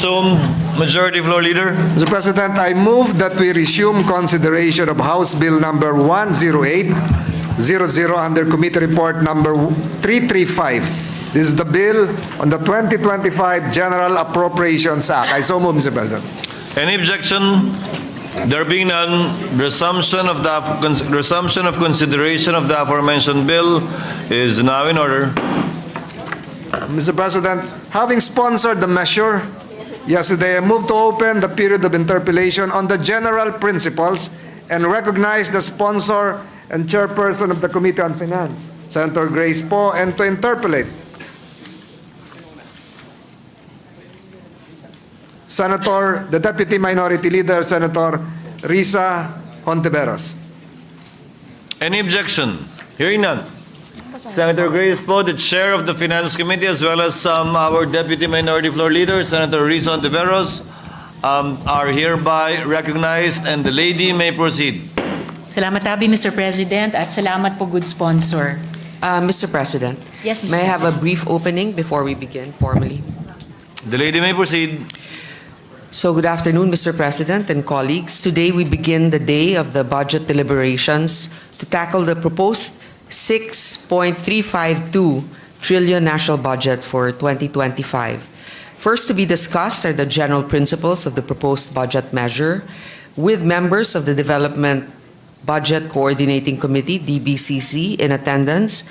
resumed. Majority Floor Leader. Mr. President, I move that we resume consideration of House Bill number 10800 under Committee Report number 335. This is the bill on the 2025 General Appropriations Act. I so move, Mr. President. Any objection? There being none, resumption of consideration of the aforementioned bill is now in order. Mr. President, having sponsored the measure, yesterday I moved to open the period of interpellation on the general principles and recognize the sponsor and chairperson of the Committee on Finance, Senator Grace Poe, and to interpellate the Deputy Minority Leader, Senator Risa Hontiveros. Any objection? Hearing none. Senator Grace Poe, the Chair of the Finance Committee, as well as our Deputy Minority Floor Leader, Senator Risa Hontiveros, are hereby recognized, and the lady may proceed. Salamat tabi, Mr. President, at salamat po, good sponsor. Mr. President, Yes, Mr. may I have a President. brief opening before we begin formally? The lady may proceed. So good afternoon, Mr. President and colleagues. Today we begin the day of the budget deliberations to tackle the proposed 6.352 trillion national budget for 2025. First to be discussed are the general principles of the proposed budget measure with members of the Development Budget Coordinating Committee, DBCC, in attendance.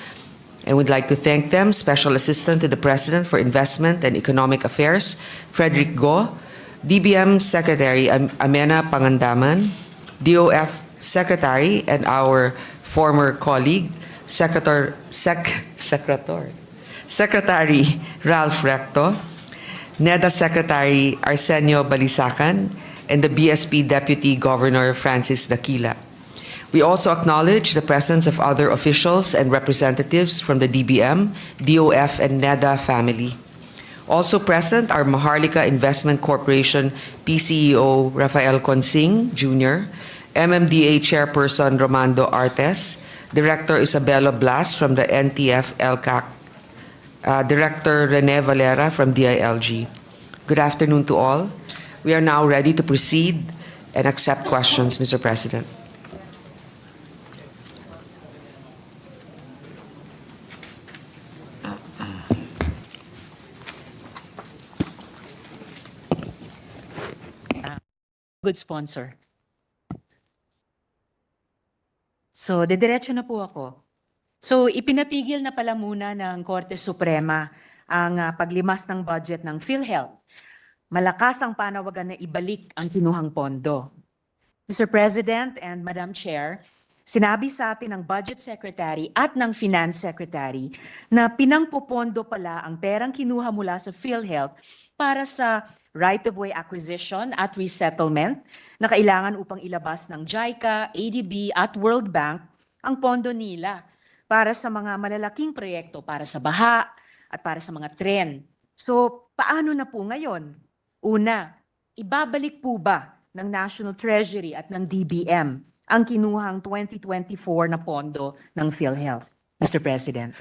And we'd like to thank them, Special Assistant to the President for Investment and Economic Affairs, Frederick Go, DBM Secretary Amena Pangandaman, DOF Secretary, and our former colleague, Secretary Ralph Recto, NEDA Secretary Arsenio Balisacan, and the BSP Deputy Governor Francis Daquila. We also acknowledge the presence of other officials and representatives from the DBM, DOF, and NEDA family. Also present are Maharlika Investment Corporation PCEO Rafael Consing Jr., MMDA Chairperson Romando Artes, Director Isabella Blas from the NTF LCAC, Director Rene Valera from DILG. Good afternoon to all. We are now ready to proceed and accept questions, Mr. President. Good sponsor. So, dediretso na po ako. So, ipinatigil na pala muna ng Korte Suprema ang paglimas ng budget ng PhilHealth. Malakas ang panawagan na ibalik ang kinuhang pondo. Mr. President and Madam Chair, sinabi sa atin ng Budget Secretary at ng Finance Secretary na pinangpopondo pala ang perang kinuha mula sa PhilHealth para sa right-of-way acquisition at resettlement na kailangan upang ilabas ng JICA, ADB at World Bank ang pondo nila para sa mga malalaking proyekto para sa baha at para sa mga tren. So, paano na po ngayon? Una, ibabalik po ba ng National Treasury at ng DBM ang kinuhang 2024 na pondo ng PhilHealth, Mr. President?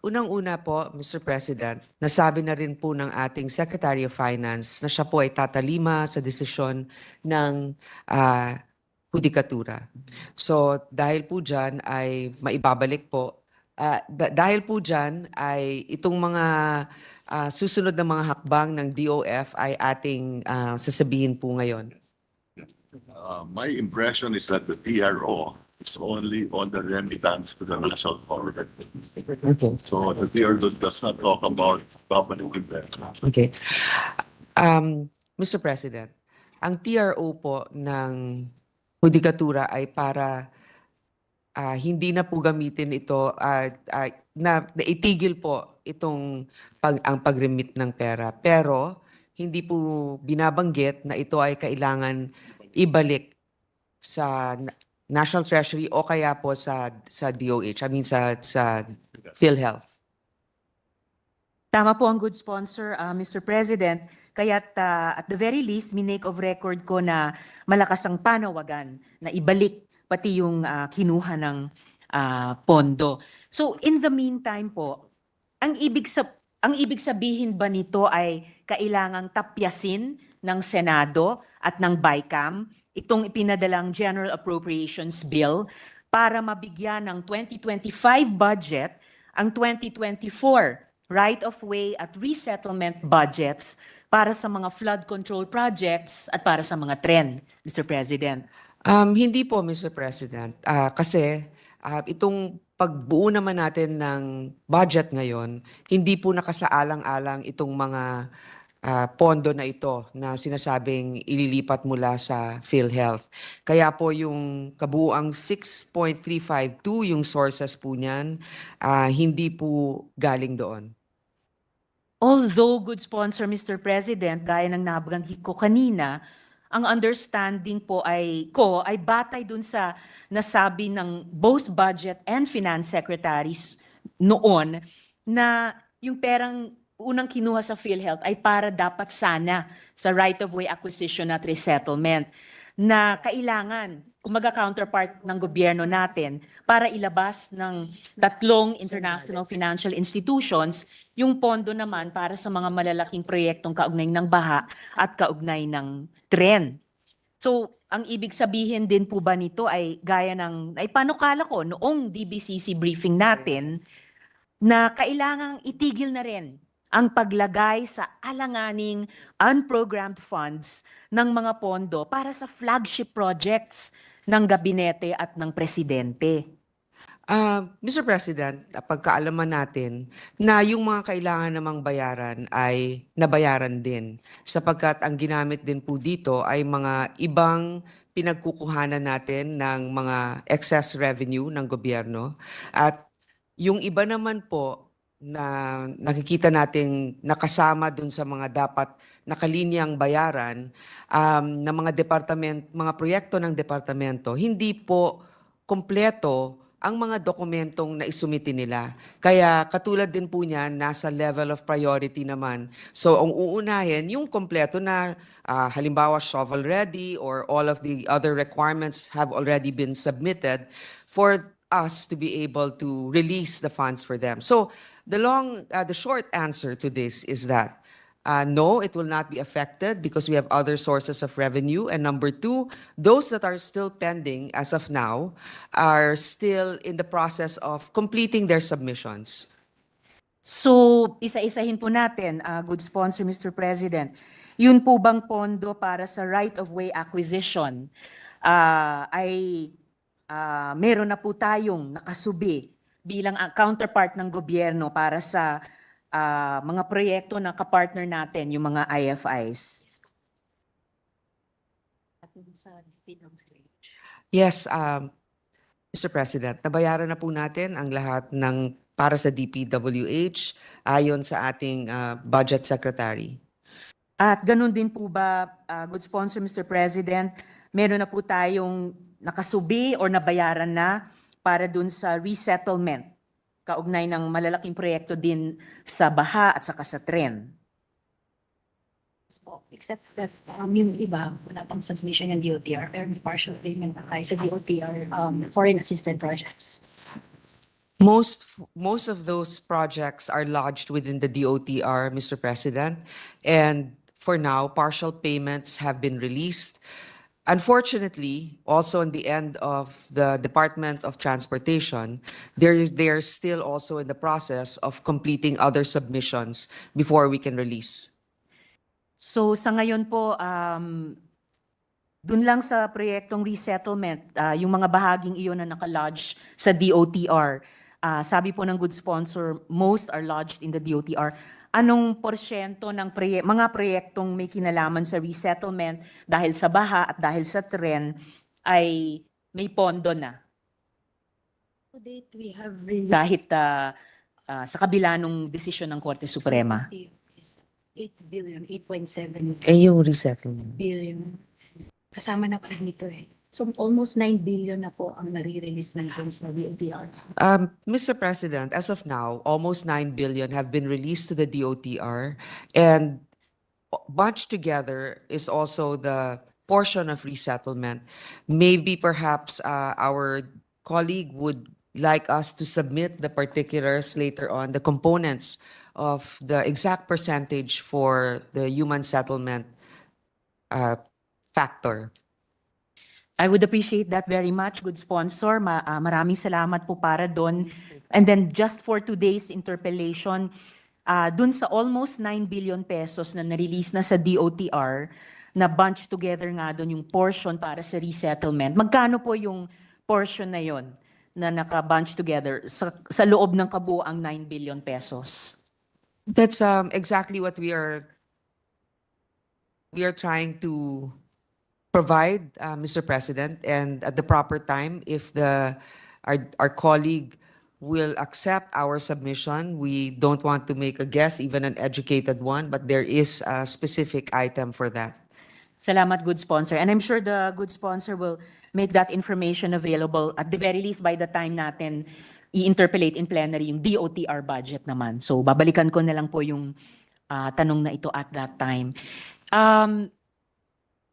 Unang-una po, Mr. President, nasabi na rin po ng ating Secretary of Finance na siya po ay tatalima sa desisyon ng hudikatura. So dahil po dyan ay maibabalik po, dahil po dyan ay itong mga susunod na mga hakbang ng DOF ay ating sasabihin po ngayon. My impression is that the TRO is only on the remittance to the national government. Okay. So the TRO does not talk about government investment. Okay. Mr. President, ang TRO po ng hudikatura ay para hindi na po gamitin ito, na itigil po itong ang pag-remit ng pera. Pero hindi po binabanggit na ito ay kailangan ibalik sa National Treasury o kaya po sa DOH, sa PhilHealth. Tama po ang good sponsor, Mr. President. Kaya't at the very least, minake of record ko na malakas ang panawagan na ibalik pati yung kinuha ng pondo. So in the meantime po, ang Ang ibig sabihin ba nito ay kailangang tapyasin ng Senado at ng BICAM itong ipinadalang General Appropriations Bill para mabigyan ng 2025 budget ang 2024 right-of-way at resettlement budgets para sa mga flood control projects at para sa mga tren, Mr. President? Hindi po, Mr. President. Kasi itong pagbuo naman natin ng budget ngayon, hindi po nakasaalang-alang itong mga pondo na ito na sinasabing ililipat mula sa PhilHealth. Kaya po yung kabuuang 6.352 yung sources po niyan, hindi po galing doon. Although good sponsor, Mr. President, gaya ng nabanggit ko kanina, ang understanding po ay batay dun sa nasabi ng both budget and finance secretaries noon na yung perang unang kinuha sa PhilHealth ay para dapat sana sa right-of-way acquisition at resettlement na kailangan, kumaga counterpart ng gobyerno natin para ilabas ng tatlong international financial institutions yung pondo naman para sa mga malalaking proyektong kaugnay ng baha at kaugnay ng tren. So, ang ibig sabihin din po ba nito ay gaya ng, ay panukala ko noong DBCC briefing natin na kailangang itigil na rin ang paglagay sa alanganing unprogrammed funds ng mga pondo para sa flagship projects ng gabinete at ng presidente. Mr. President, pagkaalaman natin na yung mga kailangan namang bayaran ay nabayaran din sapagkat ang ginamit din po dito ay mga ibang pinagkukuhanan natin ng mga excess revenue ng gobyerno at yung iba naman po na nakikita nating nakasama dun sa mga dapat nakalinyang bayaran ng mga mga proyekto ng departamento, hindi po kompleto ang mga dokumentong naisumiti nila. Kaya katulad din po niyan, nasa level of priority naman. So ang uunahin, yung kompleto na halimbawa shovel ready or all of the other requirements have already been submitted for us to be able to release the funds for them. So the short answer to this is that no, it will not be affected because we have other sources of revenue. And number two, those that are still pending as of now are still in the process of completing their submissions. So, isa-isahin po natin, good sponsor, Mr. President. Yun po bang pondo para sa right-of-way acquisition ay meron na po tayong nakasubi bilang counterpart ng gobyerno para sa mga proyekto na kapartner natin, yung mga IFIs? Yes, Mr. President, nabayaran na po natin ang lahat ng para sa DPWH ayon sa ating budget secretary. At ganun din po ba, good sponsor, Mr. President, meron na po tayong nakasubi or nabayaran na para dun sa resettlement, kaugnay ng malalaking proyekto din sa baha at saka sa tren? Except that yung iba, wala pang submission ng DOTR, pero may partial payment na tayo sa DOTR foreign assisted projects. Most of those projects are lodged within the DOTR, Mr. President, and for now, partial payments have been released. Unfortunately, also in the end of the Department of Transportation, they're still also in the process of completing other submissions before we can release. So sa ngayon po, dun lang sa proyektong resettlement, yung mga bahaging iyon na nakalodge sa DOTR, sabi po ng good sponsor, most are lodged in the DOTR. Anong porsyento ng mga proyektong may kinalaman sa resettlement dahil sa baha at dahil sa tren ay may pondo na? To date, we have Kahit sa kabila ng desisyon ng Korte Suprema. 8 billion, 8.7 Yung resettlement. billion. Kasama na pa nito eh. So almost 9 billion na po ang nare-release natin sa DOTR. Mr. President, as of now, almost 9 billion have been released to the DOTR, and bunched together is also the portion of resettlement. Maybe perhaps our colleague would like us to submit the particulars later on, the components of the exact percentage for the human settlement factor. I would appreciate that very much, good sponsor. Maraming salamat po para doon. And then just for today's interpellation, dun sa almost 9 billion pesos na na-release na sa DOTR, na bunch together nga doon yung portion para sa resettlement. Magkano po yung portion na yon na naka-bunch together sa loob ng kabuuang 9 billion pesos? That's exactly what we are trying to provide, Mr. President, and at the proper time, if our colleague will accept our submission, we don't want to make a guess, even an educated one, but there is a specific item for that. Salamat, good sponsor. And I'm sure the good sponsor will make that information available at the very least by the time natin i-interpellate in plenary yung DOTR budget naman. So babalikan ko na lang po yung tanong na ito at that time.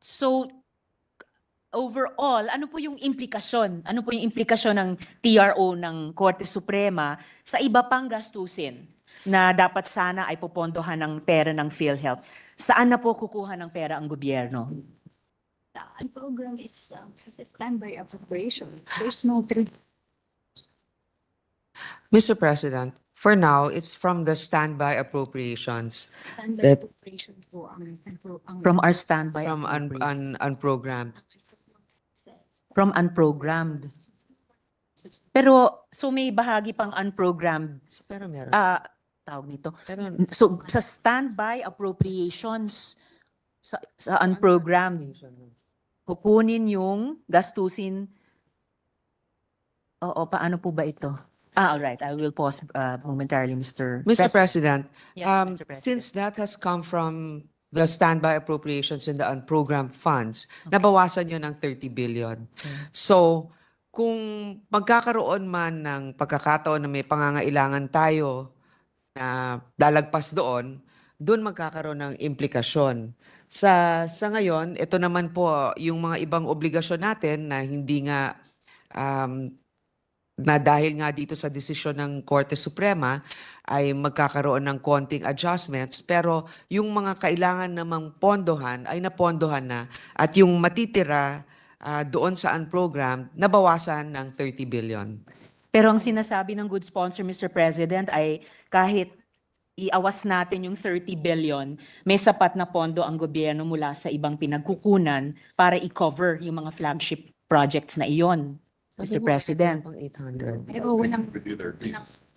So overall, ano po yung implikasyon? Ano po yung implikasyon ng TRO ng Korte Suprema sa iba pang gastusin na dapat sana ay popondohan ng pera ng PhilHealth? Saan na po kukuha ng pera ang gobyerno? The program is a standby appropriation. There's no trade. Mr. President, for now, it's from the standby appropriations Standby That- appropriation po ang From our standby from unprogrammed. from unprogrammed. Pero so may bahagi pang unprogrammed Pero meron. tawag nito. Pero So sa standby appropriations sa unprogrammed kukunin yung gastusin. Oo, paano po ba ito? All right. I will pause momentarily, Mr. Mr. President, Yes, Mr. President. since that has come from the standby appropriations in the unprogrammed funds, nabawasan yun ng 30 billion. So, kung magkakaroon man ng pagkakataon na may pangangailangan tayo na lalagpas doon magkakaroon ng implikasyon. Sa ngayon, ito naman po yung mga ibang obligasyon natin na hindi nga na dahil nga dito sa desisyon ng Korte Suprema ay magkakaroon ng konting adjustments, pero yung mga kailangan namang pondohan ay napondohan na at yung matitira doon sa unprogrammed nabawasan ng 30 billion. Pero ang sinasabi ng good sponsor, Mr. President, ay kahit iawas natin yung 30 billion, may sapat na pondo ang gobyerno mula sa ibang pinagkukunan para i-cover yung mga flagship projects na iyon, Mr. President. Pang 800. Pero walang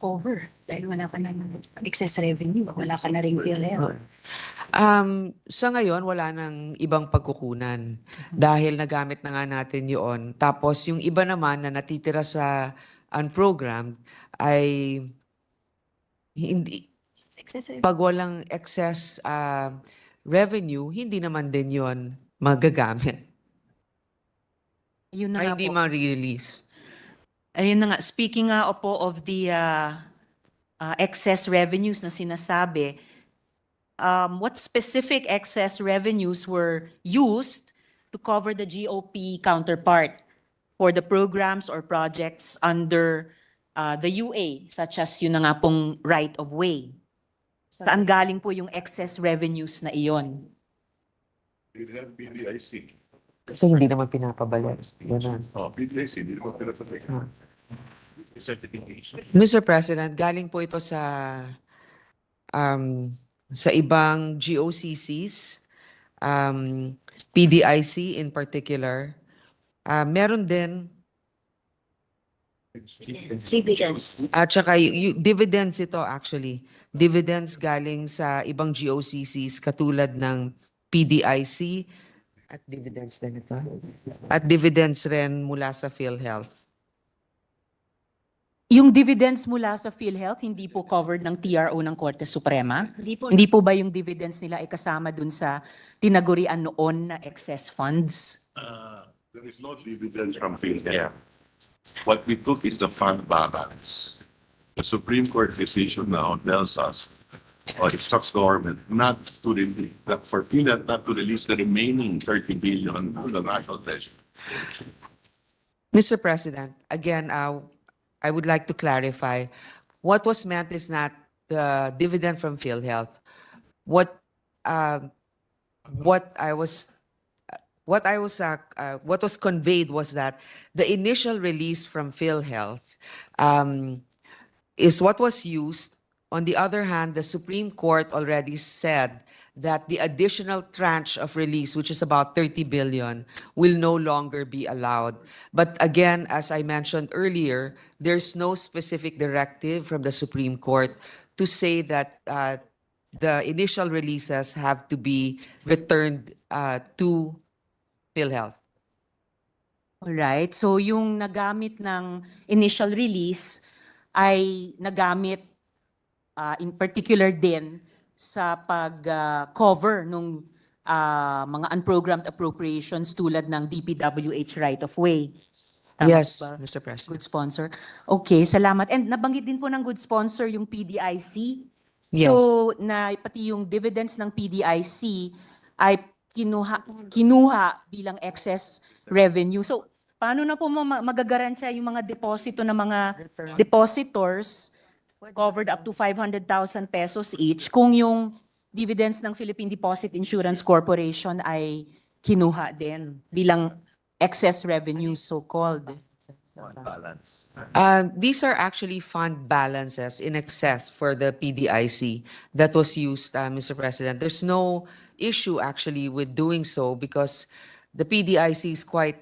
cover dahil wala ka ng excess revenue, wala ka na ring PhilHealth. Sa ngayon, wala nang ibang pagkukunan dahil nagamit na nga natin yun. Tapos yung iba naman na natitira sa unprogrammed ay hindi, Excess revenue. pag walang excess revenue, hindi naman din yon magagamit. Yun na Ay, nga hindi po. ma-release. Ayun na nga, speaking nga po of the excess revenues na sinasabi, what specific excess revenues were used to cover the GOP counterpart for the programs or projects under the UA, such as yun na nga pong right of way? Saan galing po yung excess revenues na iyon? It had PDIC. So, hindi naman pinapabalik. Ganun. PDIC, hindi naman pinapabalik. Mr. President, galing po ito sa ibang GOCCs, PDIC in particular. Meron din, 3 billions. at saka dividends ito actually. Dividends galing sa ibang GOCCs katulad ng PDIC at dividends din ito. At dividends rin mula sa PhilHealth. Yung dividends mula sa PhilHealth, hindi po covered ng TRO ng Korte Suprema? Hindi po. Hindi po ba yung dividends nila ay kasama dun sa tinagurian noon na excess funds? There is no dividends from PhilHealth. What we took is the fund balance. The Supreme Court decision now tells us, or instructs government not to for PhilHealth not to release the remaining 30 billion to the national treasury. Mr. President, again, I would like to clarify, what was meant is not the dividend from PhilHealth, what um, what I was what was conveyed was that the initial release from PhilHealth is what was used. On the other hand, the Supreme Court already said that the additional tranche of release, which is about 30 billion, will no longer be allowed. But again, as I mentioned earlier, there's no specific directive from the Supreme Court to say that the initial releases have to be returned to PhilHealth. Alright, so yung nagamit ng initial release ay nagamit in particular din sa pag-cover nung mga unprogrammed appropriations tulad ng DPWH right-of-way. Tama Yes, ba? Mr. President. Good sponsor. Okay, salamat. And nabanggit din po ng good sponsor yung PDIC. Yes. So, pati yung dividends ng PDIC ay kinuha bilang excess revenue. So, paano na po magagaransya yung mga deposito ng mga depositors covered up to 500,000 pesos each kung yung dividends ng Philippine Deposit Insurance Corporation ay kinuha din bilang excess revenue so-called? These are actually fund balances in excess for the PDIC that was used, Mr. President. There's no issue actually with doing so because the PDIC is quite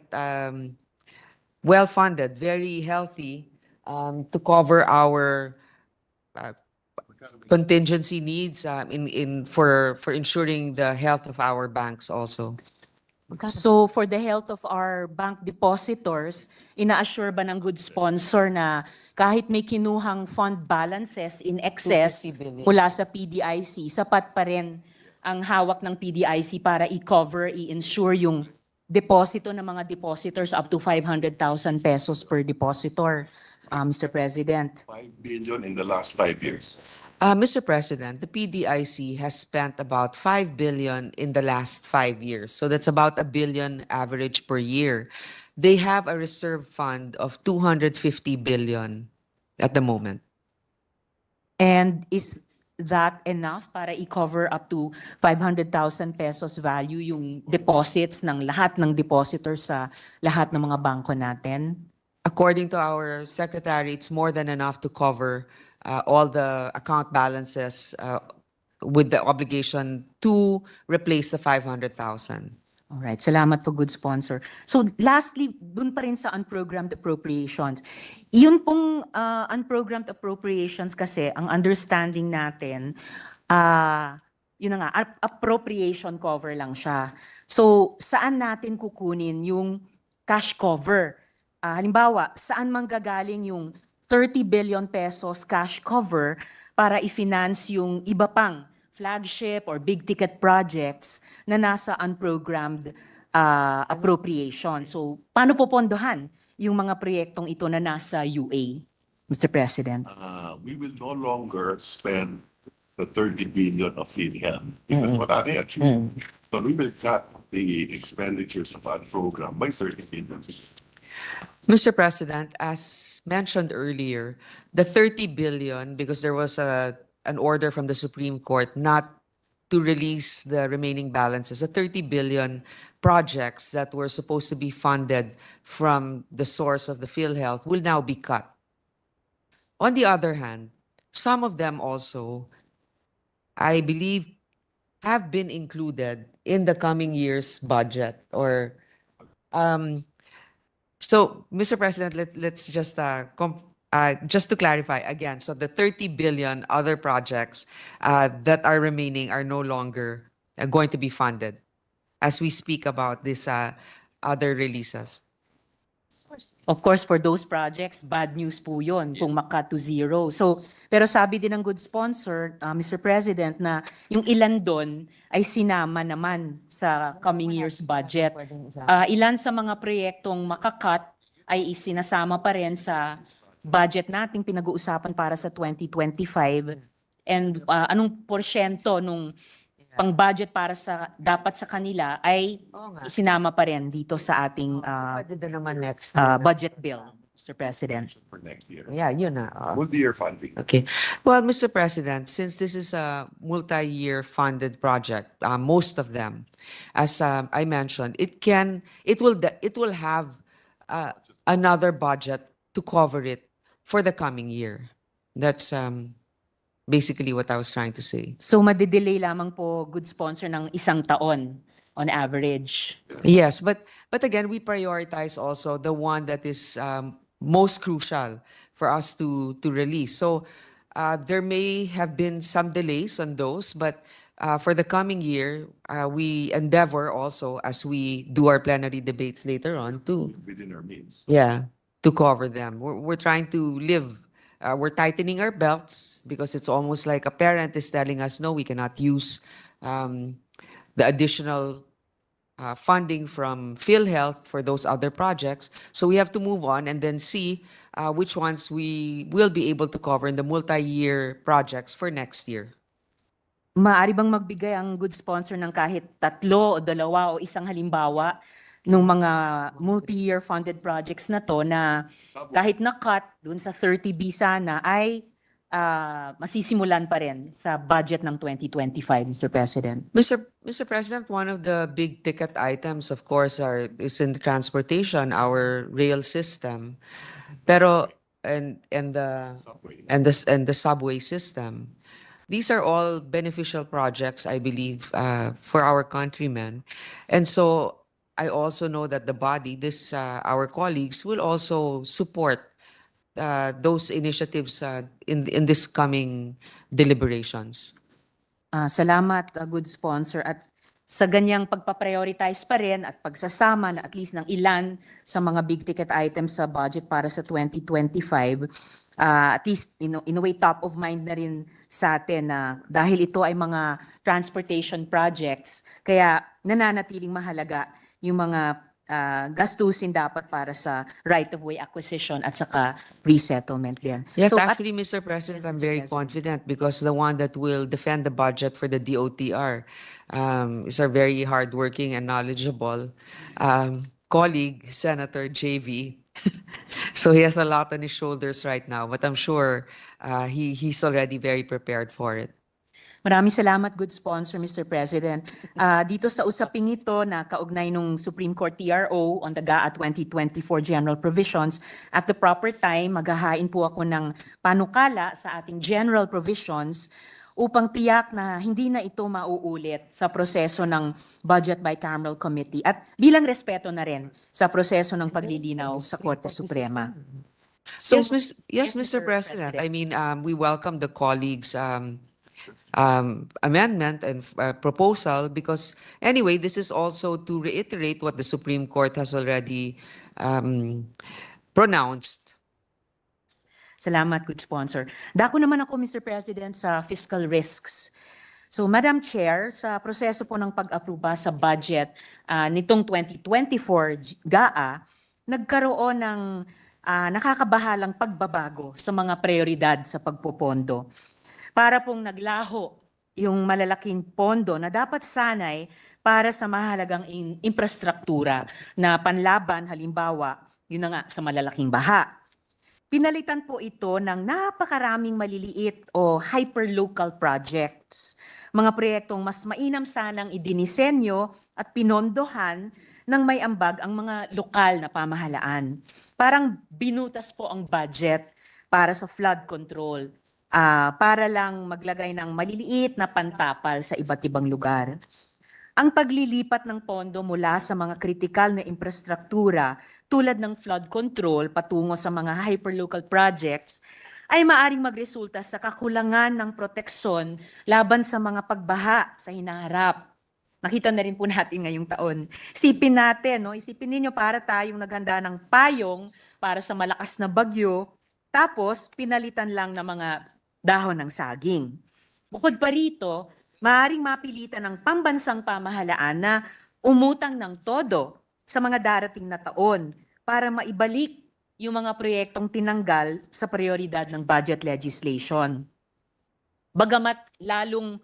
well-funded, very healthy to cover our contingency needs for ensuring the health of our banks also. So for the health of our bank depositors, ina-assure ba ng good sponsor na kahit may kinuhang fund balances in excess 250 billion. mula sa PDIC, sapat pa rin ang hawak ng PDIC para i-cover, i-insure yung deposito ng mga depositors up to 500,000 pesos per depositor, Mr. President? 5 billion in the last 5 years. Mr. President, the PDIC has spent about 5 billion in the last 5 years. So that's about 1 billion average per year. They have a reserve fund of 250 billion at the moment. And is that enough para i-cover up to 500,000 pesos value yung deposits ng lahat ng depositors sa lahat ng mga bangko natin? According to our secretary, it's more than enough to cover all the account balances with the obligation to replace the 500,000. Alright, salamat po, good sponsor. So lastly, dun pa rin sa unprogrammed appropriations. Yun pong unprogrammed appropriations kasi, ang understanding natin, yun na nga, appropriation cover lang siya. So saan natin kukunin yung cash cover? Halimbawa, saan manggagaling yung 30 billion pesos cash cover para i-finance yung iba pang flagship or big ticket projects na nasa unprogrammed appropriation. So, paano po pondohan yung mga proyektong ito na nasa UA, Mr. President? We will no longer spend the 30 billion of PhilHealth because what are they achieving? So we will cut the expenditures of our program by 30 billion. Mr. President, as mentioned earlier, the 30 billion, because there was an order from the Supreme Court not to release the remaining balances, the 30 billion projects that were supposed to be funded from the source of the PhilHealth will now be cut. On the other hand, some of them also, I believe, have been included in the coming year's budget or so, Mr. President, let's just to clarify again. So the 30 billion other projects that are remaining are no longer going to be funded as we speak about these other releases. Of course, for those projects, bad news po yun kung maka to zero. So, pero sabi din ng good sponsor, Mr. President, na yung ilan doon ay sinama naman sa coming year's budget. Ilan sa mga proyektong makakat ay isinasama pa rin sa budget nating pinag-uusapan para sa 2025. And anong porsyento nung pang-budget para sa dapat sa kanila ay isinama pa rin dito sa ating Pwede din naman next budget bill. Mr. President. For next year. Yeah, yun na. Multi-year funding. Okay. Well, Mr. President, since this is a multi-year funded project, most of them, as I mentioned, it will have another budget to cover it for the coming year. That's basically what I was trying to say. So madidelay lamang po, good sponsor, ng isang taon on average. Yes, but again, we prioritize also the one that is most crucial for us to release. So there may have been some delays on those, but for the coming year, we endeavor also as we do our plenary debates later on to Within our means. to cover them. We're trying to live. We're tightening our belts because it's almost like a parent is telling us, no, we cannot use the additional funding from PhilHealth for those other projects. So we have to move on and then see which ones we will be able to cover in the multi-year projects for next year. Maaari bang magbigay ang good sponsor ng kahit 3 o 2 o isang halimbawa ng mga multi-year funded projects na to na kahit na-cut dun sa 30B sana ay masisimulan pa rin sa budget ng 2025, Mr. President? Mr. President, one of the big ticket items, of course, is in the transportation, our rail system, pero and the Subway. and the subway system. These are all beneficial projects, I believe, for our countrymen, and so I also know that the body, our colleagues, will also support those initiatives in this coming deliberations. Salamat, good sponsor. At sa ganyang pagpaprioritize pa rin at pagsasama na at least ng ilan sa mga big ticket items sa budget para sa 2025, at least in a way top of mind na rin sa atin na dahil ito ay mga transportation projects, kaya nananatiling mahalaga yung mga gastusin dapat para sa right-of-way acquisition at saka resettlement din. Yes, So, actually, Mr. President, I'm very confident because the one that will defend the budget for the DOTR is our very hardworking and knowledgeable colleague, Senator JV. So he has a lot on his shoulders right now, but I'm sure he's already very prepared for it. Maraming salamat, good sponsor, Mr. President. Dito sa usaping ito na kaugnay nung Supreme Court TRO on the GAA 2024 General Provisions, at the proper time, maghahain po ako ng panukala sa ating General Provisions upang tiyak na hindi na ito mauulit sa proseso ng Budget Bicameral Committee at bilang respeto na rin sa proseso ng paglilinaw sa Korte Suprema. So, Yes, Mr. President. I mean, we welcome the colleagues' amendment and proposal because anyway, this is also to reiterate what the Supreme Court has already pronounced. Salamat, good sponsor. Dako naman ako, Mr. President, sa fiscal risks. So, Madam Chair, sa proseso po ng pag-aproba sa budget nitong 2024 GAA, nagkaroon ng nakakabahalang pagbabago sa mga prioridad sa pagpopondo. Para pong naglaho yung malalaking pondo na dapat sanay para sa mahalagang infrastruktura na panlaban, halimbawa, yun na nga, sa malalaking baha. Pinalitan po ito ng napakaraming maliliit o hyperlocal projects, mga proyektong mas mainam sanang idinisenyo at pinondohan ng may ambag ang mga lokal na pamahalaan. Parang binutas po ang budget para sa flood control, para lang maglagay ng maliliit na pantapal sa iba't ibang lugar. Ang paglilipat ng pondo mula sa mga kritikal na infrastruktura tulad ng flood control patungo sa mga hyperlocal projects ay maaring magresulta sa kakulangan ng proteksyon laban sa mga pagbaha sa hinaharap. Nakita na rin po natin ngayong taon. Isipin natin, no? Isipin ninyo para tayong naghanda ng payong para sa malakas na bagyo, tapos pinalitan lang ng mga dahon ng saging. Bukod pa rito, maaaring mapilitan ng pambansang pamahalaan na umutang ng todo sa mga darating na taon para maibalik yung mga proyektong tinanggal sa prioridad ng budget legislation. Bagamat lalong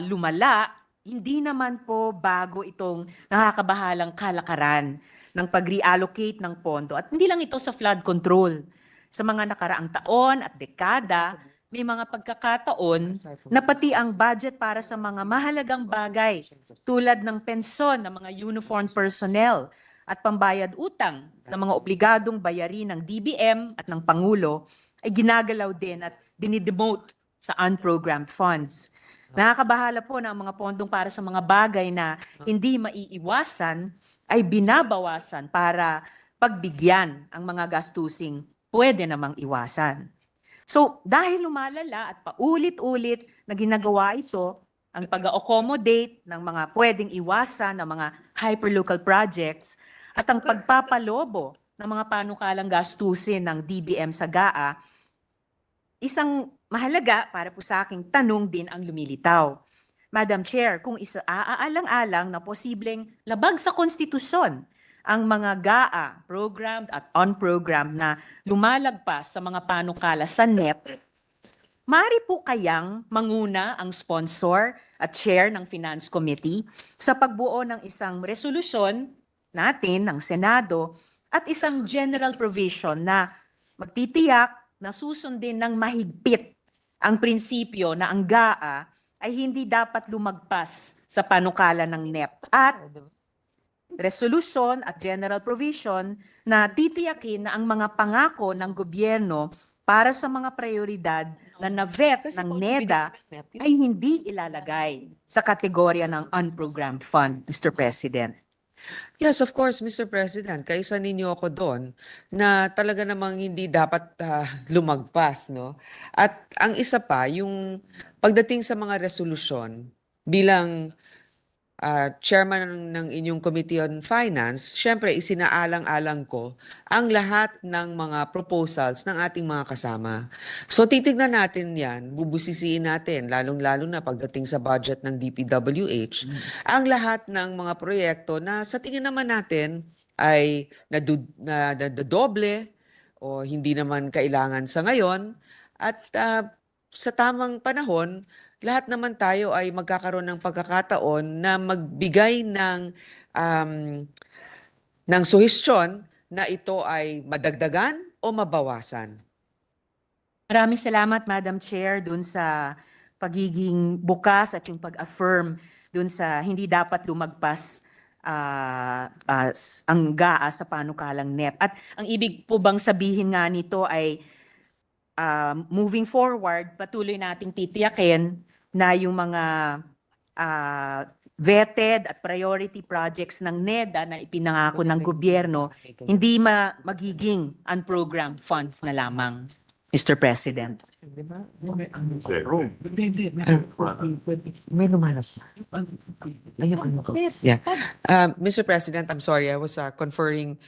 lumala hindi naman po bago itong nakakabahalang kalakaran ng pag-reallocate ng pondo. At hindi lang ito sa flood control. Sa mga nakaraang taon at dekada, may mga pagkakataon na pati ang budget para sa mga mahalagang bagay tulad ng pensyon ng mga uniformed personnel at pambayad utang ng mga obligadong bayarin ng DBM at ng Pangulo ay ginagalaw din at dinidemote sa unprogrammed funds. Nakakabahala po na ang mga pondong para sa mga bagay na hindi maiiwasan ay binabawasan para pagbigyan ang mga gastusing pwede namang iwasan. So dahil lumalala at paulit-ulit na ginagawa ito, ang pag-accommodate ng mga pwedeng iwasan ng mga hyperlocal projects at ang pagpapalobo ng mga panukalang gastusin ng DBM sa GAA, isang mahalaga para po sa aking tanong din ang lumilitaw. Madam Chair, kung aaalang-alang na posibleng labag sa konstitusyon ang mga GAA, programmed at unprogrammed na lumalagpas sa mga panukala sa NEP, maaari po kayang manguna ang sponsor at chair ng Finance Committee sa pagbuo ng isang resolusyon natin ng Senado at isang general provision na magtitiyak na susundin ng mahigpit ang prinsipyo na ang GAA ay hindi dapat lumagpas sa panukala ng NEP at resolution at general provision na titiyakin na ang mga pangako ng gobyerno para sa mga prioridad na na-vet ng NEDA ay hindi ilalagay sa kategorya ng unprogrammed fund, Mr. President. Yes, of course, Mr. President. Kaisa ninyo ako doon na talaga namang hindi dapat lumagpas, no? At ang isa pa, yung pagdating sa mga resolusyon, bilang chairman ng inyong Committee on Finance, syempre isinaalang-alang ko ang lahat ng mga proposals ng ating mga kasama. So titignan natin yan, bubusisiin natin, lalong-lalo na pagdating sa budget ng DPWH, ang lahat ng mga proyekto na sa tingin naman natin ay nadodoble o hindi naman kailangan sa ngayon at sa tamang panahon, lahat naman tayo ay magkakaroon ng pagkakataon na magbigay ng suhestyon na ito ay madagdagan o mabawasan. Maraming salamat, Madam Chair, dun sa pagiging bukas at yung pag-affirm dun sa hindi dapat lumagpas ang GAA sa panukalang NEP. At ang ibig po bang sabihin nga nito ay moving forward, patuloy nating titiyakin na yung mga vetted at priority projects ng NEDA na ipinangako ng gobyerno, hindi magiging unprogrammed funds na lamang, Mr. President. May lumalas. Yeah. Mr. President, I'm sorry, I was conferring.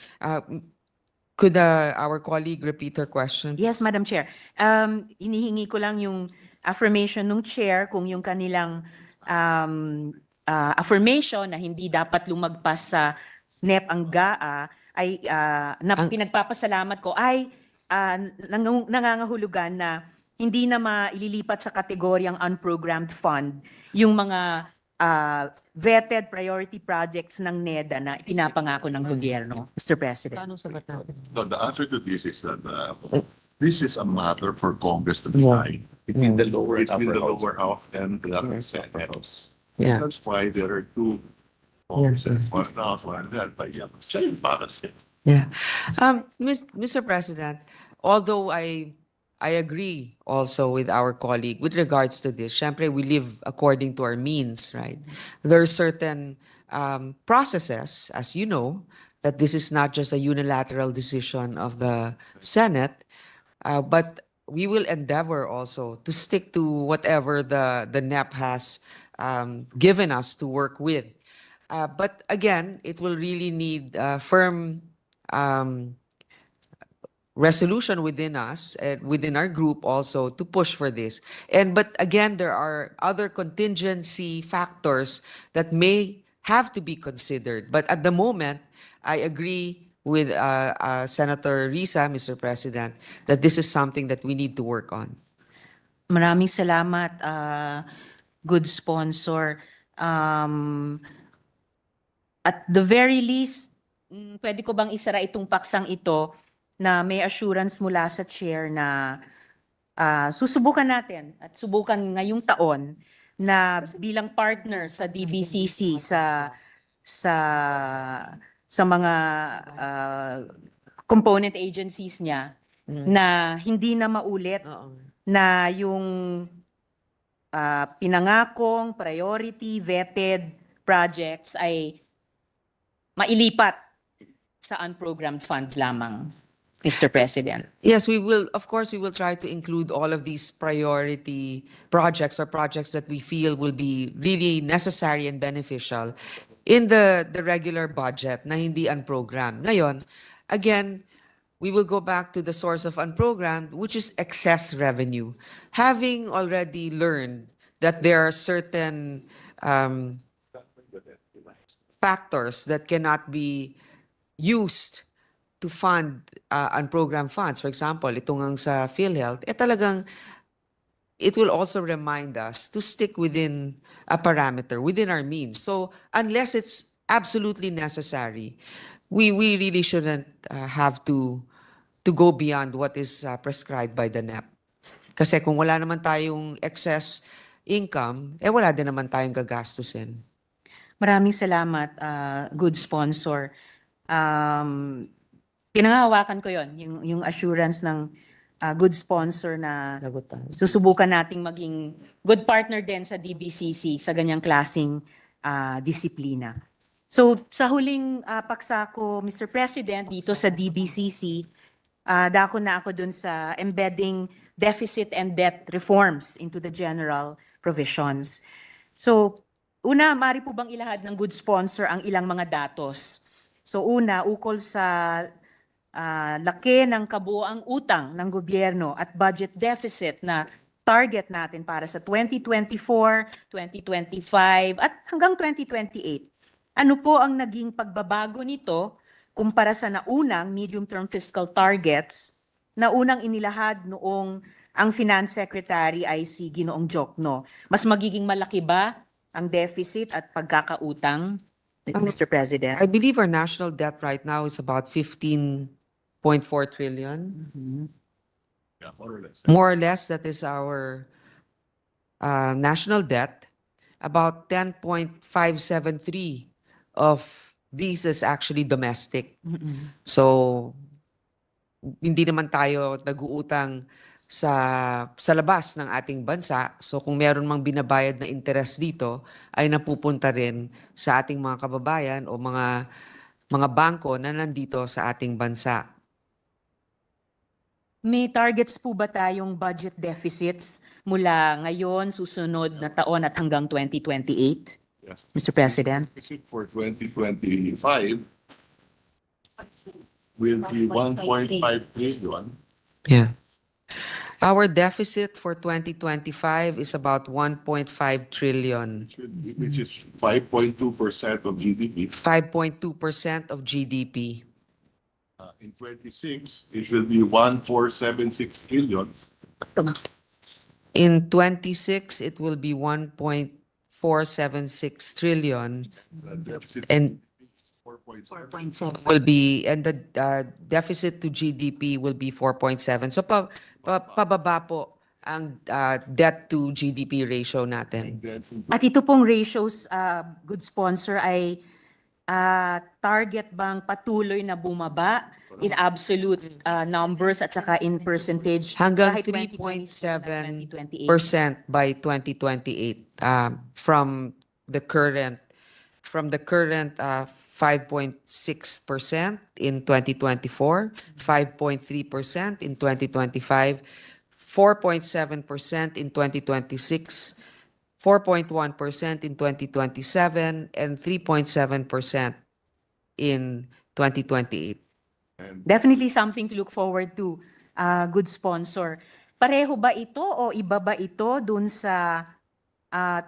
Could our colleague repeat her question? Yes, Madam Chair. Hinihingi ko lang yung affirmation ng chair kung yung kanilang affirmation na hindi dapat lumagpas sa NEP ang GAA ay pinagpapasalamat ko ay nangangahulugan na hindi na maililipat sa kategoryang unprogrammed fund yung mga vetted priority projects ng NEDA na pinapangako ng gobyerno, Mr. President. So the answer to this is that this is a matter for Congress to decide Between the lower and between the upper lower house and the Senate. Yeah. That's why there are two Congresses, one house, one that, but yeah, same balance. Yeah. Mr. President, although I agree also with our colleague with regards to this, syempre we live according to our means, right? There are certain processes, as you know, that this is not just a unilateral decision of the Senate, but we will endeavor also to stick to whatever the NEP has given us to work with. But again, it will really need firm resolution within us and within our group also to push for this. But again, there are other contingency factors that may have to be considered. But at the moment, I agree with Senator Risa, Mr. President, that this is something that we need to work on. Maraming salamat, good sponsor. At the very least, pwede ko bang isara itong paksang ito na may assurance mula sa chair na susubukan natin at subukan ngayong taon na bilang partner sa DBCC sa sa mga component agencies niya na hindi na maulit Oo. na yung pinangakong priority vetted projects ay mailipat sa unprogrammed funds lamang, Mr. President. Yes, we will, of course, we will try to include all of these priority projects or projects that we feel will be really necessary and beneficial in the regular budget na hindi unprogrammed. Ngayon, again, we will go back to the source of unprogrammed, which is excess revenue. Having already learned that there are certain factors that cannot be used to fund unprogrammed funds. For example, itong ang sa PhilHealth, talagang it will also remind us to stick within a parameter, within our means. So unless it's absolutely necessary, we really shouldn't have to go beyond what is prescribed by the NEP. Kasi kung wala naman tayong excess income, wala din naman tayong gagastusin. Maraming salamat, good sponsor. Pinangahawakan ko yon yung assurance ng good sponsor na susubukan nating maging good partner din sa DBCC sa ganyang klasing disiplina. So sa huling paksa ko, Mr. President, dito sa DBCC, dako na ako dun sa embedding deficit and debt reforms into the general provisions. So una, maaari po bang ilahad ng good sponsor ang ilang mga datos? So una, ukol sa laki ng kabuoang utang ng gobyerno at budget deficit na target natin para sa 2024, 2025 at hanggang 2028. Ano po ang naging pagbabago nito kumpara sa naunang medium-term fiscal targets na unang inilahad noong ang Finance Secretary ay si Ginoong Jokno? Mas magiging malaki ba ang deficit at pagkakautang, Mr. President? I believe our national debt right now is about 15.4 trillion. Yeah, more or less. More or less, that is our national debt. About 10.573 of these is actually domestic. So, hindi naman tayo nag-uutang sa labas ng ating bansa. So kung meron mang binabayad na interest dito, ay napupunta rin sa ating mga kababayan o mga bangko na nandito sa ating bansa. May targets po ba tayong budget deficits mula ngayon, susunod na taon at hanggang 2028? Yes. Mr. President? Deficit for 2025 will be 1.5 trillion. Yeah. Our deficit for 2025 is about 1.5 trillion. Which is 5.2% of GDP. 5.2% of GDP. In 26, it will be 1.476 trillion. In 26, it will be 1.476 trillion. The deficit And 4.7. will be, and the deficit to GDP will be 4.7. So pababa po ang debt to GDP ratio natin. At ito pong ratios, good sponsor, ay target bang patuloy na bumaba in absolute numbers at saka in percentage Hanggang kahit 2027, 3.7% by 2028 from the current 5.6% in 2024, 5.3% in 2025, 4.7% in 2026, 4.1% in 2027, and 3.7% in 2028. Definitely something to look forward to, good sponsor. Pareho ba ito o iba ba ito dun sa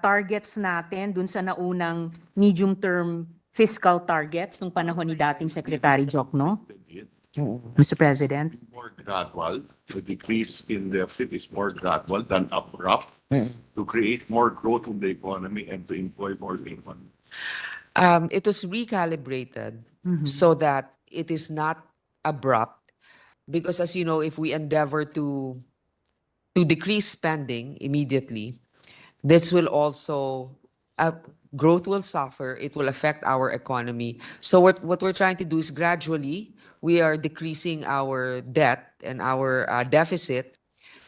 targets natin, dun sa naunang medium-term fiscal targets nung panahon ni dating Secretary Jokno? Mr. President? More gradual. The decrease in deficit is more gradual than abrupt. to create more growth in the economy and to employ more people? It was recalibrated so that it is not abrupt, because as you know, if we endeavor to decrease spending immediately, this will also growth will suffer. It will affect our economy. So what we're trying to do is gradually we are decreasing our debt and our deficit,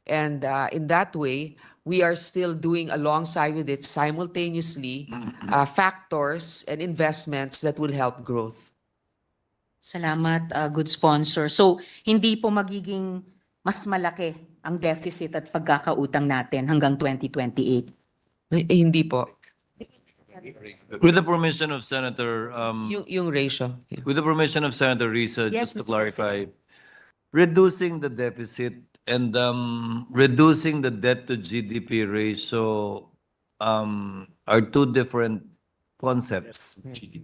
and in that way we are still doing alongside with it simultaneously factors and investments that will help growth. Salamat, good sponsor. So, hindi po magiging mas malaki ang deficit at pagkakautang natin hanggang 2028. Hindi po. With the permission of Senator, Yung ratio. Yeah. with the permission of Senator Risa, Yes, just to Mr. clarify, reducing the deficit and reducing the debt to GDP ratio are two different concepts.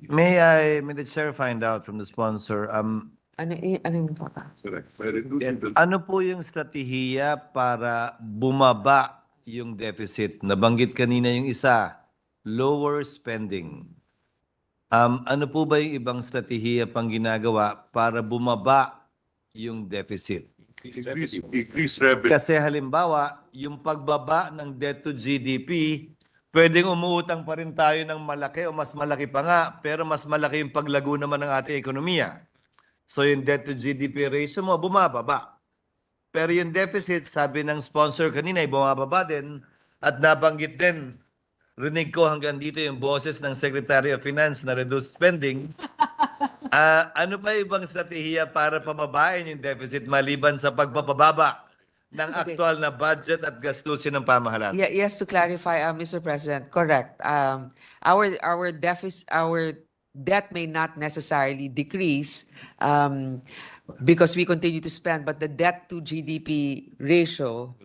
May the chair find out from the sponsor, Ano yung total? Correct. By reducing the ano po yung strategiya para bumaba yung deficit? Nabanggit kanina yung isa, lower spending. Ano po ba yung ibang strategiya pang ginagawa para bumaba yung deficit? increase revenue. Kasi halimbawa, yung pagbaba ng debt to GDP, pwedeng umuutang pa rin tayo ng malaki o mas malaki pa nga, pero mas malaki yung paglago naman ng ating ekonomiya. So yung debt to GDP ratio mo, bumababa. Pero yung deficit, sabi ng sponsor kanina, ay bumababa din. At nabanggit din, rinig ko hanggang dito yung boses ng Secretary of Finance na reduce spending. Ano pa ibang strategiya para pababain yung deficit maliban sa pagpapababa ng aktual na budget at gastusin ng pamahalaan? Yeah, yes, to clarify, Mr. President, correct. Our deficit, our debt may not necessarily decrease because we continue to spend, but the debt to GDP ratio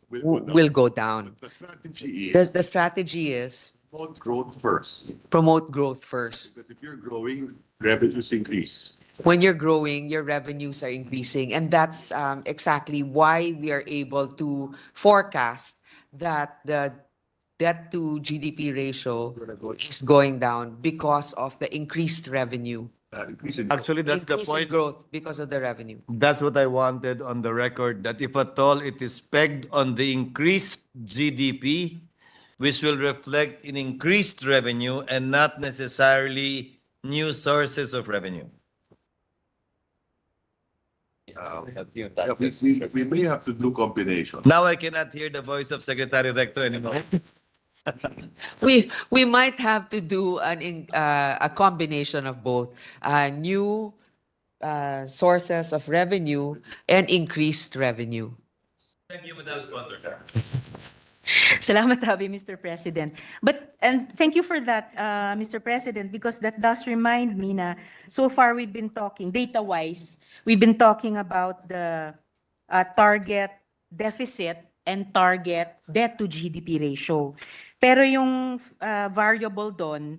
will go down. The strategy is The strategy is promote growth first. promote growth first. That if you're growing, revenues increase. When you're growing, your revenues are increasing. And that's exactly why we are able to forecast that the debt to GDP ratio is going down because of the increased revenue. Increase in Actually, that's the Increase in point. growth because of the revenue. That's what I wanted on the record, that if at all it is pegged on the increased GDP, which will reflect in increased revenue and not necessarily new sources of revenue. we may have to do combination. Now I cannot hear the voice of Secretary Recto anymore. We might have to do a combination of both new sources of revenue and increased revenue. Thank you, Madam Sponsor. Salamat, Habi, Mr. President. And thank you for that, Mr. President, because that does remind me na so far we've been talking, data-wise, we've been talking about the target deficit and target debt to GDP ratio. Pero yung variable doon,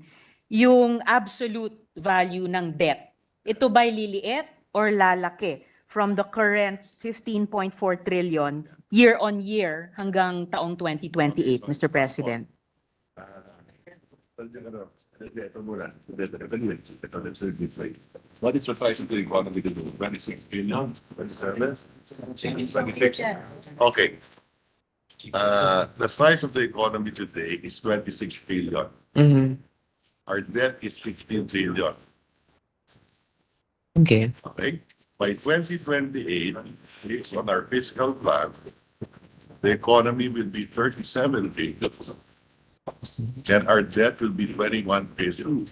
yung absolute value ng debt, ito ba'y liliit or lalaki from the current 15.4 trillion year on year hanggang taong 2028, Mr. President? What is the price of the economy to do? 26 billion? 27? Okay. The price of the economy today is 26 billion. Mm-hmm. Our debt is 16 trillion. Okay. Okay? By 2028, based on our fiscal plan, the economy will be 37 billion. And our debt will be 21 billion.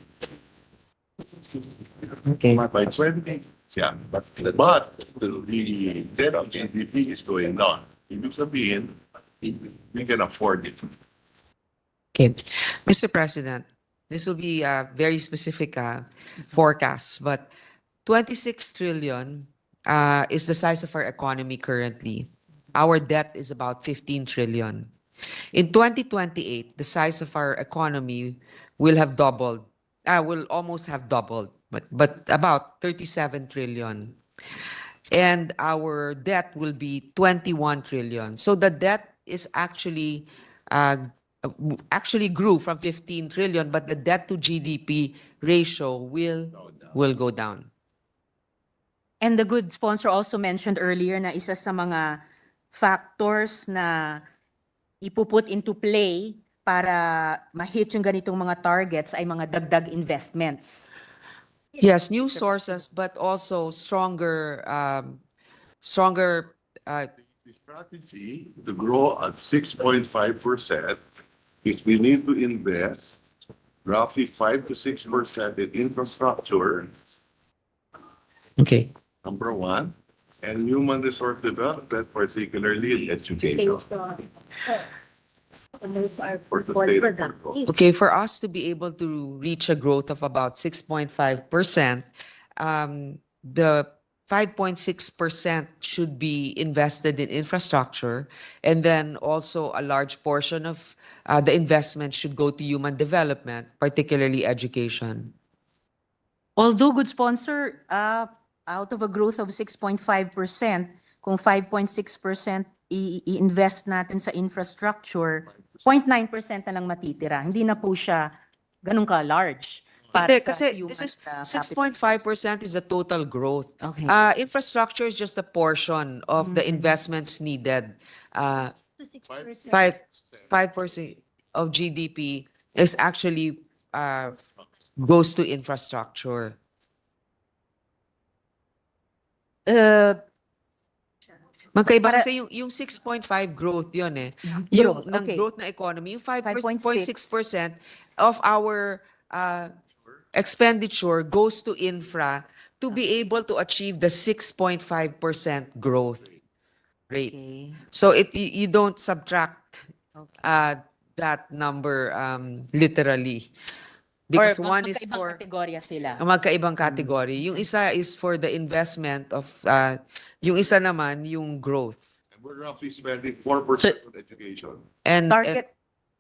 Okay. By 20, yeah, but the debt of GDP is going down. Ibig sabihin, we can afford it. Okay. Mr. President, this will be a very specific forecast, but 26 trillion is the size of our economy currently. Our debt is about 15 trillion. In 2028, the size of our economy will have doubled, will almost have doubled, but about 37 trillion. And our debt will be 21 trillion. So the debt is actually actually grew from 15 trillion, but the debt to GDP ratio will go down. And the good sponsor also mentioned earlier na isa sa mga factors na ipuput into play para ma-hit yung ganitong mga targets ay mga dagdag investments. Yes, new sources, but also stronger, The strategy to grow at 6.5% is we need to invest roughly 5 to 6% in infrastructure, okay. number one, and human resource development, particularly in education. For sustainable growth. Okay, for us to be able to reach a growth of about 6.5%, the 5.6% should be invested in infrastructure, and then also a large portion of the investment should go to human development, particularly education. Although good sponsor, out of a growth of 6.5%, kung 5.6% i-invest natin sa infrastructure, 0.9% na lang matitira. Hindi na po siya ganun ka-large. para Hindi, sa kasi human, this is capital. 6.5% is the total growth. Okay. Infrastructure is just a portion of the investments needed. To 6%. 5% of GDP is actually goes to infrastructure. Magkaiba Para- kasi yung 6.5 growth yun eh. Growth, Yung ng okay. growth na economy, yung 5.6 5.6% of our expenditure goes to infra to be able to achieve the 6.5% growth rate. Okay. So you don't subtract Okay. that number literally. Because Or one is magkaibang for kategorya sila. magkaibang category. Yung isa is for the investment of yung isa naman yung growth. And we're roughly spending 4% on education. And Target.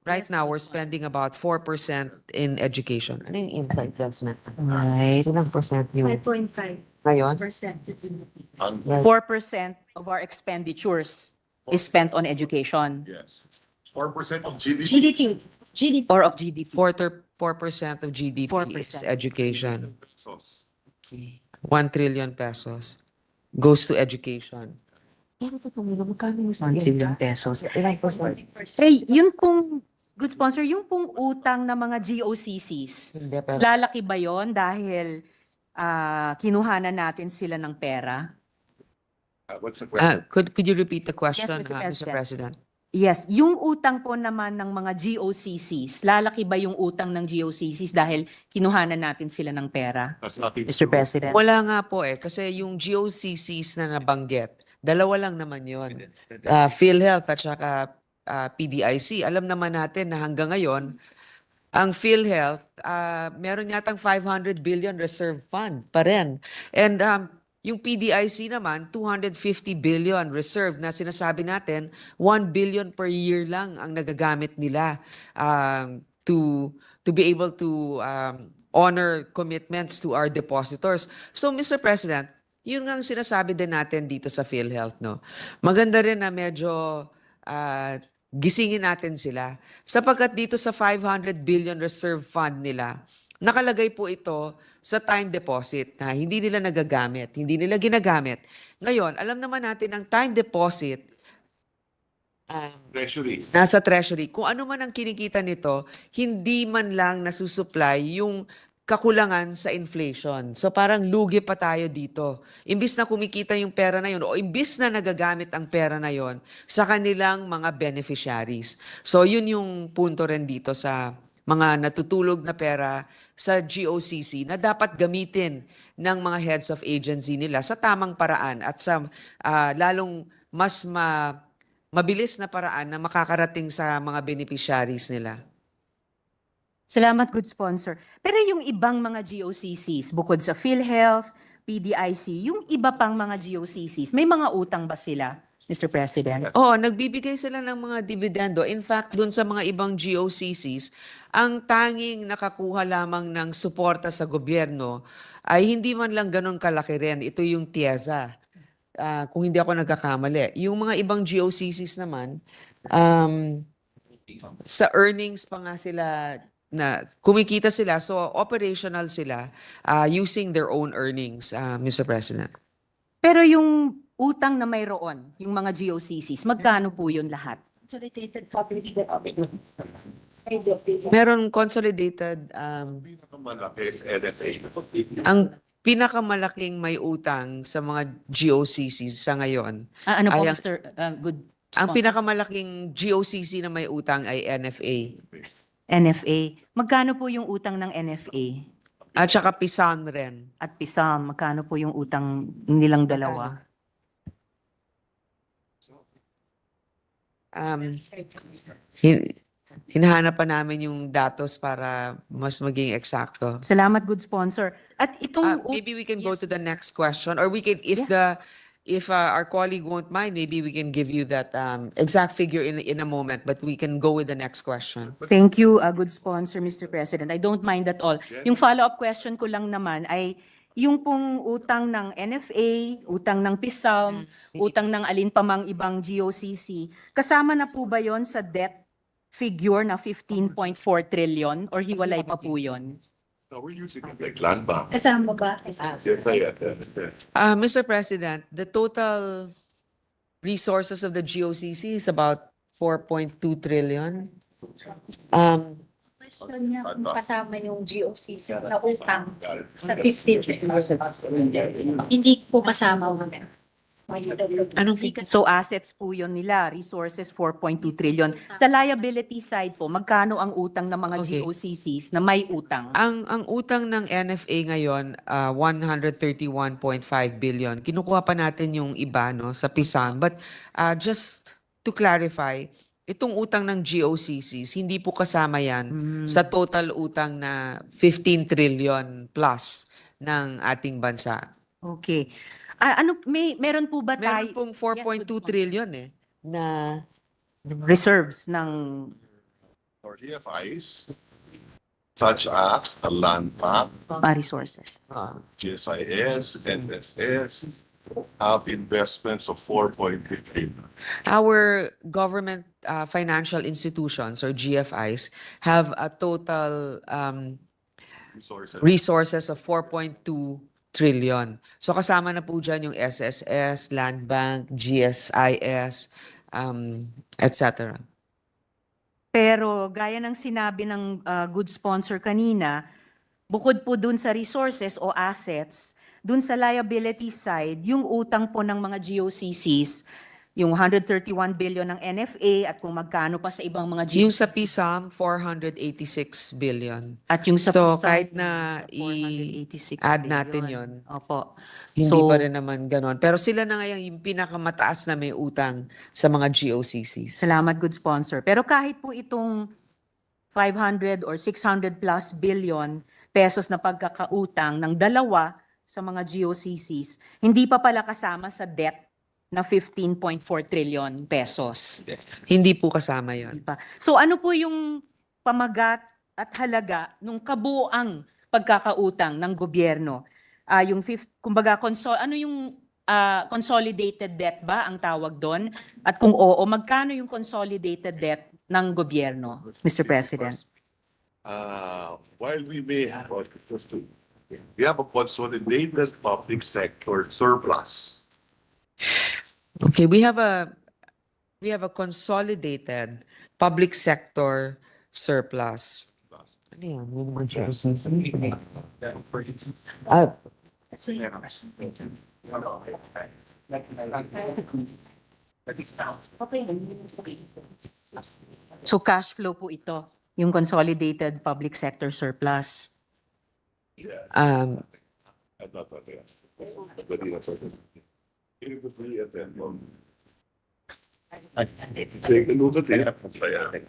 right Yes, now we're Ms. Juan. spending about 4% in education. Ano yung investment? Right. Ilang percent yung 5.5% ngayon? to GDP. 4% of our expenditures is spent on education Yes. 4% of GDP. GDP. or of GDP. 4% of GDP is 4%. education. Pesos. 1 trillion pesos goes to education. Pero totoo mo, magkano yung 1 trillion pesos. Ilang percent? Eh, yun pong, good sponsor, yung pong utang ng mga GOCCs, Hindi, pero lalaki ba yon dahil kinuhanan natin sila ng pera? What's the question? could you repeat the question, Yes, Mr. Mr. President? Yes, yung utang po naman ng mga GOCCs, lalaki ba yung utang ng GOCCs dahil kinuhanan natin sila ng pera? That's nothing to Mr. do. President. Wala nga po eh, kasi yung GOCCs na nabanggit, dalawa lang naman yun. PhilHealth at saka PDIC. Alam naman natin na hanggang ngayon, ang PhilHealth, meron yatang 500 billion reserve fund pa rin. And yung PDIC naman, 250 billion reserve na sinasabi natin, 1 billion per year lang ang nagagamit nila to be able to honor commitments to our depositors. So, Mr. President, yun nga ang sinasabi din natin dito sa PhilHealth, no? Maganda rin na medyo gisingin natin sila. Sapagkat dito sa 500 billion reserve fund nila, nakalagay po ito sa time deposit na hindi nila nagagamit, hindi nila ginagamit. Ngayon, alam naman natin ang time deposit Treasury. nasa treasury. Kung ano man ang kinikita nito, hindi man lang nasusupply yung kakulangan sa inflation. So parang lugi pa tayo dito. Imbis na kumikita yung pera na yun o imbis na nagagamit ang pera na yun sa kanilang mga beneficiaries. So yun yung punto rin dito sa mga natutulog na pera sa GOCC na dapat gamitin ng mga heads of agency nila sa tamang paraan at sa lalong mas mabilis na paraan na makakarating sa mga beneficiaries nila. Salamat, good sponsor. Pero yung ibang mga GOCCs, bukod sa PhilHealth, PDIC, yung iba pang mga GOCCs, may mga utang ba sila, Mr. President? Oo, nagbibigay sila ng mga dividendo. In fact, dun sa mga ibang GOCCs, ang tanging nakakuha lamang ng suporta sa gobyerno ay hindi man lang ganun kalaki rin. Ito yung TIEZA. Kung hindi ako nagkakamali. Yung mga ibang GOCCs naman, Sa earnings pa nga sila na kumikita sila, so operational sila using their own earnings, Mr. President. Pero yung utang na mayroon, yung mga GOCCs, magkano po yun lahat? Consolidated public debt. Meron consolidated, Malaki NFA. ang pinakamalaking may utang sa mga GOCCs sa ngayon. Ano po, ay Mr. Good Ang Sponsor? pinakamalaking GOCC na may utang ay NFA. NFA. Magkano po yung utang ng NFA? At saka Pisan rin. At PISAM, magkano po yung utang nilang dalawa? Hin- hinahanap pa namin yung datos para mas maging eksakto. Salamat, Good Sponsor. At itong... Maybe we can go to the next question, or we can, if our colleague won't mind, maybe we can give you that exact figure in a moment, but we can go with the next question. Thank you, Good Sponsor, Mr. President. I don't mind at all. Yung follow-up question ko lang naman ay yung pong utang ng NFA, utang ng PISAM, utang ng alin pa mang ibang GOCC, kasama na po ba yon sa debt figure na 15.4 trillion or hiwalay pa po yon? No, we're using it like land bank. Kasama ba? Mr. President, the total resources of the GOCC is about 4.2 trillion. Question niya kung kasama yung GOCC na utang sa 15. Hindi po kasama. Anong figure? So assets po yon nila, resources 4.2 trillion. Sa liability side po, magkano ang utang ng mga Okay. GOCCs na may utang? Ang utang ng NFA ngayon, 131.5 billion. Kinukuha pa natin yung iba no, sa PISAN. But just to clarify, itong utang ng GOCCs, hindi po kasama yan sa total utang na 15 trillion plus ng ating bansa. Okay. Meron po ba Meron tayo pong 4.2 Yes, good point. trillion na reserves ng Or DFIs, such as a land bank, resources? GSIS, NSS, have investments of 4.3 trillion. our government financial institutions or GFIs have a total Resources. resources of 4.2 trillion. So kasama na po dyan yung SSS, Land Bank, GSIS, etc. Pero gaya ng sinabi ng good sponsor kanina, bukod po dun sa resources o assets, dun sa liability side, yung utang po ng mga GOCCs, yung 131 billion ng NFA at kung magkano pa sa ibang mga GOCCs. Yung sa PISAM, 486 billion. At yung sa So PISAM, kahit na 486 i-add billion. natin yon, Opo. hindi So, pa rin naman ganon. Pero sila na ngayon yung pinakamataas na may utang sa mga GOCCs. salamat, good sponsor. Pero kahit po itong 500 or 600 plus billion pesos na pagkakautang ng dalawa sa mga GOCCs, hindi pa pala kasama sa debt na 15.4 trillion pesos. Hindi po kasama yon. Di ba? So ano po yung pamagat at halaga nung kabuuang pagkakautang ng gobyerno? Kumbaga, ano yung consolidated debt ba ang tawag doon? At kung oo, magkano yung consolidated debt ng gobyerno, Mr. President? While we may have, we have a consolidated public sector surplus. Okay, we have a consolidated public sector surplus. Ano yan? Yung mga GOCs? Kasi So cash flow po ito, yung consolidated public sector surplus. Um, I'm not there. But you know, it would be at that moment. Take a look at it.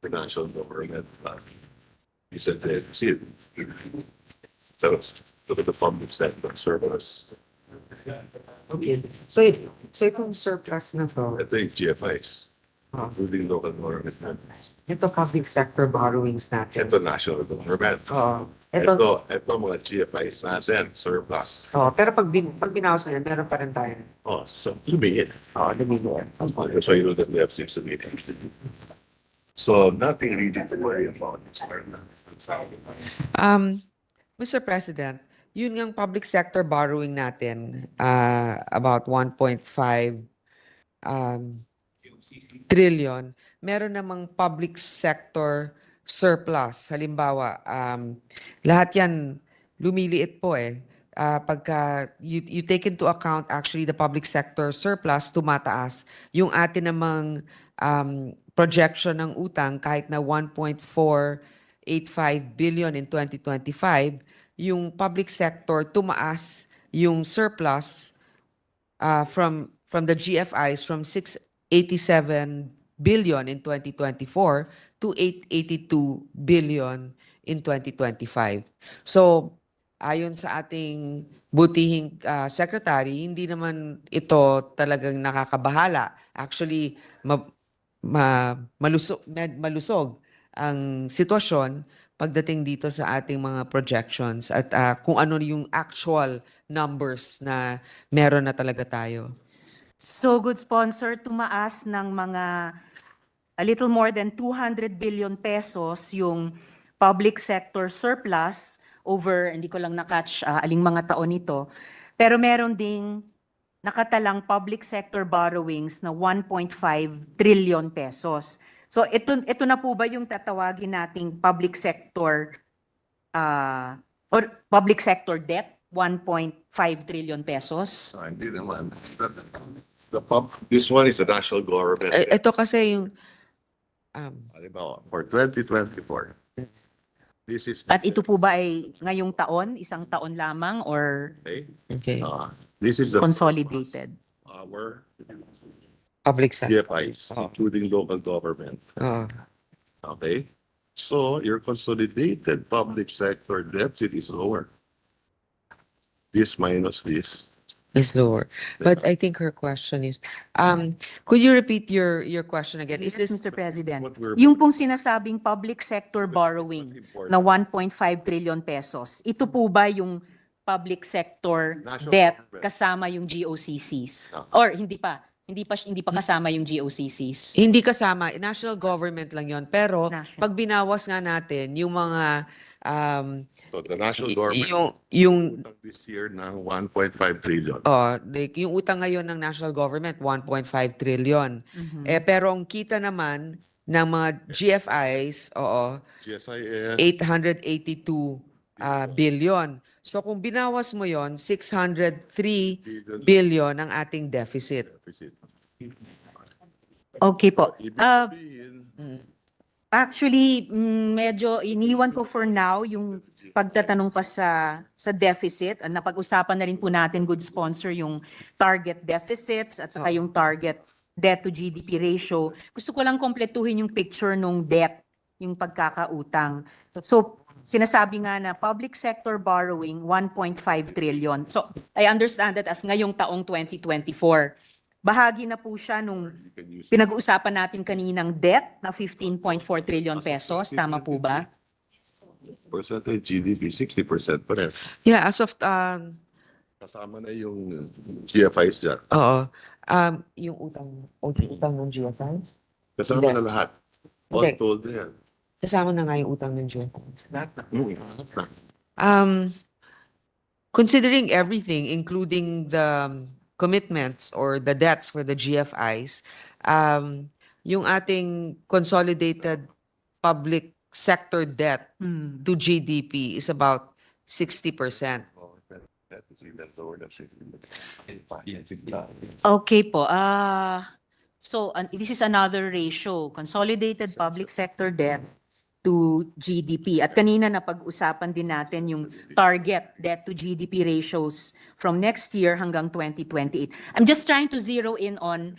Financial government. You said that, see it. So it's, look at the public sector surplus. okay. So itong surplus na to, I think GFIs, including local government, ito public sector borrowings natin. international government. Ito mga GFIs natin, surplus. Oh, pero pag binawas na yan, meron pa rin tayo. Oh, so lumiit. Oh, lumilit. So you know that we have 6 meetings. So nothing really to worry about. Mr. President, yun ngang public sector borrowing natin, about 1.5 trillion, meron namang public sector surplus. Halimbawa, lahat yan lumiliit po eh. Pagka you take into account actually the public sector surplus, tumataas. Yung atin namang projection ng utang kahit na 1.485 billion in 2025, yung public sector tumaas yung surplus from the GFIs from 687 billion in 2024 to 882 billion in 2025. So, ayon sa ating butihing secretary, hindi naman ito talagang nakakabahala. Actually, malusog ang sitwasyon pagdating dito sa ating mga projections at kung ano yung actual numbers na meron na talaga tayo. So, good sponsor, tumaas ng mga a little more than 200 billion pesos yung public sector surplus over, hindi ko lang na-catch aling mga taon ito, pero meron ding nakatalang public sector borrowings na 1.5 trillion pesos. So ito na po ba yung tatawagin nating public sector or public sector debt, 1.5 trillion pesos? Hindi naman. This one is the national government. Ito kasi yung Halimbawa, for 2024. This is. At ito po ba ay ngayong taon, isang taon lamang or okay, This is the. consolidated? Our public sector. GFIs, including local government. Oo. Okay? So your consolidated public sector deficit is lower. This minus this. Is lower. But I think her question is, could you repeat your question again? Is Yes, this Mr. President. What we're- Yung pong sinasabing public sector borrowing na 1.5 trillion pesos, ito po ba yung public sector National debt government. kasama yung GOCCs? Or hindi pa? Hindi pa kasama yung GOCCs? hindi kasama, national government lang yon. Pero National. pag binawas nga natin yung mga So the national government. yung utang this year ng 1.5 trillion. like, yung utang ngayon ng national government 1.5 trillion. Pero ang kita naman ng mga GFIs, GSIS. 882 billion. So kung binawas mo yon, 603 billion ang ating deficit. Okay po. Ibig sabihin, Actually, medyo iniwan ko for now yung pagtatanong pa sa deficit. Napag-usapan na rin po natin, good sponsor, yung target deficits at saka yung target debt to GDP ratio. Gusto ko lang kompletuhin yung picture nung debt, yung pagkakautang. So, sinasabi nga na public sector borrowing 1.5 trillion. So, I understand that as ngayong taong 2024. Bahagi na po siya nung pinag-uusapan natin kaninang debt na 15.4 trillion pesos. Tama po ba? percentage GDP, 60% pa rin. Yeah, as of Kasama na yung GFIs dyan. yung utang ng GFI. Kasama na lahat. All Hindi. told na yan. Kasama na nga yung utang ng GFI. Lahat na. Considering everything, including the commitments or the debts for the GFIs, yung ating consolidated public sector debt to GDP is about 60%. That's the word of safety. Okay po. So, this is another ratio. Consolidated public sector debt to GDP. At kanina napag-usapan din natin yung target debt to GDP ratios from next year hanggang 2028. I'm just trying to zero in on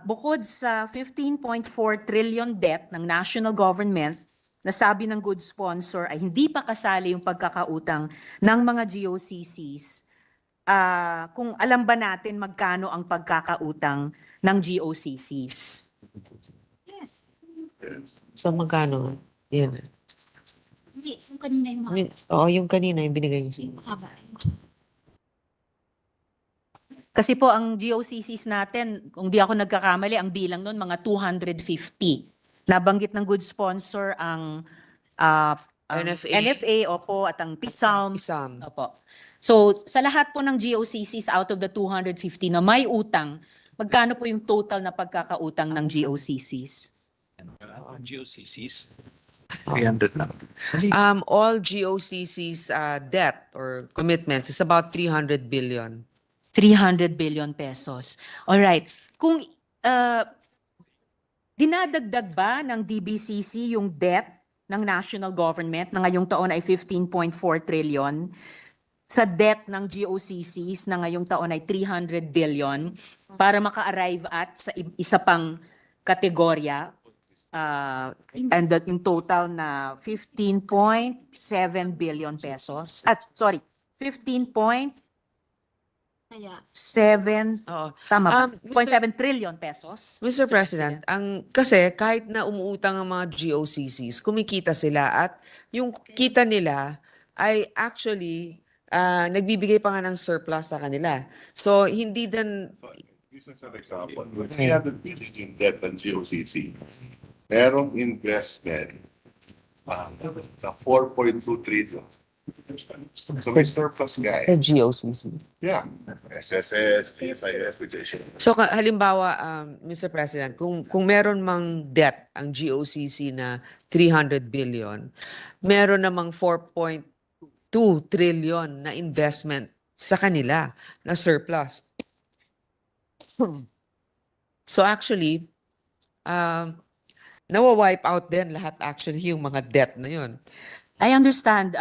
bukod sa 15.4 trillion debt ng national government na sabi ng good sponsor ay hindi pa kasali yung pagkakautang ng mga GOCCs. Kung alam ba natin magkano ang pagkakautang ng GOCCs? Yes. So magkano? Yan. Hindi, yung kanina yung mga Yung kanina, yung binigay niyo. mahaba. Kasi po ang GOCCs natin, kung di ako nagkakamali, ang bilang nun mga 250. Nabanggit ng good sponsor ang NFA. NFA, opo, at ang PSALM. Isam. Opo. So, sa lahat po ng GOCCs out of the 250 na may utang, magkano po yung total na pagkakautang ng GOCCs? GOCCs. 300 lang. All GOCC's debt or commitments is about 300 billion. 300 billion pesos. All right. Kung dinadagdag ba ng DBCC yung debt ng national government na ngayong taon ay 15.4 trillion sa debt ng GOCCs na ngayong taon ay 300 billion para maka-arrive at sa isa pang kategorya and that yung total na 15.7 billion pesos. Sorry, 15.7 Kaya, Oo. tama ba? Mr. 0.7 trillion pesos. Mr. President, kasi kahit na umuutang ang mga GOCCs, kumikita sila at yung kita nila ay actually nagbibigay pa nga ng surplus sa kanila. So, hindi din... This is an example. When 300 billion in debt ng GOCC, merong investment sa 4.2 trillion. So may surplus guy. GOCC. Yeah. SSS, SIS, which is So, halimbawa, Mr. President, kung meron mang debt ang GOCC na 300 billion, meron namang 4.2 trillion na investment sa kanila na surplus. So actually, nawa-wipe out din lahat actually yung mga debt na yun. I understand,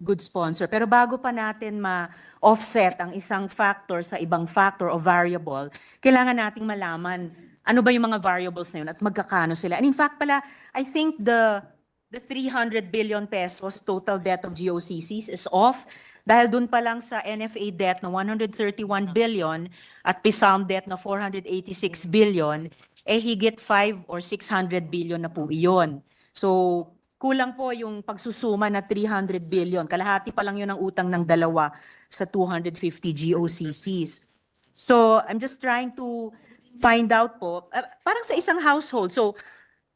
good sponsor. Pero bago pa natin ma-offset ang isang factor sa ibang factor o variable, kailangan nating malaman ano ba yung mga variables na yun at magkakano sila. And in fact pala, I think the 300 billion pesos total debt of GOCCs is off dahil dun pa lang sa NFA debt na 131 billion at PSALM debt na 486 billion, higit 5 or 600 billion na po iyon. So, kulang po yung pagsusuma na 300 billion. Kalahati pa lang yun ang utang ng dalawa sa 250 GOCCs. So, I'm just trying to find out po, parang sa isang household. So,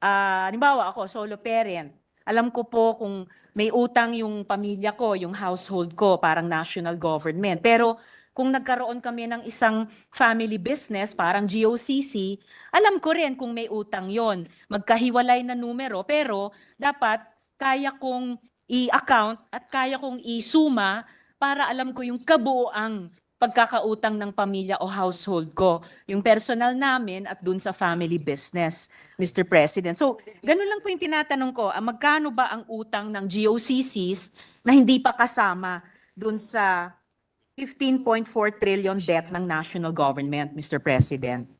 halimbawa ako, solo parent. Alam ko po kung may utang yung pamilya ko, yung household ko, parang national government. Pero kung nagkaroon kami ng isang family business, parang GOCC, alam ko rin kung may utang yon. Magkahiwalay na numero, pero dapat kaya kong i-account at kaya kong isuma para alam ko yung kabuoang pagkakautang ng pamilya o household ko, yung personal namin at dun sa family business, Mr. President. So, ganun lang po yung tinatanong ko, magkano ba ang utang ng GOCCs na hindi pa kasama dun sa 15.4 trillion debt ng national government, Mr. President?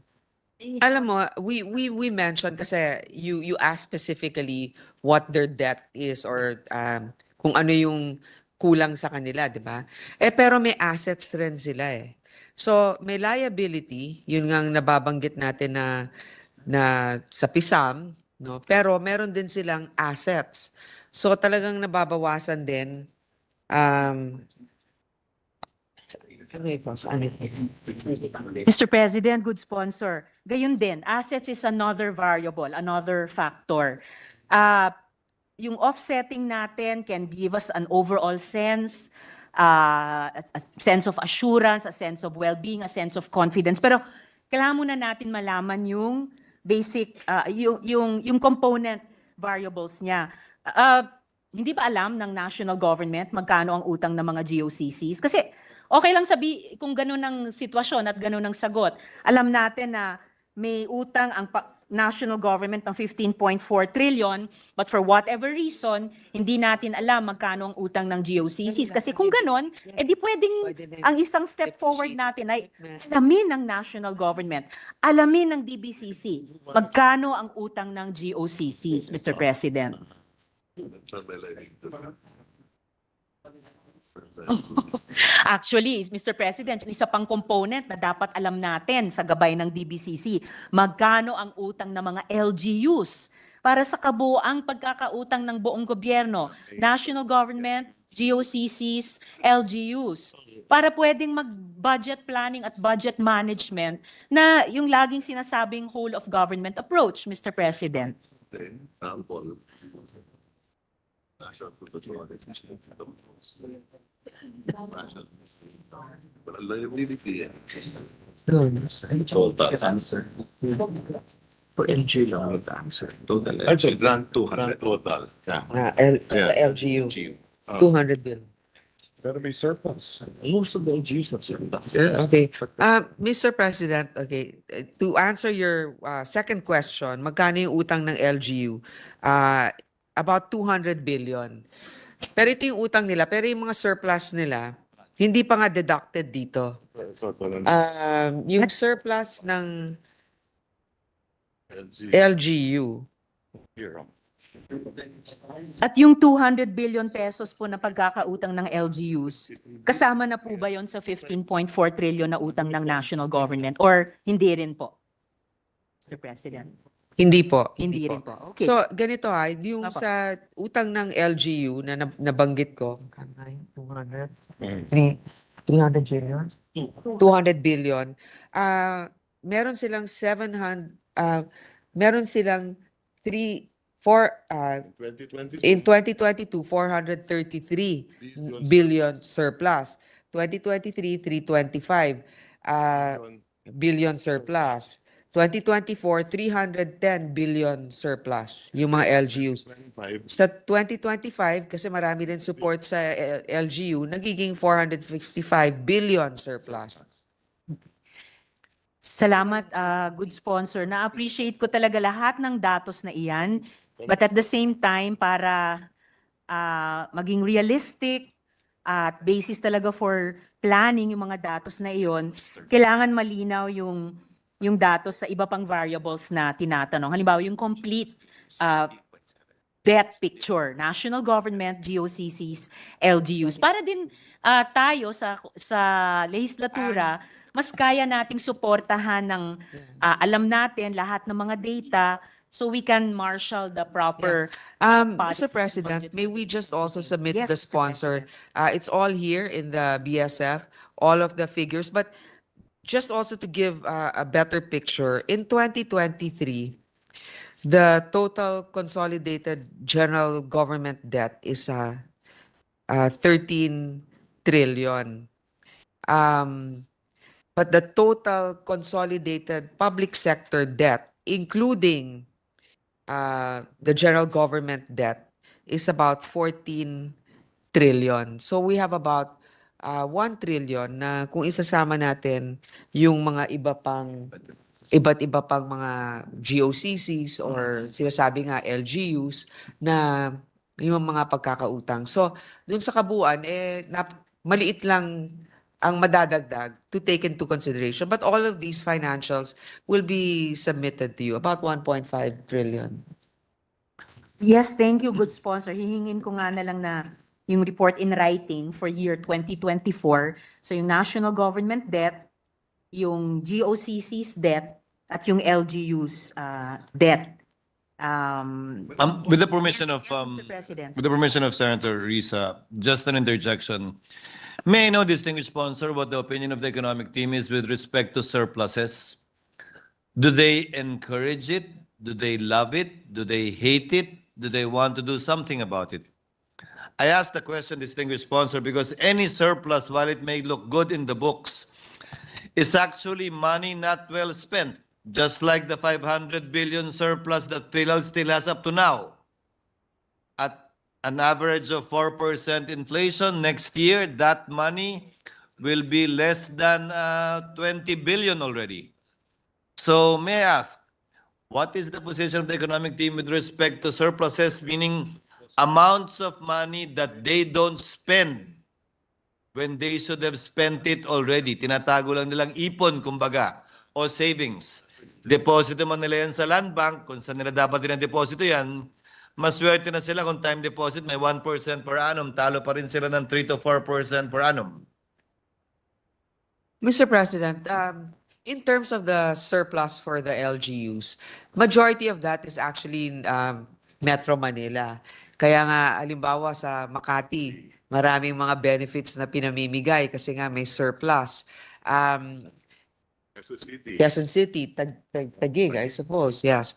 Alam mo, we mentioned kasi you asked specifically what their debt is or kung ano yung kulang sa kanila, di ba? Pero may assets rin sila eh. So, may liability, yun nga ang nababanggit natin na sa PISAM, no? Pero meron din silang assets. So, talagang nababawasan din Mr. President, good sponsor. Gayun din, assets is another variable, another factor. Yung offsetting natin can give us an overall sense, a sense of assurance, a sense of well-being, a sense of confidence. Pero kailangan muna natin malaman yung basic, yung component variables niya. Hindi ba alam ng national government magkano ang utang ng mga GOCCs? Kasi okay lang kung ganun ang sitwasyon at ganun ang sagot. Alam natin na may utang ang national government ng 15.4 trillion, but for whatever reason, hindi natin alam magkano ang utang ng GOCCs. Kasi kung ganun, di pwedeng ang isang step forward natin ay alamin ng national government, alamin ng DBCC, magkano ang utang ng GOCCs, Mr. President. Actually, Mr. President, yung isa pang component na dapat alam natin sa gabay ng DBCC, magkano ang utang ng mga LGUs, para sa kabuoang pagkakautang ng buong gobyerno, national government, GOCCs, LGUs, para pwedeng mag-budget planning at budget management na yung laging sinasabing whole of government approach, Mr. President. Example. But liability. Total answer. For LG lang with answer. Total Actually, LG. grant 200 total. Yeah. Yeah. LGU, Uh, 200 billion. Better be surplus. Most of the LGUs have surplus. Okay. Mr. President, okay, to answer your second question, magkano yung utang ng LGU? About 200 billion. Pero ito yung utang nila, pero yung mga surplus nila, hindi pa nga deducted dito. Yung surplus ng LGU, Zero. At yung 200 billion pesos po na pagkakautang ng LGUs, kasama na po ba yon sa 15.4 trillion na utang ng national government or hindi rin po? Mr. President. hindi po. Hindi rin po. Okay. So, ganito yung Apo. sa utang ng LGU na nabanggit ko, 200 billion? 200 billion. Meron silang 700, meron silang 2020. in 2022, 433 billion surplus. 2023, 325 billion surplus. 2024, 310 billion surplus yung mga LGUs. 25. Sa 2025, kasi marami rin support sa LGU, nagiging 455 billion surplus. Salamat, good sponsor. Na-appreciate ko talaga lahat ng datos na iyan. But at the same time, para maging realistic at basis talaga for planning yung mga datos na iyon, kailangan malinaw yung datos sa iba pang variables na tinatanong. Halimbawa, yung complete debt picture, national government, GOCCs, LGUs. Para din tayo sa legislatura, mas kaya nating suportahan ng alam natin lahat ng mga data so we can marshal the proper Mr. policies and President, budget. may we just also submit Yes, the Mr. sponsor? It's all here in the BSF, all of the figures, but just also to give a better picture, in 2023, the total consolidated general government debt is 13 trillion. But the total consolidated public sector debt, including the general government debt, is about 14 trillion. So we have about 1 trillion na kung isasama natin yung mga iba't iba pang mga GOCCs or sinasabi nga LGUs na yung mga pagkakautang. So dun sa kabuuan, maliit lang ang madadagdag to take into consideration. But all of these financials will be submitted to you, about 1.5 trillion. Yes, thank you, good sponsor. Hihingin ko nga na lang na yung report in writing for year 2024. So yung national government debt, yung GOCC's debt, at yung LGU's debt. With the permission of Mr. President. with the permission of Senator Risa, just an interjection. May I know, distinguished sponsor, what the opinion of the economic team is with respect to surpluses? Do they encourage it? Do they love it? Do they hate it? Do they want to do something about it? I ask the question, distinguished sponsor, because any surplus, while it may look good in the books, is actually money not well spent, just like the 500 billion surplus that PhilHealth still has up to now. At an average of 4% inflation, next year, that money will be less than 20 billion already. So may I ask, what is the position of the economic team with respect to surpluses, meaning amounts of money that they don't spend when they should have spent it already? Tinatago lang nilang ipon, kumbaga, o savings. Deposito man nila yan sa land bank, kung saan nila dapat din ang deposito yan, maswerte na sila kung time deposit may 1% per annum, talo pa rin sila ng 3 to 4% per annum. Mr. President, In terms of the surplus for the LGUs, majority of that is actually in Metro Manila. Kaya nga, alimbawa sa Makati, maraming mga benefits na pinamimigay kasi nga may surplus. Quezon City. Quezon City, Taguig, I suppose, yes.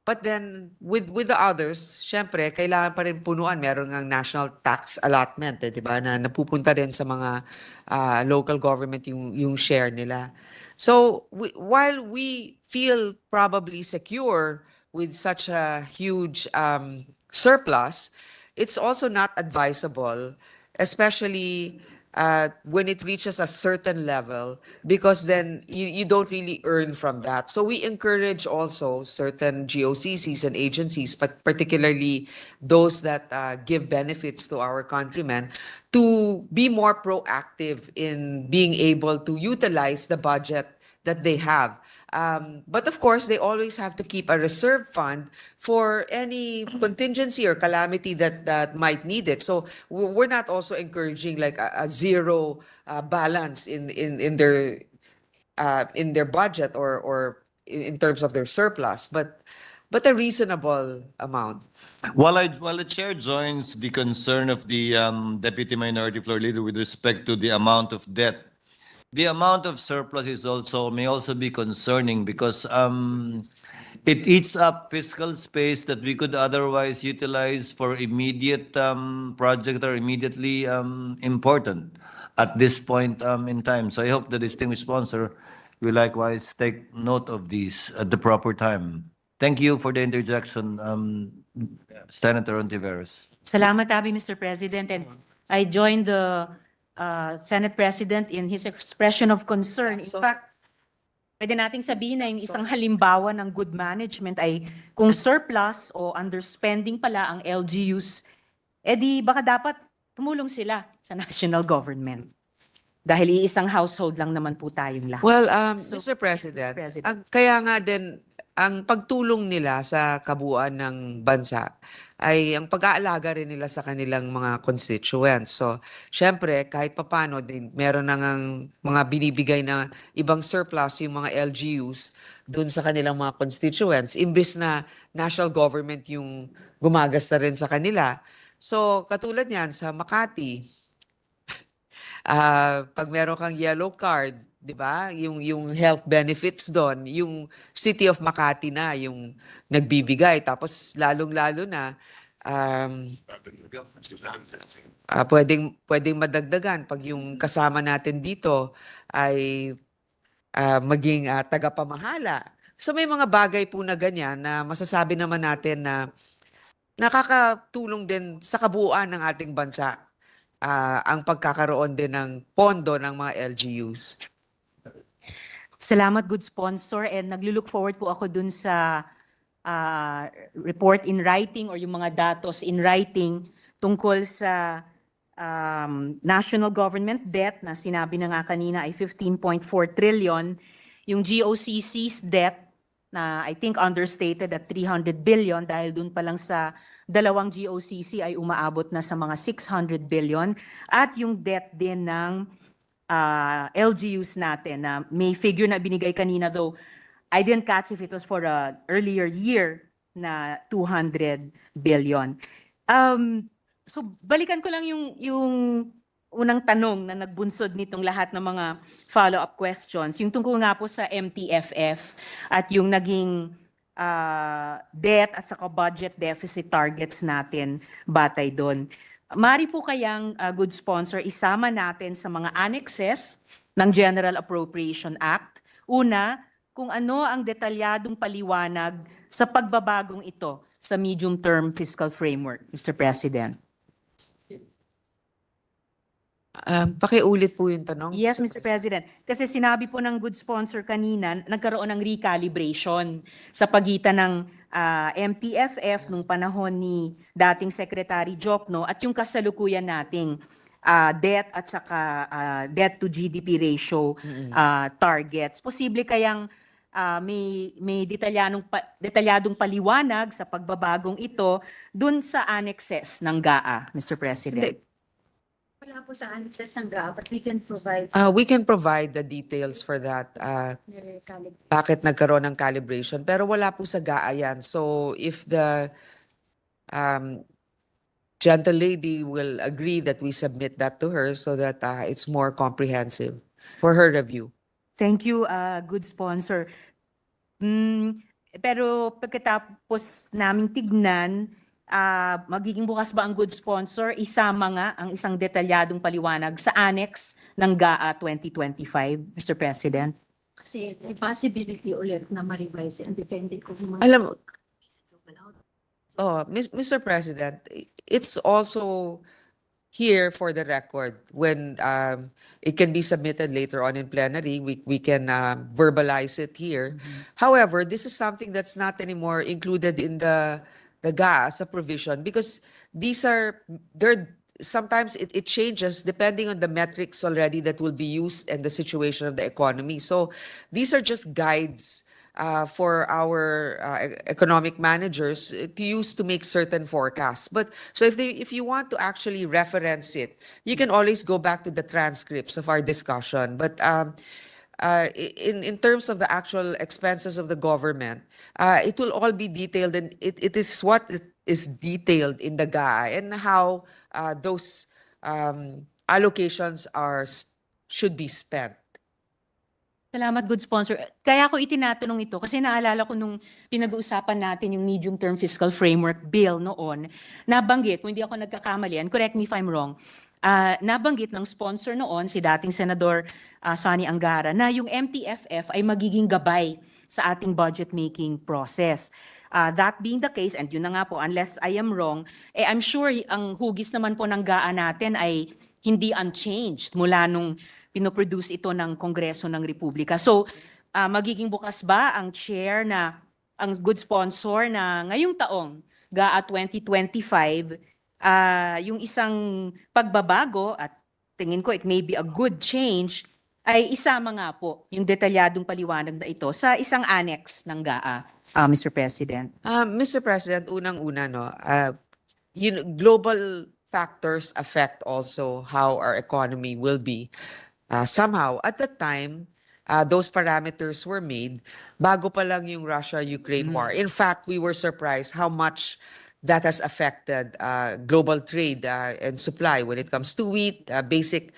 But then, with the others, syempre, kailangan pa rin punuan. Meron ng national tax allotment, di ba, na napupunta rin sa mga local government yung share nila. So, while we feel probably secure with such a huge surplus, it's also not advisable, especially when it reaches a certain level, because then you don't really earn from that. So we encourage also certain GOCCs and agencies, but particularly those that give benefits to our countrymen, to be more proactive in being able to utilize the budget that they have. But of course, they always have to keep a reserve fund for any contingency or calamity that might need it. So we're not also encouraging like a zero balance in their budget or in terms of their surplus, but a reasonable amount. While the chair joins the concern of the deputy minority floor leader with respect to the amount of debt, the amount of surplus may also be concerning because it eats up fiscal space that we could otherwise utilize for immediate projects that are immediately important at this point in time. So I hope the distinguished sponsor will likewise take note of these at the proper time. Thank you for the interjection, Senator Ontiveros. Salamat, Abi, Mr. President. And I joined the Senate President in his expression of concern. In fact, pwede nating sabihin na yung isang halimbawa ng good management ay kung surplus o underspending pala ang LGUs, edi baka dapat tumulong sila sa national government. Dahil iisang household lang naman po tayong lahat. Well, So, Mr. President, Mr. President. kaya nga din, ang pagtulong nila sa kabuuan ng bansa ay ang pag-aalaga rin nila sa kanilang mga constituents. So, syempre, kahit papano, din, meron nang mga binibigay na ibang surplus yung mga LGUs dun sa kanilang mga constituents, imbis na national government yung gumagasta rin sa kanila. So, katulad yan sa Makati, pag meron kang yellow card, 'di ba? Yung health benefits doon, yung City of Makati na yung nagbibigay, tapos lalong-lalo na pwedeng madagdagan pag yung kasama natin dito ay maging tagapamahala. So may mga bagay po na ganyan na masasabi naman natin na nakakatulong din sa kabuuan ng ating bansa. Ang pagkakaroon din ng pondo ng mga LGUs. Salamat, good sponsor. And naglulook forward po ako dun sa report in writing or yung mga datos in writing tungkol sa national government debt na sinabi na nga kanina ay 15.4 trillion. Yung GOCC's debt na I think understated at 300 billion dahil dun pa lang sa dalawang GOCC ay umaabot na sa mga 600 billion. At yung debt din ng LGUs natin na may figure na binigay kanina, though I didn't catch if it was for an earlier year na 200 billion. So balikan ko lang yung unang tanong na nagbunsod nitong lahat ng mga follow-up questions. Yung tungkol nga po sa MTFF at yung naging debt at saka budget deficit targets natin batay doon. Mari po kayang good sponsor, isama natin sa mga annexes ng General Appropriation Act. Una, kung ano ang detalyadong paliwanag sa pagbabagong ito sa medium-term fiscal framework, Mr. President. Pakiulit po yung tanong. Yes, Mr. President. Kasi sinabi po ng good sponsor kanina, nagkaroon ng recalibration sa pagitan ng MTFF nung panahon ni dating Secretary Jokno at yung kasalukuyan nating debt at saka debt to GDP ratio targets. Posible kayang may detalyadong paliwanag sa pagbabagong ito dun sa annexes ng GAA, Mr. President? Hindi. Wala po sa annexes ng GA, but we can provide We can provide the details for that. Bakit nagkaroon ng calibration. Pero wala po sa GAA yan. So if the um, gentle lady will agree that we submit that to her so that it's more comprehensive for her review. Thank you, good sponsor. Pero pagkatapos naming tignan, magiging bukas ba ang good sponsor? Isama nga ang isang detalyadong paliwanag sa annex ng GAA 2025, Mr. President. kasi may possibility ulit na ma-revise and depende kung Alam- Oh, Mr. President, it's also here for the record when it can be submitted later on in plenary. We can verbalize it here. However, this is something that's not anymore included in the GAA as a provision because these are there. Sometimes it changes depending on the metrics already that will be used and the situation of the economy. So these are just guides for our economic managers to use to make certain forecasts. But so if you want to actually reference it, you can always go back to the transcripts of our discussion. But in terms of the actual expenses of the government, it will all be detailed, and it is what is detailed in the GAA and how those allocations should be spent. Salamat, good sponsor. Kaya ako itinatanong ito kasi naalala ko nung pinag-uusapan natin yung medium-term fiscal framework bill noon, nabanggit, kung hindi ako nagkakamali, and correct me if I'm wrong, nabanggit ng sponsor noon, si dating Senador Sonny Angara, na yung MTFF ay magiging gabay sa ating budget-making process. That being the case, and yun na nga po, unless I am wrong, I'm sure ang hugis naman po ng GAA natin ay hindi unchanged mula nung pinoproduce ito ng Kongreso ng Republika. So, magiging bukas ba ang chair na ang good sponsor na ngayong taong GAA 2025, yung isang pagbabago at tingin ko it may be a good change, ay isama nga po yung detalyadong paliwanag na ito sa isang annex ng GAA, Mr. President. Mr. President, unang-una, global factors affect also how our economy will be. Somehow, at the time, those parameters were made bago pa lang yung Russia-Ukraine war. In fact, we were surprised how much that has affected global trade and supply when it comes to wheat, basic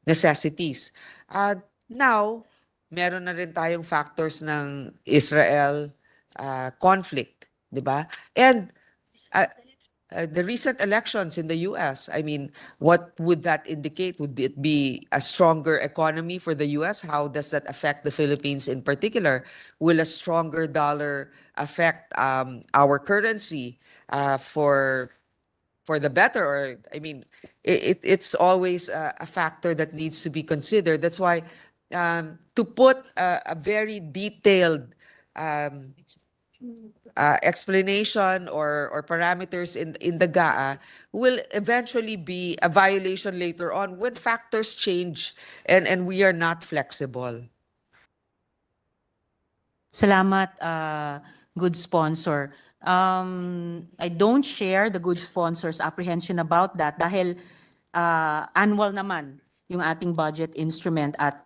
necessities. Now, meron na rin tayong factors ng Israel conflict, di ba? And the recent elections in the US, I mean, what would that indicate? Would it be a stronger economy for the US? How does that affect the Philippines in particular? Will a stronger dollar affect our currency for the better? Or, I mean, it's always a factor that needs to be considered. That's why to put a very detailed explanation or parameters in the GAA will eventually be a violation later on when factors change and we are not flexible. Salamat, good sponsor. I don't share the good sponsor's apprehension about that dahil annual naman yung ating budget instrument at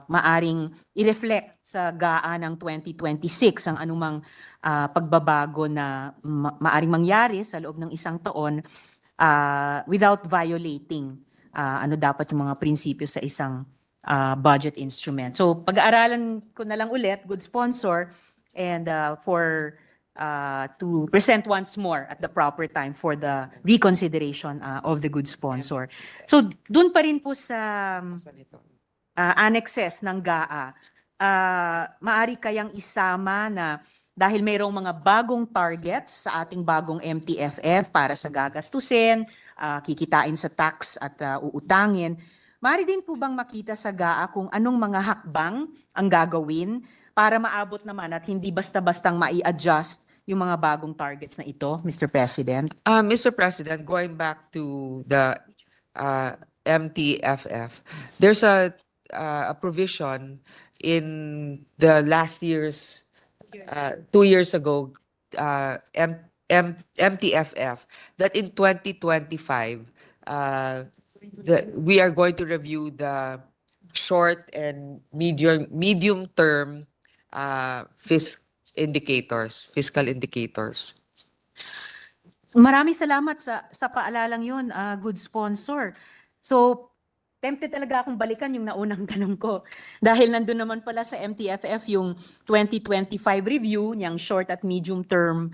maaring i-reflect sa GAA ng 2026 ang anumang pagbabago na maaring mangyari sa loob ng isang taon without violating ano dapat yung mga prinsipyo sa isang budget instrument. So pag-aaralan ko na lang ulit, good sponsor, and to present once more at the proper time for the reconsideration of the good sponsor. So, dun pa rin po sa annexes ng GAA, maari kayang isama na dahil mayroong mga bagong targets sa ating bagong MTFF para sa gagastusin, kikitain sa tax at uutangin, maari din po bang makita sa GAA kung anong mga hakbang ang gagawin para maabot naman at hindi basta-bastang mai-adjust yung mga bagong targets na ito, Mr. President? Mr. President, going back to the MTFF, there's a provision in the last year's, 2 years ago, MTFF, that in 2025, we are going to review the short and medium term fiscal indicators. Maraming salamat sa paalalang yun, good sponsor. So, tempted talaga akong balikan yung naunang tanong ko. Dahil nandun naman pala sa MTFF yung 2025 review, niyang short at medium term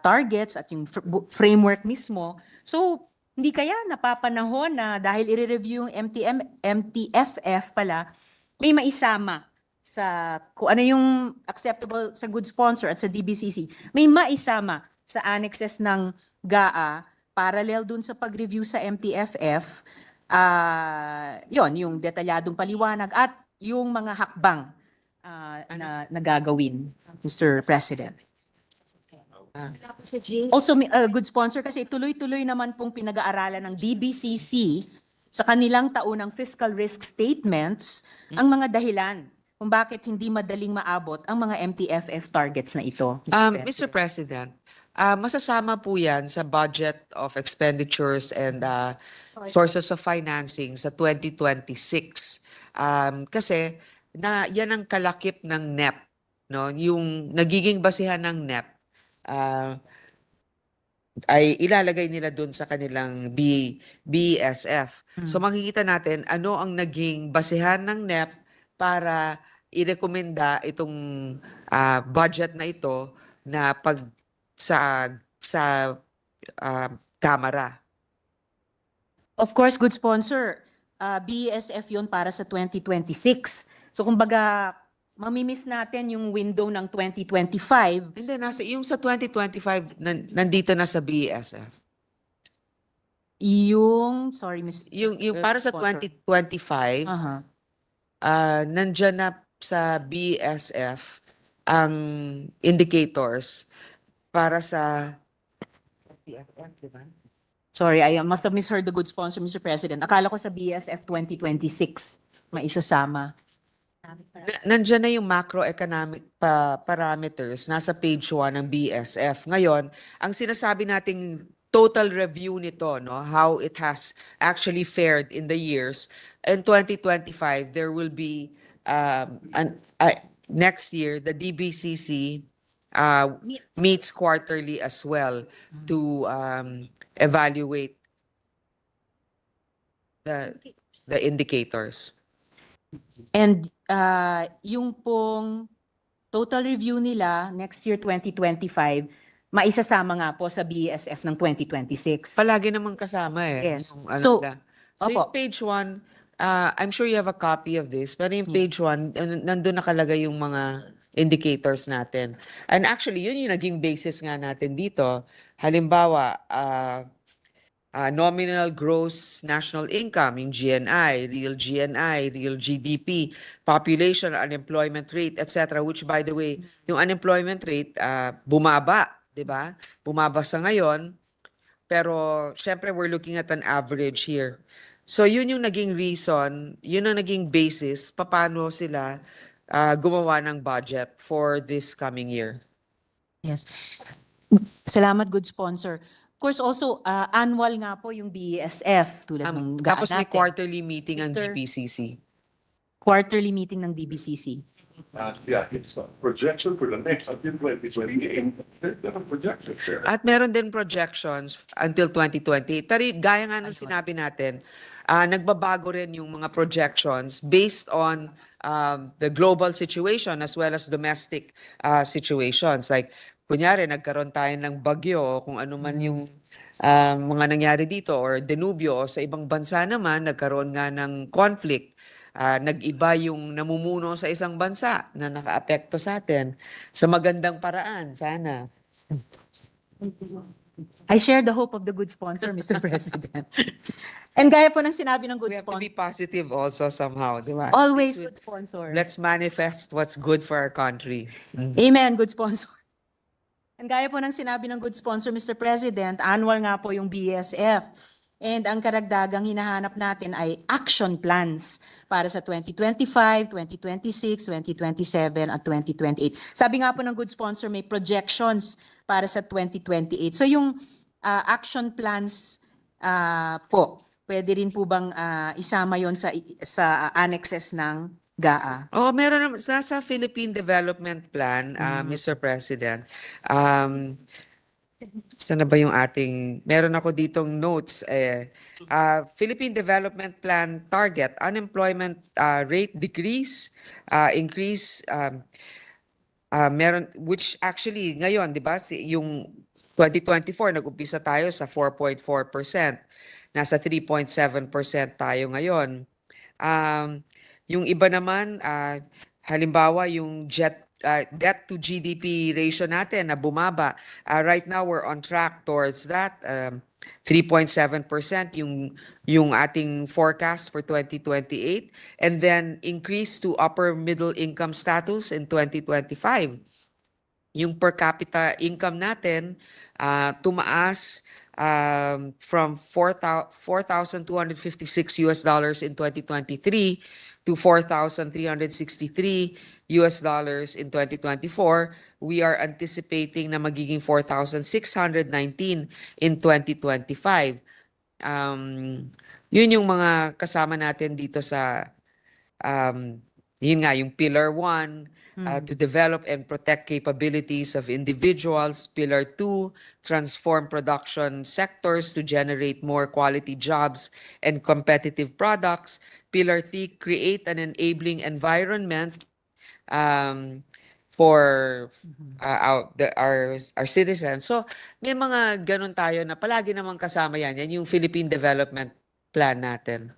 targets at yung framework mismo. So, hindi kaya napapanahon na dahil i-review yung MTFF pala, may maisama sa kung ano yung acceptable sa good sponsor at sa DBCC, may maisama sa annexes ng GAA parallel dun sa pag-review sa MTFF, yon yung detalyadong paliwanag at yung mga hakbang na nagagawin, Mr. President. Tapos sa Jill, Also, good sponsor kasi tuloy-tuloy naman pong pinag-aaralan ng DBCC sa kanilang taunang fiscal risk statements ang mga dahilan kung bakit hindi madaling maabot ang mga MTFF targets na ito. Mr. President, masasama po yan sa budget of expenditures and sources of financing sa 2026. Kasi yan ang kalakip ng NEP, no? Yung nagiging basihan ng NEP ay ilalagay nila dun sa kanilang BSF. So makikita natin ano ang naging basihan ng NEP para irekomenda itong budget na ito na pag sa Kamara. Of course, good sponsor, BSF yun para sa 2026. So kumbaga, mamimiss natin yung window ng 2025. Hindi, yung sa 2025, nandito na sa BSF. Sorry, Miss. Yung para sa Sponsor. 2025, nandyan na sa BSF ang indicators para sa PFF, di ba? Sorry, I must have misheard the good sponsor, Mr. President. Akala ko sa BSF 2026 maisasama. Nandyan na yung macroeconomic parameters nasa page 1 ng BSF. Ngayon, ang sinasabi nating total review nito, no, how it has actually fared in the years, in 2025, there will be next year, the DBCC meets quarterly as well to evaluate the indicators. And yung pong total review nila next year 2025, maisasama nga po sa BSF ng 2026. Palagi namang kasama eh. Yes. Yung ano So, nila. opo. Yung page 1, I'm sure you have a copy of this, pero yung page 1, nandun nakalagay yung mga indicators natin. And actually, yun yung naging basis nga natin dito. Halimbawa, nominal gross national income, yung GNI, real GDP, population, unemployment rate, etc. Which, by the way, yung unemployment rate, bumaba, di ba? Bumaba sa ngayon, pero syempre we're looking at an average here. So yun yung naging reason, yun ang naging basis, paano sila gumawa ng budget for this coming year. Yes. Salamat, good sponsor. Of course, also, annual nga po yung BSF tulad ng gaan Tapos may natin. quarterly meeting ang Mr. DBCC. Quarterly meeting ng DBCC. Yeah, it's a projection for the next until 2028. There's a projection there. At meron din projections until 2028. Pero gaya nga ng sinabi natin, nagbabago rin yung mga projections based on the global situation as well as domestic situations. Like, kunyari, nagkaroon tayo ng bagyo o kung ano man yung mga nangyari dito or denubyo o sa ibang bansa naman, nagkaroon nga ng conflict. Nag-iba yung namumuno sa isang bansa na nakaapekto sa atin sa magandang paraan, sana. I share the hope of the good sponsor, Mr. President. And gaya po ng sinabi ng good We have to be sponsor, positive also somehow, di ba? always good sponsor. Let's manifest what's good for our country. Amen, good sponsor. And gaya po ng sinabi ng good sponsor, Mr. President, annual nga po yung BSF. And ang karagdagang hinahanap natin ay action plans para sa 2025, 2026, 2027, at 2028. Sabi nga po ng good sponsor, may projections para sa 2028. So yung action plans po. Pwede rin po bang isama yon sa annexes ng GAA? Oh, meron naman nasa Philippine Development Plan, Mr. President. Saan na ba yung ating, meron ako ditong notes. Philippine Development Plan target, unemployment rate decrease, increase, meron, which actually ngayon, di ba, yung 2024, nag-umpisa tayo sa 4.4%. Nasa 3.7% tayo ngayon. Yung iba naman, halimbawa yung debt to GDP ratio natin na bumaba. Right now, we're on track towards that. 3.7% yung ating forecast for 2028. And then increase to upper middle income status in 2025. Yung per capita income natin tumaas from 4,256 US dollars in 2023 to 4,363 US dollars in 2024. We are anticipating na magiging 4,619 in 2025. Yun yung mga kasama natin dito sa yun nga, yung Pillar 1, to develop and protect capabilities of individuals. Pillar 2, transform production sectors to generate more quality jobs and competitive products. Pillar 3, create an enabling environment for our citizens. So, may mga ganun tayo na palagi namang kasama yan. Yan yung Philippine Development Plan natin.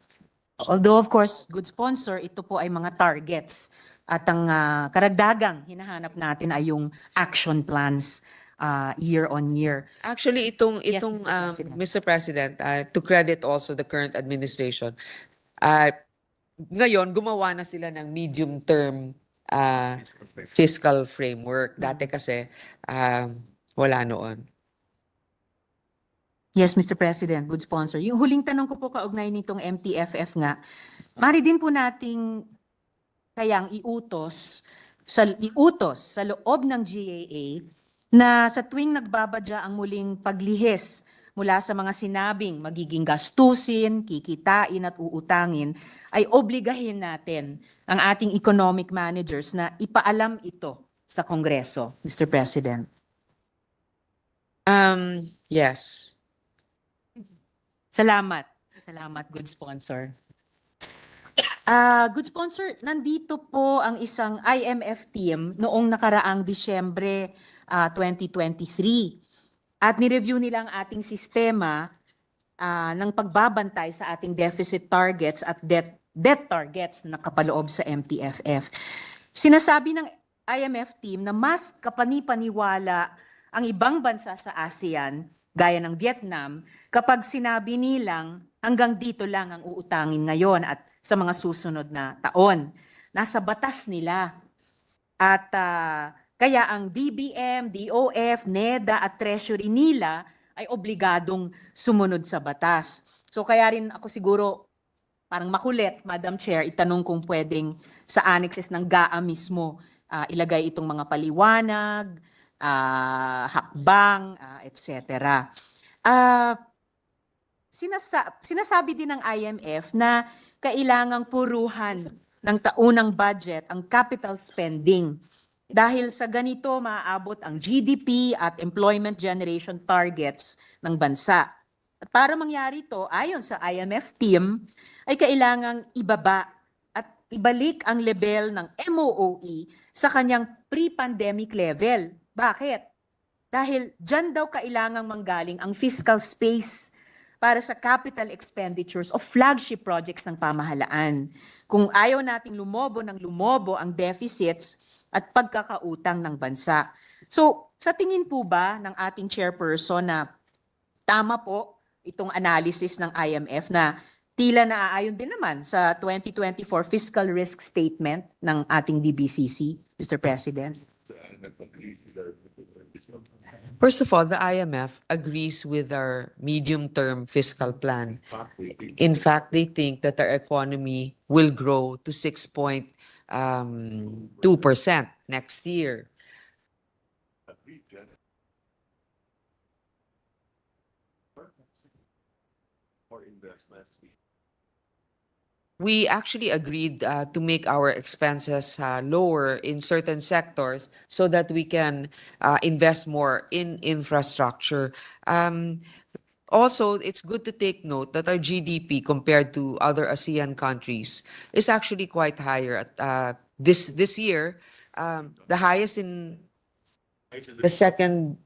Although of course, good sponsor, ito po ay mga targets. At ang karagdagang hinahanap natin ay yung action plans year on year. Actually, Yes, itong Mr. President. Mr. President, to credit also the current administration, ngayon gumawa na sila ng medium-term fiscal framework. Dati kasi wala noon. Yes, Mr. President, good sponsor. Yung huling tanong ko po kaugnay nitong MTFF nga, mari din po nating kayang iutos sa loob ng GAA na sa tuwing nagbabadya ang muling paglihis mula sa mga sinabing magiging gastusin, kikitain at uutangin, ay obligahin natin ang ating economic managers na ipaalam ito sa Kongreso, Mr. President. Yes. Salamat. Salamat, good sponsor. Good sponsor, nandito po ang isang IMF team noong nakaraang Disyembre 2023. At nireview nila ang ating sistema ng pagbabantay sa ating deficit targets at debt targets na nakapaloob sa MTFF. Sinasabi ng IMF team na mas kapanipaniwala ang ibang bansa sa ASEAN gaya ng Vietnam, kapag sinabi nilang hanggang dito lang ang uutangin ngayon at sa mga susunod na taon. Nasa batas nila. At kaya ang DBM, DOF, NEDA at Treasury nila ay obligadong sumunod sa batas. So kaya rin ako siguro parang makulit, Madam Chair, itanong kung pwedeng sa annexes ng GAA mismo ilagay itong mga paliwanag, hakbang, etc. Sinasabi din ng IMF na kailangang puruhan ng taunang budget ang capital spending. Dahil sa ganito, maaabot ang GDP at employment generation targets ng bansa. At para mangyari ito, ayon sa IMF team, ay kailangang ibaba at ibalik ang level ng MOOE sa kanyang pre-pandemic level. Bakit? Dahil dyan daw kailangang manggaling ang fiscal space para sa capital expenditures o flagship projects ng pamahalaan. Kung ayaw nating lumobo ang deficits at pagkakautang ng bansa. So, sa tingin po ba ng ating chairperson na tama po itong analysis ng IMF na tila naaayon din naman sa 2024 fiscal risk statement ng ating DBCC, Mr. President? First of all, the IMF agrees with our medium-term fiscal plan. In fact, they think that our economy will grow to 6.2% next year. investments. We actually agreed to make our expenses lower in certain sectors so that we can invest more in infrastructure. Also, it's good to take note that our GDP compared to other ASEAN countries is actually quite higher. This year, the highest in the second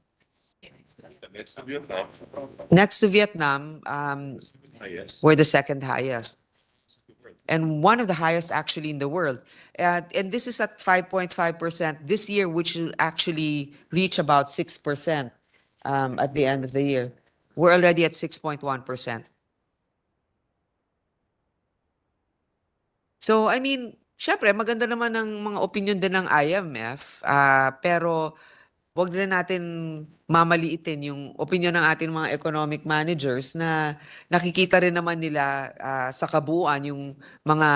Next to Vietnam, next to Vietnam, highest. we're the second highest. And one of the highest actually in the world. And this is at 5.5% this year, which will actually reach about 6% at the end of the year. We're already at 6.1%. So, I mean, syempre, maganda naman ng mga opinion din ng IMF, pero wag din natin mamaliitin yung opinion ng ating mga economic managers na nakikita rin naman nila sa kabuuan yung mga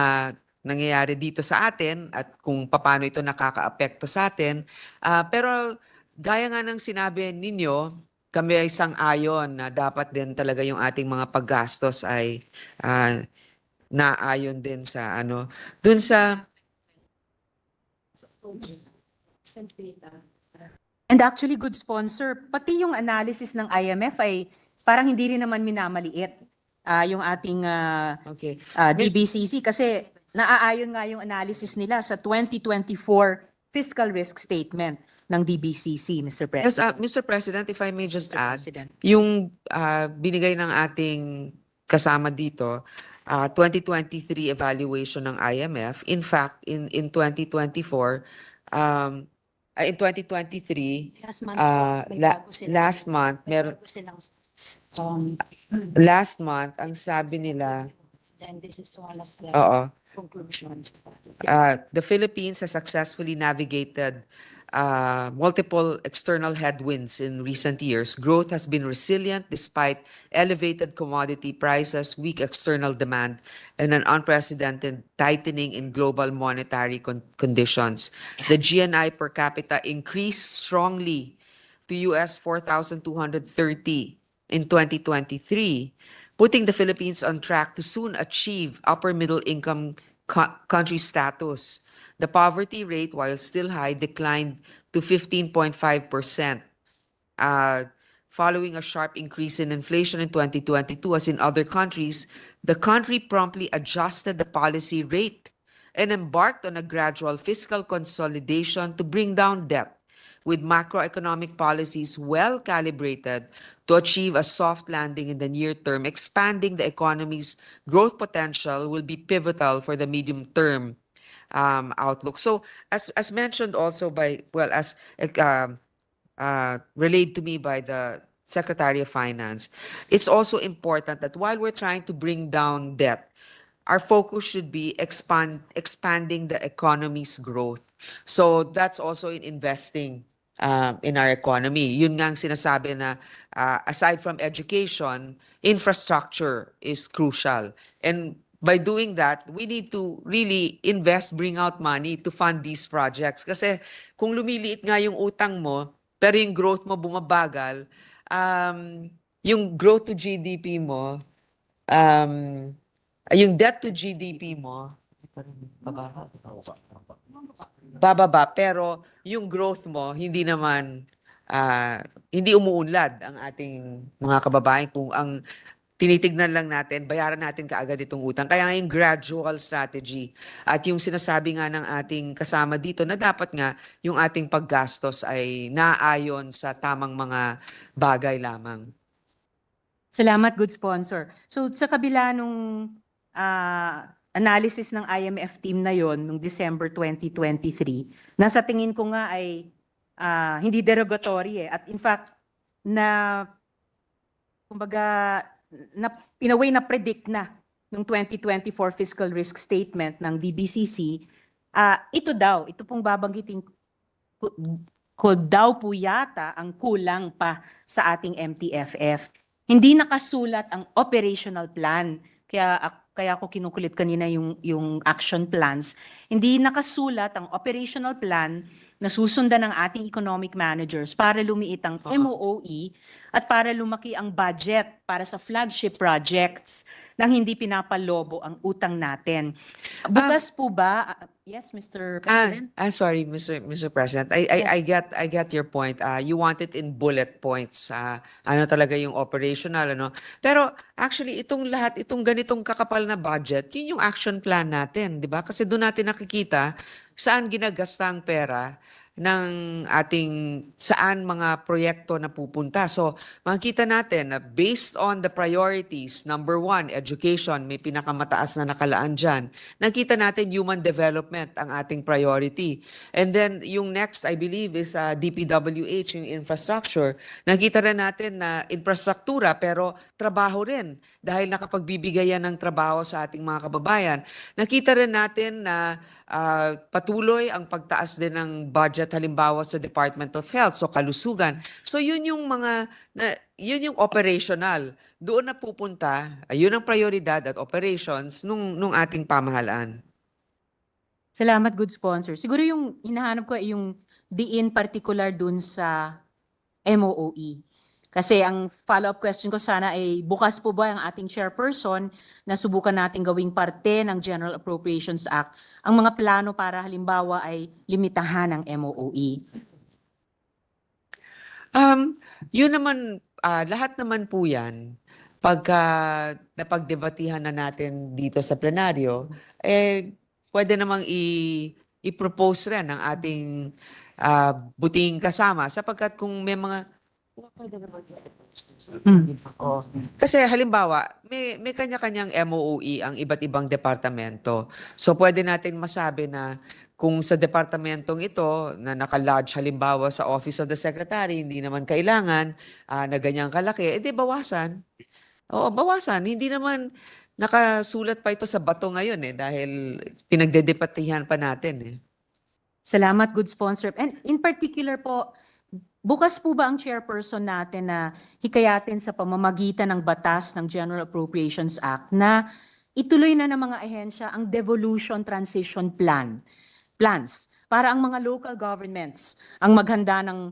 nangyayari dito sa atin at kung paano ito nakakaapekto sa atin. Pero gaya nga ng sinabi ninyo, kami ay sang-ayon na dapat din talaga yung ating mga paggastos ay naayon din sa ano, dun sa And actually, good sponsor, pati yung analysis ng IMF ay parang hindi rin naman minamaliit yung ating okay. DBCC kasi naaayon nga yung analysis nila sa 2024 fiscal risk statement ng DBCC, Mr. Yes, President. Mr. President, if I may just Mr. add, President. yung binigay ng ating kasama dito, 2023 evaluation ng IMF, in fact, in 2024, in 2023, Last month, may la- bago silang- last month, meron, bago silang, last month, ang sabi nila, then this is one of the oo, conclusions. the Philippines has successfully navigated multiple external headwinds in recent years. Growth has been resilient despite elevated commodity prices, weak external demand, and an unprecedented tightening in global monetary conditions. The GNI per capita increased strongly to US 4,230 in 2023, putting the Philippines on track to soon achieve upper middle income country status. The poverty rate, while still high, declined to 15.5%. Following a sharp increase in inflation in 2022, as in other countries, the country promptly adjusted the policy rate and embarked on a gradual fiscal consolidation to bring down debt, with macroeconomic policies well calibrated to achieve a soft landing in the near term. Expanding the economy's growth potential will be pivotal for the medium term outlook. So, as mentioned also by, well, as relayed to me by the Secretary of Finance, it's also important that while we're trying to bring down debt, our focus should be expanding the economy's growth. So that's also in investing in our economy. Yun nga ang sinasabi na aside from education, infrastructure is crucial. And by doing that, we need to really invest, bring out money to fund these projects. Kasi kung lumiliit nga yung utang mo, pero yung growth mo bumabagal, yung growth to GDP mo, yung debt to GDP mo, bababa, pero yung growth mo, hindi naman, hindi umuunlad ang ating mga kababayan kung ang tinitignan lang natin, bayaran natin kaagad itong utang. Kaya nga yung gradual strategy at yung sinasabi nga ng ating kasama dito na dapat nga yung ating paggastos ay naayon sa tamang mga bagay lamang. Salamat, good sponsor. So sa kabila nung analysis ng IMF team na yon nung December 2023, nasa tingin ko nga ay hindi derogatory At in fact, kumbaga, in a way na predict na nung 2024 fiscal risk statement ng DBCC, ito pong babanggitin ko daw po yata ang kulang pa sa ating MTFF. Hindi nakasulat ang operational plan. Kaya ako kinukulit kanina yung action plans. Hindi nakasulat ang operational plan na susundan ng ating economic managers para lumiit ang MOE at para lumaki ang budget para sa flagship projects nang hindi pinapalobo ang utang natin. Bukas po ba? Yes, Mr. President? Sorry, Mr. President. I Yes. get your point. You want it in bullet points. Ano talaga yung operational, ano? Pero actually, itong ganitong kakapal na budget, yun yung action plan natin, di ba? Kasi doon natin nakikita saan ginagasta ang pera ng ating saan mga proyekto na pupunta. So, makikita natin na based on the priorities, number one, education, may pinakamataas na nakalaan dyan. Nakita natin human development ang ating priority. And then, yung next, I believe, is DPWH, yung infrastructure. Nakita rin natin na infrastruktura, pero trabaho rin dahil nakapagbibigay yan ng trabaho sa ating mga kababayan. Nakita rin natin na patuloy ang pagtaas din ng budget halimbawa sa Department of Health, so kalusugan. So yun yung yun yung operational. Doon na pupunta, yun ang prioridad at operations nung ating pamahalaan. Salamat, good sponsor. Siguro yung hinahanap ko ay yung diin particular dun sa MOOE. Kasi ang follow-up question ko sana ay bukas po ba ang ating chairperson na subukan natin gawing parte ng General Appropriations Act ang mga plano para halimbawa ay limitahan ng MOOE? Yun naman, lahat naman po yan, pagka napagdebatihan na natin dito sa plenaryo, pwede namang i-propose rin ng ating buting kasama sapagkat kung may mga kasi halimbawa, may kanya-kanyang MOOE ang iba't ibang departamento. So pwede natin masabi na kung sa departamentong ito na nakalodge halimbawa sa Office of the Secretary, hindi naman kailangan na ganyang kalaki, edi bawasan. Oo, bawasan. Hindi naman nakasulat pa ito sa bato ngayon dahil pinagdedebatihan pa natin Salamat, good sponsor. And in particular po, bukas po ba ang chairperson natin na hikayatin sa pamamagitan ng batas ng General Appropriations Act na ituloy na ng mga ahensya ang devolution transition plans para ang mga local governments ang maghanda ng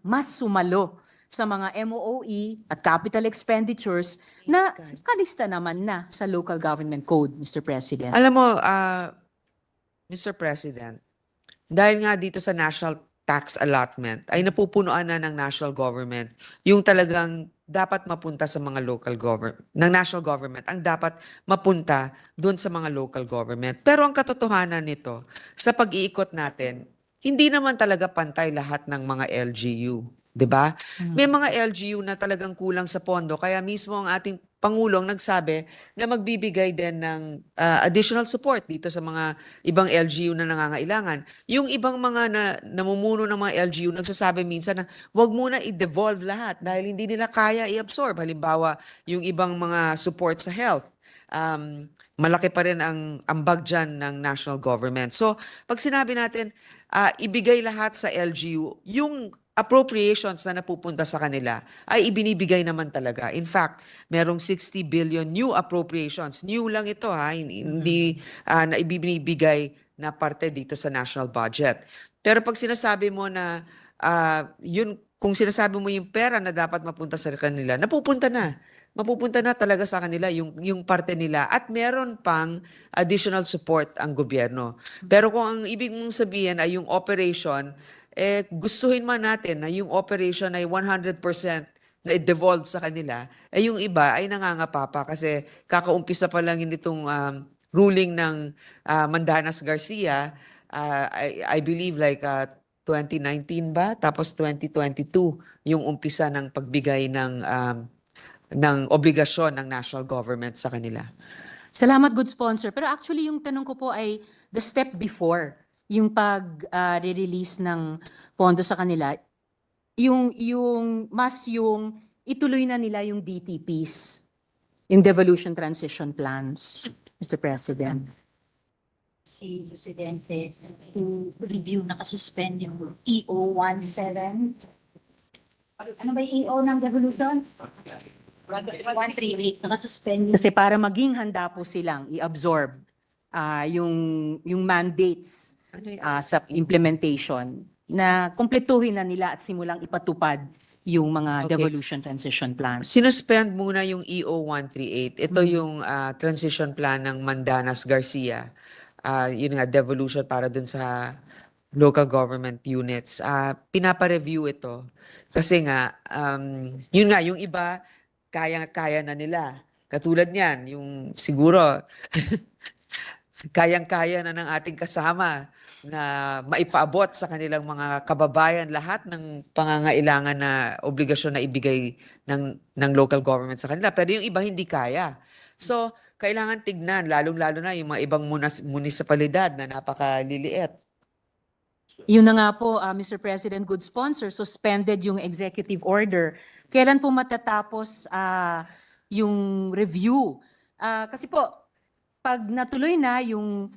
mas sumalo sa mga MOOE at capital expenditures na kalista naman na sa local government code, Mr. President. Alam mo, Mr. President, dahil nga dito sa national tax allotment ay napupunuan na ng national government yung talagang dapat mapunta sa mga local government, ng national government, ang dapat mapunta doon sa mga local government. Pero ang katotohanan nito, sa pag-iikot natin, hindi naman talaga pantay lahat ng mga LGU. 'Di ba? May mga LGU na talagang kulang sa pondo, kaya mismo ang ating Pangulong nagsabi na magbibigay din ng additional support dito sa mga ibang LGU na nangangailangan. Yung ibang mga namumuno ng mga LGU nagsasabi minsan na wag muna i-devolve lahat dahil hindi nila kaya i-absorb. Halimbawa, yung ibang mga support sa health. Malaki pa rin ang ambag dyan ng national government. So, pag sinabi natin, ibigay lahat sa LGU, yung appropriations na napupunta sa kanila ay ibinibigay naman talaga. In fact, merong 60 billion new appropriations. New lang ito hindi na ibinibigay na parte dito sa national budget. Pero pag sinasabi mo na kung sinasabi mo yung pera na dapat mapunta sa kanila, napupunta na. Mapupunta na talaga sa kanila yung parte nila at meron pang additional support ang gobyerno. Pero kung ang ibig mong sabihin ay yung operation, gustuhin man natin na yung operation ay 100% na i-devolve sa kanila, yung iba ay nangangapa pa kasi kakaumpisa pa lang itong ruling ng Mandanas Garcia, I believe like 2019 ba? Tapos 2022 yung umpisa ng pagbigay ng obligasyon ng national government sa kanila. Salamat, good sponsor. Pero actually, yung tanong ko po ay the step before yung pag-release ng pondo sa kanila, yung ituloy na nila yung DTPs, yung devolution transition plans, Mr. President. Si Presidente to review nakasuspend yung EO 17. Ano ba yung EO ng devolution? 138 nakasuspend. Kasi para maging handa po silang i-absorb yung mandates sa implementation na kumpletuhin na nila at simulang ipatupad yung mga Okay. devolution transition plans. Sinuspend muna yung EO 138. Ito yung transition plan ng Mandanas Garcia. Yun nga, devolution para dun sa local government units. Pinapa-review ito. Kasi nga, yun nga, yung iba, kaya na nila. Katulad niyan, yung siguro, kayang-kaya na ng ating kasama na maipaabot sa kanilang mga kababayan lahat ng pangangailangan na obligasyon na ibigay ng local government sa kanila. Pero yung iba hindi kaya. So, kailangan tignan, lalong-lalo na yung mga ibang munisipalidad na napakaliliit. Yun na nga po, Mr. President, good sponsor, suspended yung executive order. Kailan po matatapos yung review? Kasi po, pag natuloy na yung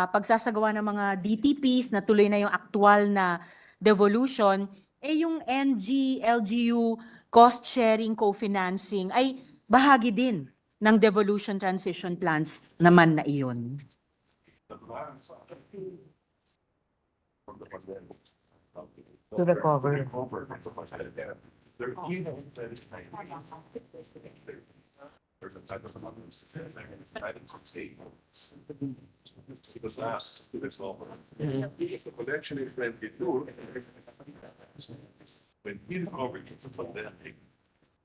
pagsasagawa ng mga DTPs, natuloy na yung aktual na devolution, yung NG, LGU, cost-sharing, co-financing ay bahagi din ng devolution transition plans naman na iyon. To recover. Because last, it's over. Because the collection in 22, when he recovered it from that thing,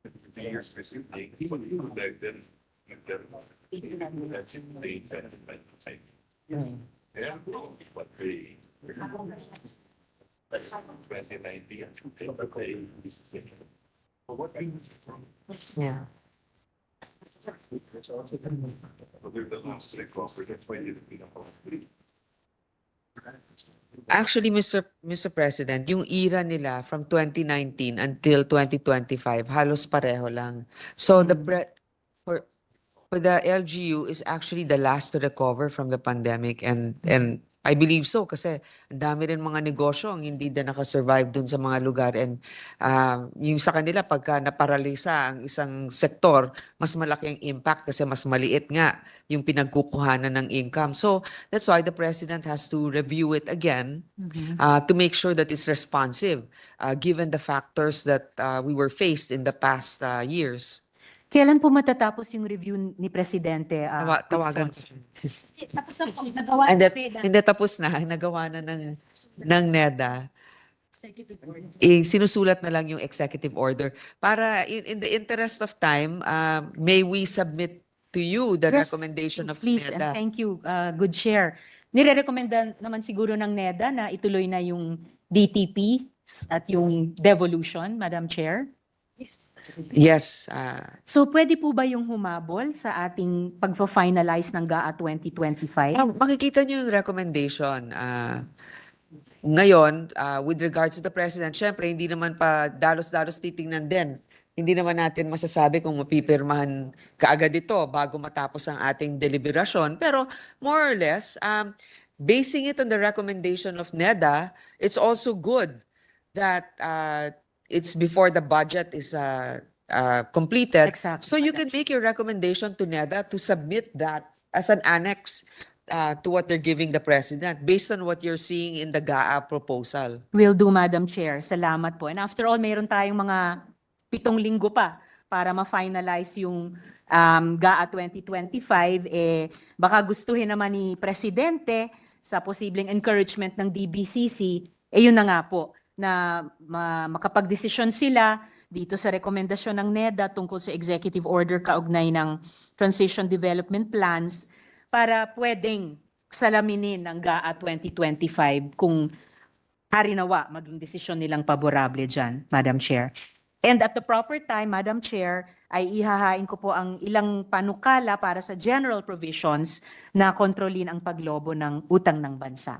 50 years recently, he would do that then. That's it, they said it by the time. Yeah, but they. 2019, what do you? Yeah. They're the last to recover, that's why you. Actually, Mr. President, yung era nila from 2019 until 2025, halos pareho lang. So for the LGU is actually the last to recover from the pandemic and I believe so kasi ang dami rin mga negosyo ang hindi din nakasurvive dun sa mga lugar and yung sa kanila pagka naparalisa ang isang sektor, mas malaki ang impact kasi mas maliit nga yung pinagkukuhanan ng income. So that's why the President has to review it again to make sure that it's responsive given the factors that we were faced in the past years. Kailan po matatapos yung review ni Presidente? Tawagan ko. Tapos na po, nagawa And na that, hindi tapos na, nagawa na ng NEDA. executive order. Sinusulat na lang yung executive order. Para in the interest of time, may we submit to you the Yes, recommendation of please, and NEDA? thank you, good chair. Nire-recommenda naman siguro ng NEDA na ituloy na yung DTP at yung devolution, Madam Chair. Yes. So pwede po ba yung humabol sa ating pagfa-finalize ng GAA 2025? Makikita niyo yung recommendation. Ngayon, with regards to the President, syempre, hindi naman pa dalos-dalos titingnan din. Hindi naman natin masasabi kung mapipirmahan kaagad ito bago matapos ang ating deliberasyon. Pero more or less, basing it on the recommendation of NEDA, it's also good that it's before the budget is completed. Exactly. So you can make your recommendation to NEDA to submit that as an annex to what they're giving the President based on what you're seeing in the GAA proposal. Will do, Madam Chair. Salamat po. And after all, mayroon tayong mga 7 linggo pa para ma-finalize yung GAA 2025. Baka gustuhin naman ni Presidente sa posibleng encouragement ng DBCC, yun na nga po, na makapagdesisyon sila dito sa rekomendasyon ng NEDA tungkol sa executive order kaugnay ng transition development plans para pwedeng salaminin ng GAA 2025 kung harinawa maging desisyon nilang paborable dyan, Madam Chair. And at the proper time, Madam Chair, ay ihahain ko po ang ilang panukala para sa general provisions na kontrolin ang paglobo ng utang ng bansa.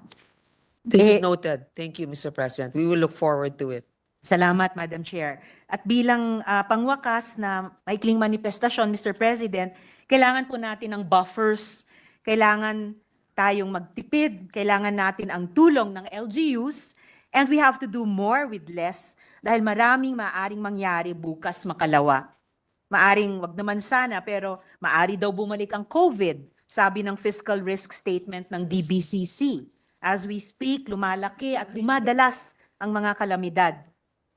This is noted. Thank you, Mr. President. We will look forward to it. Salamat, Madam Chair. At bilang pangwakas na maikling manifestasyon, Mr. President, kailangan po natin ng buffers, kailangan tayong magtipid, kailangan natin ang tulong ng LGUs, and we have to do more with less dahil maraming maaring mangyari bukas makalawa. Maaring wag naman sana pero maari daw bumalik ang COVID, sabi ng fiscal risk statement ng DBCC. As we speak, lumalaki at dumadalas ang mga kalamidad.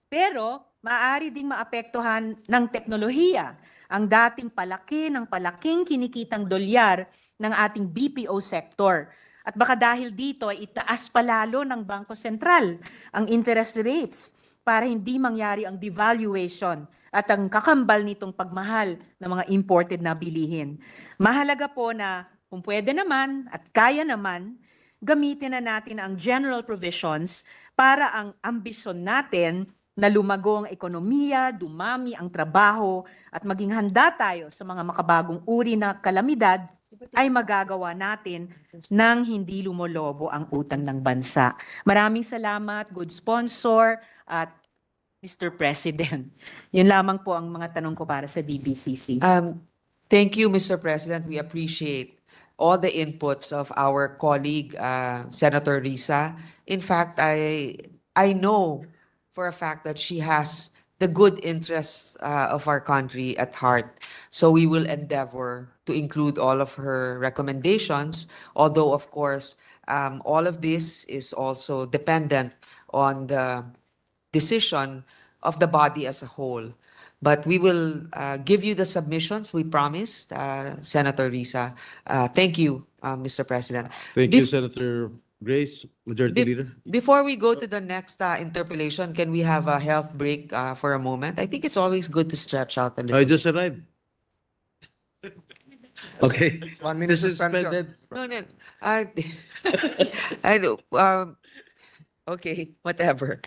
Pero maaari ding maapektuhan ng teknolohiya ang dating palaki ng palaking kinikitang dolyar ng ating BPO sector. At baka dahil dito ay itaas palalo ng Bangko Sentral ang interest rates para hindi mangyari ang devaluation at ang kakambal nitong pagmahal ng mga imported na bilihin. Mahalaga po na kung pwede naman at kaya naman, gamitin na natin ang general provisions para ang ambisyon natin na lumago ang ekonomiya, dumami ang trabaho, at maging handa tayo sa mga makabagong uri na kalamidad ay magagawa natin nang hindi lumolobo ang utang ng bansa. Maraming salamat, good sponsor, at Mr. President. Yun lamang po ang mga tanong ko para sa DBCC. Thank you, Mr. President. We appreciate all the inputs of our colleague, Senator Risa. In fact, I know for a fact that she has the good interests of our country at heart. So we will endeavor to include all of her recommendations, although, of course, all of this is also dependent on the decision of the body as a whole. But we will give you the submissions we promised, Senator Risa. Thank you, Mr. President. Thank you, Bef- Senator Grace, Majority Leader. Before we go to the next interpellation, can we have a health break for a moment? I think it's always good to stretch out a little I bit. just arrived. Okay. 1 minute suspension. Suspended. No, no. I, I know. Okay, whatever.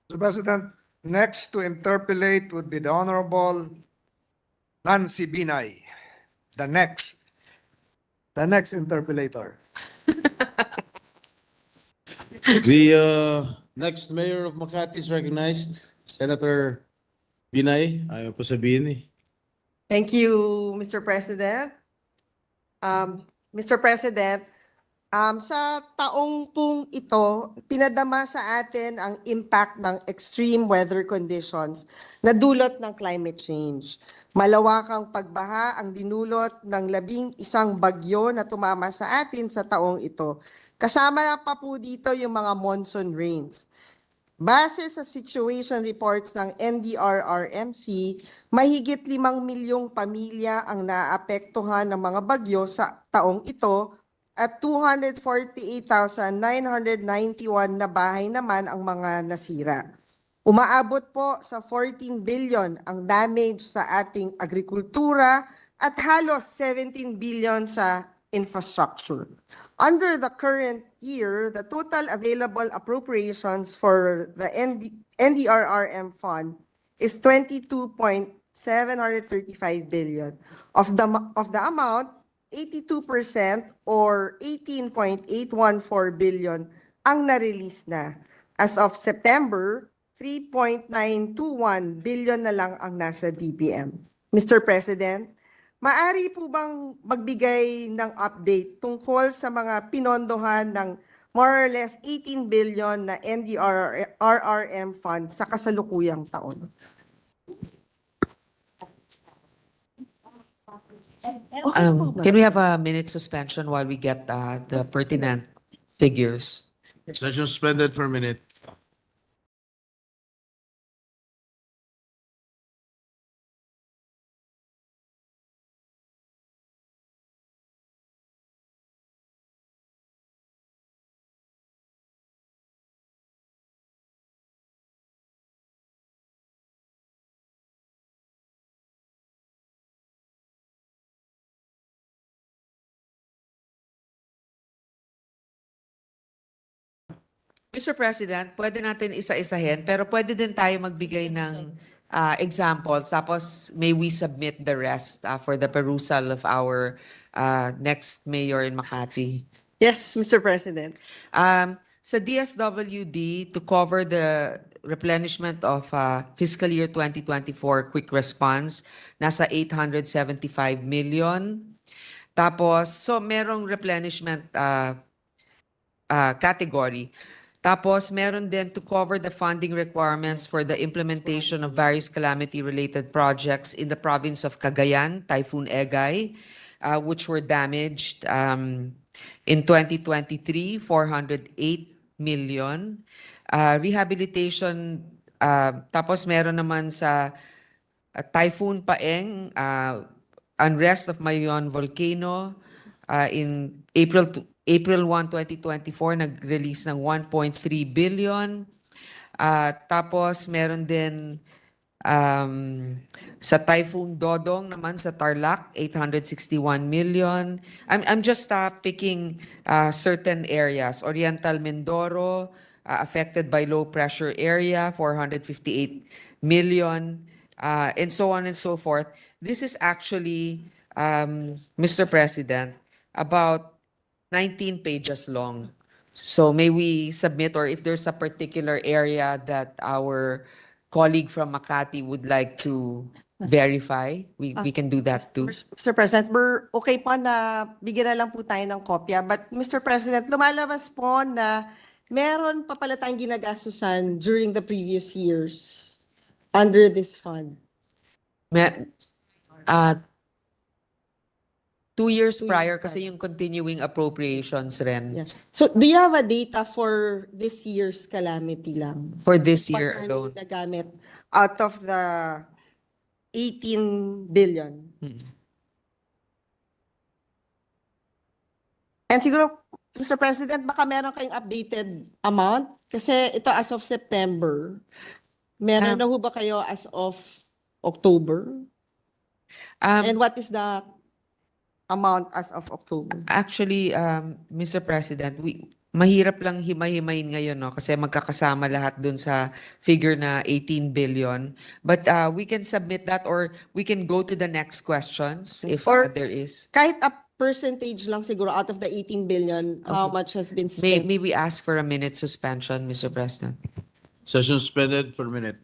Mr. President, next to interpolate would be the Honorable Nancy Binay, the next interpolator. The next mayor of Makati is recognized, Senator Binay. Ayaw po sabihin eh. Thank you, Mr. President. Mr. President, sa taong pong ito, pinadama sa atin ang impact ng extreme weather conditions na dulot ng climate change. Malawakang pagbaha ang dinulot ng 11 bagyo na tumama sa atin sa taong ito. Kasama na pa po dito yung mga monsoon rains. Base sa situation reports ng NDRRMC, mahigit 5 milyong pamilya ang naapektuhan ng mga bagyo sa taong ito at 248,991 na bahay naman ang mga nasira. Umaabot po sa 14 billion ang damage sa ating agrikultura at halos 17 billion sa infrastructure. Under the current year, the total available appropriations for the NDRRM fund is 22.735 billion. Of the amount, 82% or 18.814 billion ang na-release na. As of September, 3.921 billion na lang ang nasa DBM. Mr. President, maaari po bang magbigay ng update tungkol sa mga pinondohan ng more or less 18 billion na NDRRM fund sa kasalukuyang taon? Can we have a minute suspension while we get the pertinent figures? Session suspended for a minute. Mr. President, pwede natin isa-isahin, pero pwede din tayo magbigay ng examples. Tapos may we submit the rest for the perusal of our next mayor in Makati. Yes, Mr. President. Sa DSWD, to cover the replenishment of fiscal year 2024 quick response, nasa 875 million. Tapos, so merong replenishment category. Tapos, meron din to cover the funding requirements for the implementation of various calamity-related projects in the province of Cagayan, Typhoon Egay, which were damaged in 2023, 408 million. Rehabilitation, tapos meron naman sa Typhoon Paeng, unrest of Mayon Volcano, in April 1, 2024, nag-release ng 1.3 billion. Tapos meron din sa Typhoon Dodong naman sa Tarlac, 861 million. I'm just picking certain areas. Oriental Mindoro, affected by low pressure area, 458 million, and so on and so forth. This is actually, Mr. President, about 19 pages long. So may we submit, or if there's a particular area that our colleague from Makati would like to verify, we can do that too. Mr. President, we're okay po na bigyan na lang po tayo ng kopya. But Mr. President, lumalabas po na meron pa pala tayong ginagastusan during the previous years under this fund. 2 years 2 years prior prior. kasi yung continuing appropriations rin. Yeah. So do you have a data for this year's calamity lang? For this year Magkano alone. nagamit out of the 18 billion? And siguro, Mr. President, baka meron kayong updated amount? Kasi ito as of September. Meron na ho ba kayo as of October? And what is the amount as of October? Actually, Mr. President, Mahirap lang himay-himayin ngayon, no? Kasi magkakasama lahat dun sa figure na 18 billion. But we can submit that or we can go to the next questions if Or- there is. Kahit a percentage lang siguro out of the 18 billion, how Okay. much has been May, spent? may we ask for a minute suspension, Mr. President? Session suspended for a minute.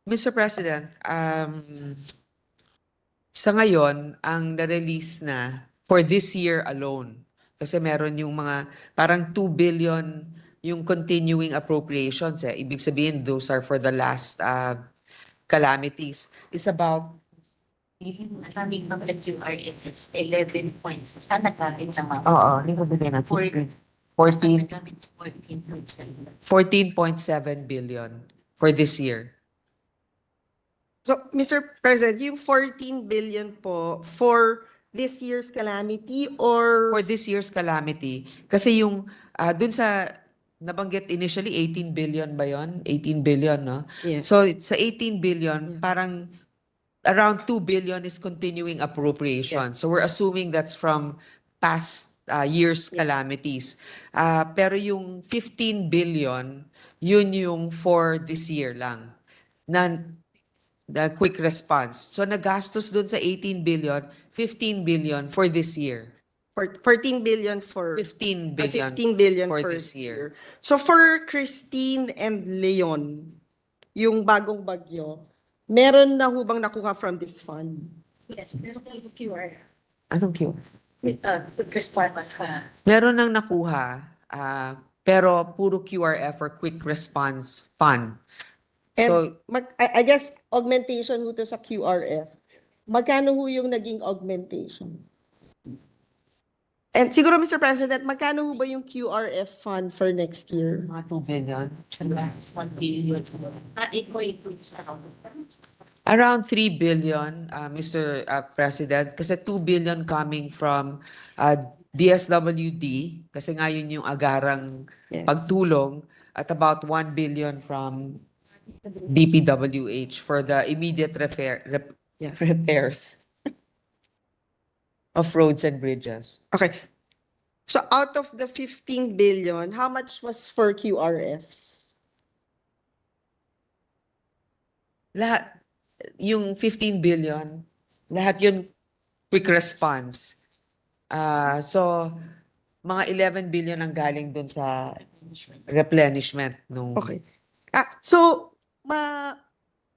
Mr. President, sa ngayon, ang na-release na for this year alone, kasi meron yung mga parang 2 billion yung continuing appropriations. Ibig sabihin, those are for the last calamities. It's about Maraming mga QRF is 11 points. Sana namin sa mga Oo, hindi ko bigay na 14. 14.7 billion for this year. So, Mr. President, yung 14 billion po for this year's calamity or For this year's calamity, kasi yung dun sa nabanggit initially 18 billion ba yon? 18 billion, no? Yes. So sa 18 billion, Yeah. parang around 2 billion is continuing appropriation. Yes. So we're assuming that's from past years' Yeah. calamities. Pero yung 15 billion, yun yung for this year lang. Na the quick response. So nagastos dun sa 18 billion, 15 billion for this year. 14 billion for 15 billion, 15 billion for for this year. So for Christine and Leon, yung bagong bagyo, meron na ho bang nakuha from this fund? Yes, pero kayo QR. Anong cue? Quick response ka. Meron nang nakuha, pero puro QRF or Quick Response Fund. And So, I guess augmentation ho to sa QRF. Magkano ho yung naging augmentation? And siguro, Mr. President, magkano ho ba yung QRF fund for next year? mga 2 billion. That's 1 billion. Ito includes na Around 3 billion, Mr. President, kasi 2 billion coming from DSWD, kasi nga yun yung agarang Yes. pagtulong, at about 1 billion from DPWH for the immediate Yeah. repairs of roads and bridges. Okay. So out of the 15 billion, how much was for QRF? Lahat, yung 15 billion, lahat yun quick response. So, mga 11 billion ang galing dun sa replenishment nung... Okay. So,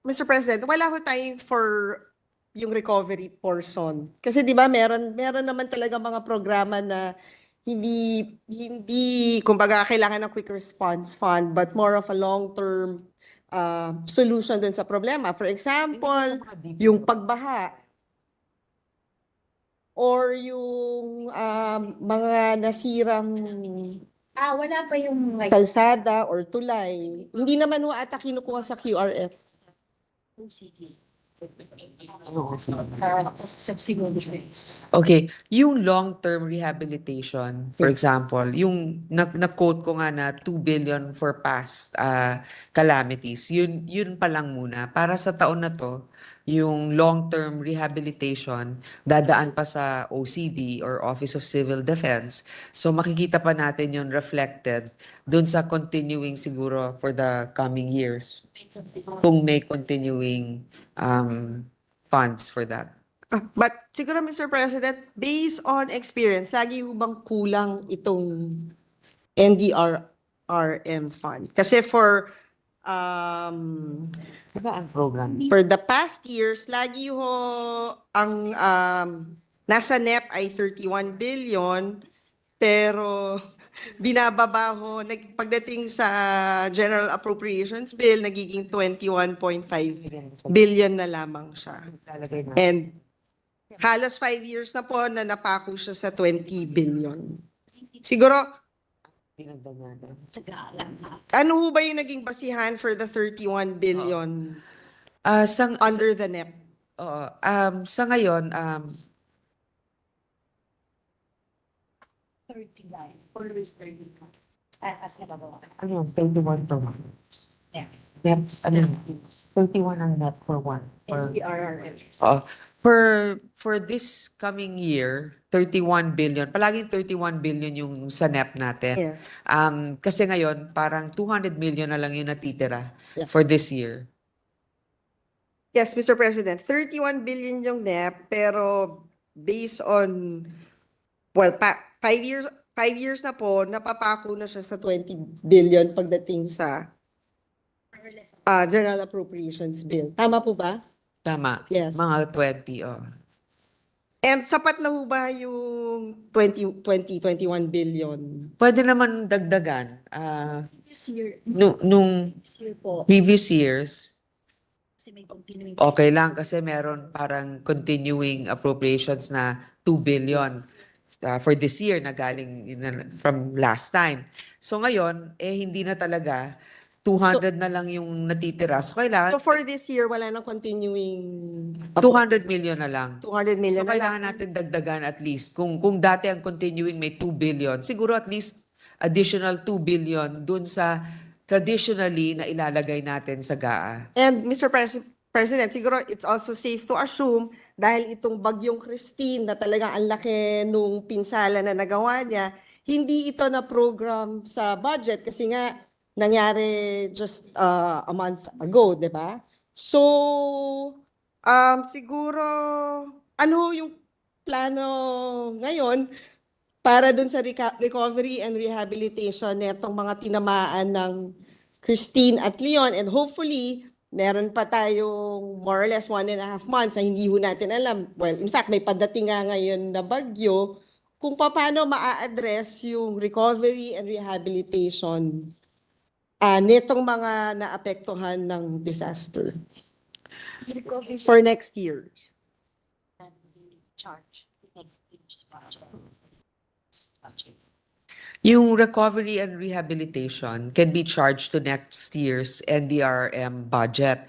Mr. President, wala ho tayong for yung recovery portion. Kasi 'di ba meron naman talaga mga programa na hindi kumbaga kailangan ng quick response fund but more of a long-term solution dun sa problema. For example, yung pagbaha or yung mga nasirang Wala pa yung like kalsada or tulay. Hindi naman ho ata kinukuha sa QRF. OCD. Subsidiaries. Okay, yung long-term rehabilitation, for example, yung na-quote ko nga na 2 billion for past calamities, yun pa lang muna. Para sa taon na to, yung long-term rehabilitation, dadaan pa sa OCD or Office of Civil Defense. So makikita pa natin yun reflected dun sa continuing siguro for the coming years. Kung may continuing funds for that. But siguro, Mr. President, based on experience, lagi ho bang kulang itong NDRRM fund? Kasi Diba ang program? for the past years, lagi ho ang nasa NEP ay 31 billion, pero binababa ho, pagdating sa General Appropriations Bill, nagiging 21.5 billion na lamang siya. And halos 5 years na po na napako siya sa 20 billion. Siguro, ano ho ba yung naging basihan for the 31 billion under the NEP? Sa ngayon, 39. Always 39. As nabagawa. ano, 21 per month. Yeah. Net, ano, 31 ang net for one. NDRRM. For this coming year, 31 billion. Palaging 31 billion yung sa NEP natin. Yeah. Kasi ngayon, parang 200 million na lang yung natitira Yeah. for this year. Yes, Mr. President, 31 billion yung NEP, pero based on, well, 5 years na po, napapako na siya sa 20 billion pagdating sa General Appropriations Bill. Tama po ba? Tama. Yes. Mga 20, And sapat na ho ba yung 21 billion? Pwede naman dagdagan. This year, Nung this year po, previous years, kasi may continuing. okay lang kasi meron parang continuing appropriations na 2 billion for this year na galing from last time. So ngayon, hindi na talaga. 200 na lang yung natitira. So kailangan, So for this year, wala nang continuing 200 million na lang. 200 million So na kailangan lang. natin dagdagan at least. Kung dati ang continuing may 2 billion, siguro at least additional 2 billion dun sa traditionally na ilalagay natin sa GAA. And Mr. President, siguro it's also safe to assume dahil itong bagyong Christine na talagang ang laki nung pinsala na nagawa niya, hindi ito na program sa budget kasi nga nangyari just a month ago, di ba? So, siguro, ano yung plano ngayon para dun sa recovery and rehabilitation netong mga tinamaan ng Christine at Leon, and hopefully, meron pa tayong more or less 1.5 months na hindi ho natin alam. Well, in fact, may padating nga ngayon na bagyo kung paano maa-address yung recovery and rehabilitation nitong mga naapektuhan ng disaster for next year. Charge next year's budget. Yung recovery and rehabilitation can be charged to next year's NDRM budget.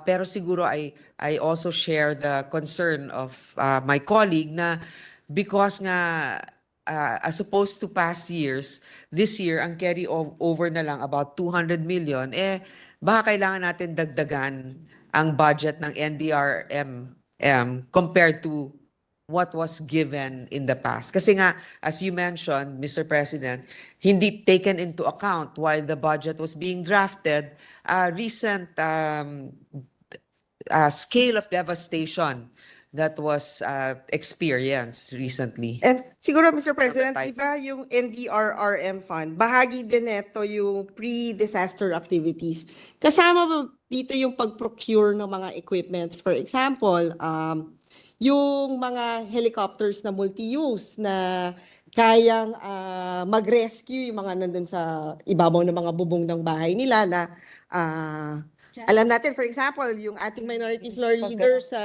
Pero siguro I also share the concern of my colleague na because nga as opposed to past years, this year ang carry over na lang about 200 million, baka kailangan natin dagdagan ang budget ng NDRM compared to what was given in the past. Kasi nga, as you mentioned, Mr. President, hindi taken into account while the budget was being drafted, recent scale of devastation that was experienced recently. And siguro, Mr. President, Type. iba yung NDRRM fund, bahagi din ito yung pre-disaster activities. Kasama ba dito yung pag-procure ng mga equipments? For example, yung mga helicopters na multi-use na kayang mag-rescue yung mga nandun sa ibabaw ng mga bubong ng bahay nila na alam natin, for example, yung ating minority floor leader sa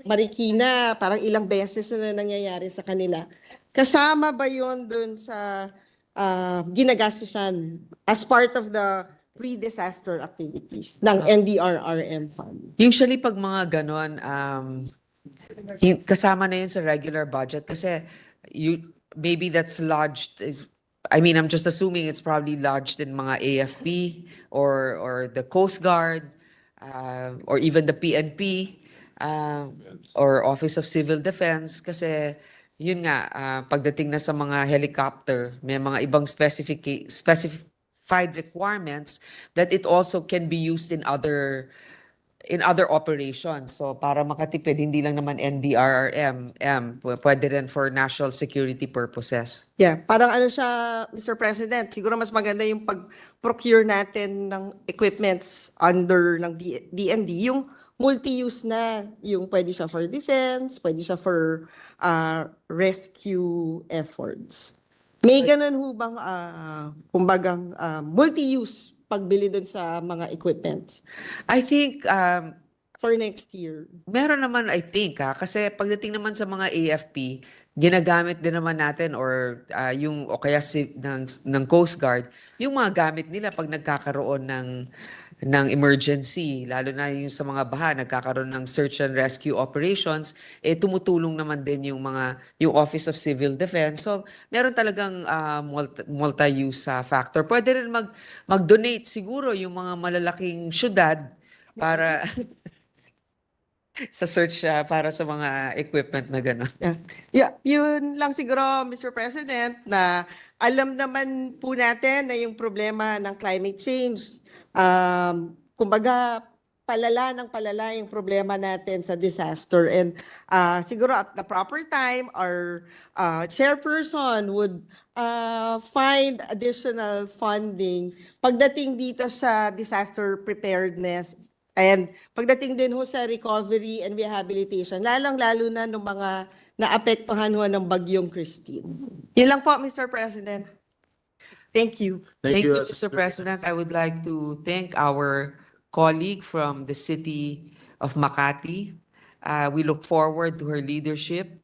Marikina, parang ilang beses na nangyayari sa kanila. Kasama ba yun dun sa ginagastusan as part of the pre-disaster activities ng NDRRM fund? Usually pag mga ganon, kasama na yun sa regular budget kasi maybe that's lodged. I'm just assuming it's probably lodged in mga AFP or the Coast Guard or even the PNP or Office of Civil Defense kasi yun nga, pagdating na sa mga helicopter, may mga ibang specified requirements that it also can be used in other operations. So para makatipid, hindi lang naman NDRRM, pwede rin for national security purposes. Yeah, parang ano siya, Mr. President, siguro mas maganda yung pag-procure natin ng equipments under ng DND, yung multi-use na, yung pwede siya for defense, pwede siya for rescue efforts. May ganun ho bang, kumbagang multi-use pagbili dun sa mga equipments I think for next year? meron naman, I think, kasi pagdating naman sa mga AFP, ginagamit din naman natin or yung o kaya ng Coast Guard, yung mga gamit nila pag nagkakaroon ng emergency, lalo na yung sa mga baha, nagkakaroon ng search and rescue operations, tumutulong naman din yung Office of Civil Defense. So, meron talagang multi-use factor. Pwede rin mag-donate siguro yung mga malalaking syudad para sa search para sa mga equipment na gano'n. Yeah, yun lang siguro, Mr. President, na alam naman po natin na yung problema ng climate change, kumbaga, palala yung problema natin sa disaster. And siguro at the proper time, our chairperson would find additional funding pagdating dito sa disaster preparedness and pagdating din ho sa recovery and rehabilitation, lalong-lalo na ng mga naapektuhan ho ng bagyong Christine. Yun lang po, Mr. President. Thank you. Thank you, Mr. President. I would like to thank our colleague from the city of Makati. We look forward to her leadership,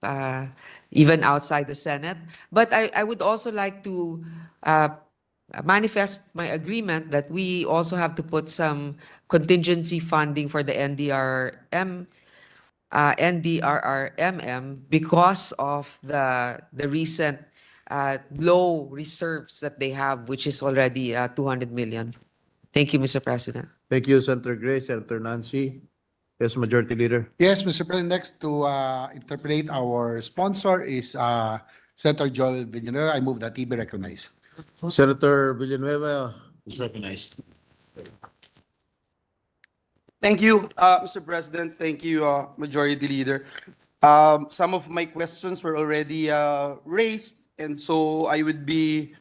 even outside the Senate. But I would also like to manifest my agreement that we also have to put some contingency funding for the NDRRMM because of the recent low reserves that they have, which is already 200 million. Thank you, Mr. President. Thank you, Senator Gray, Senator Nancy. Yes, Majority Leader. Yes, Mr. President, next to interpolate our sponsor is Senator Joel Villanueva. I move that he be recognized. Senator Villanueva is recognized. Thank you, Mr. President. Thank you, Majority Leader. Some of my questions were already raised, and so I would be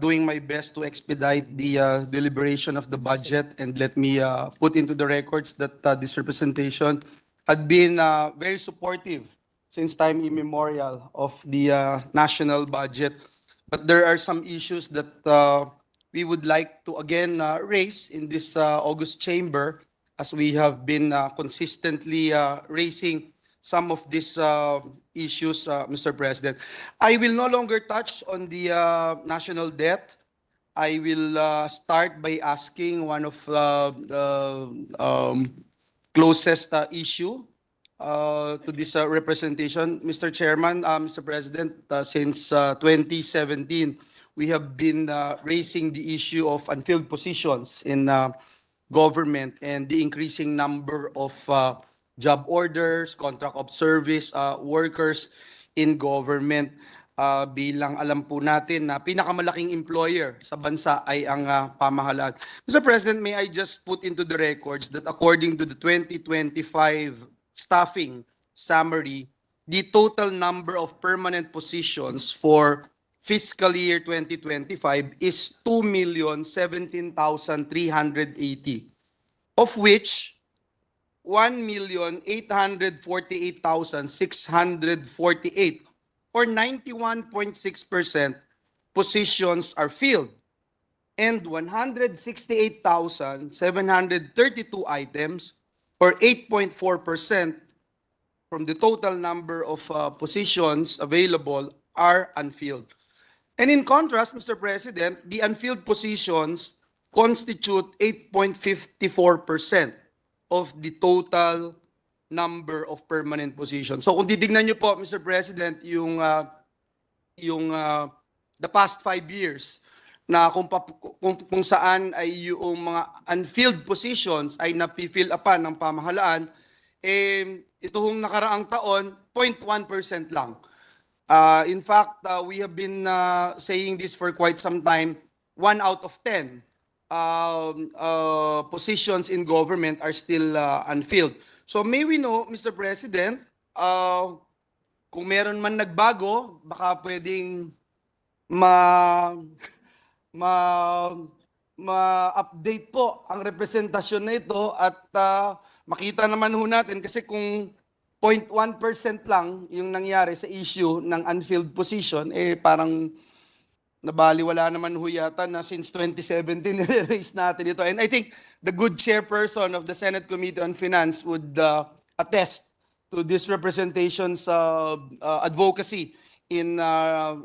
doing my best to expedite the deliberation of the budget. And let me put into the records that this representation had been very supportive since time immemorial of the national budget. But there are some issues that we would like to again raise in this August chamber, as we have been consistently raising some of these issues, Mr. President. I will no longer touch on the national debt. I will start by asking one of the closest issue to this representation. Mr. Chairman, Mr. President, since 2017, we have been raising the issue of unfilled positions in government and the increasing number of job orders, contract of service workers in government. Bilang alam po natin na pinakamalaking employer sa bansa ay ang pamahalaan. Mr. President, may I just put into the records that according to the 2025 staffing summary, the total number of permanent positions for fiscal year 2025 is 2,017,380, of which 1,848,648, or 91.6% positions are filled, and 168,732 items, or 8.4% from the total number of positions available, are unfilled. And in contrast, Mr. President, the unfilled positions constitute 8.54% of the total number of permanent positions. So kung titignan niyo po, Mr. President, yung the past 5 years na kung saan ay yung mga unfilled positions ay napifill upan ng pamahalaan, ito hong nakaraang taon, 0.1% lang. In fact, we have been saying this for quite some time. 1 out of 10 positions in government are still unfilled. So may we know, Mr. President, kung meron man nagbago, baka pwedeng ma-update po ang representasyon na ito at makita naman ho natin kasi kung 0.1% lang yung nangyari sa issue ng unfilled position, parang nabaliwala naman ho yata na since 2017 nire-raise natin ito. And I think the good chairperson of the Senate Committee on Finance would attest to this representation's advocacy in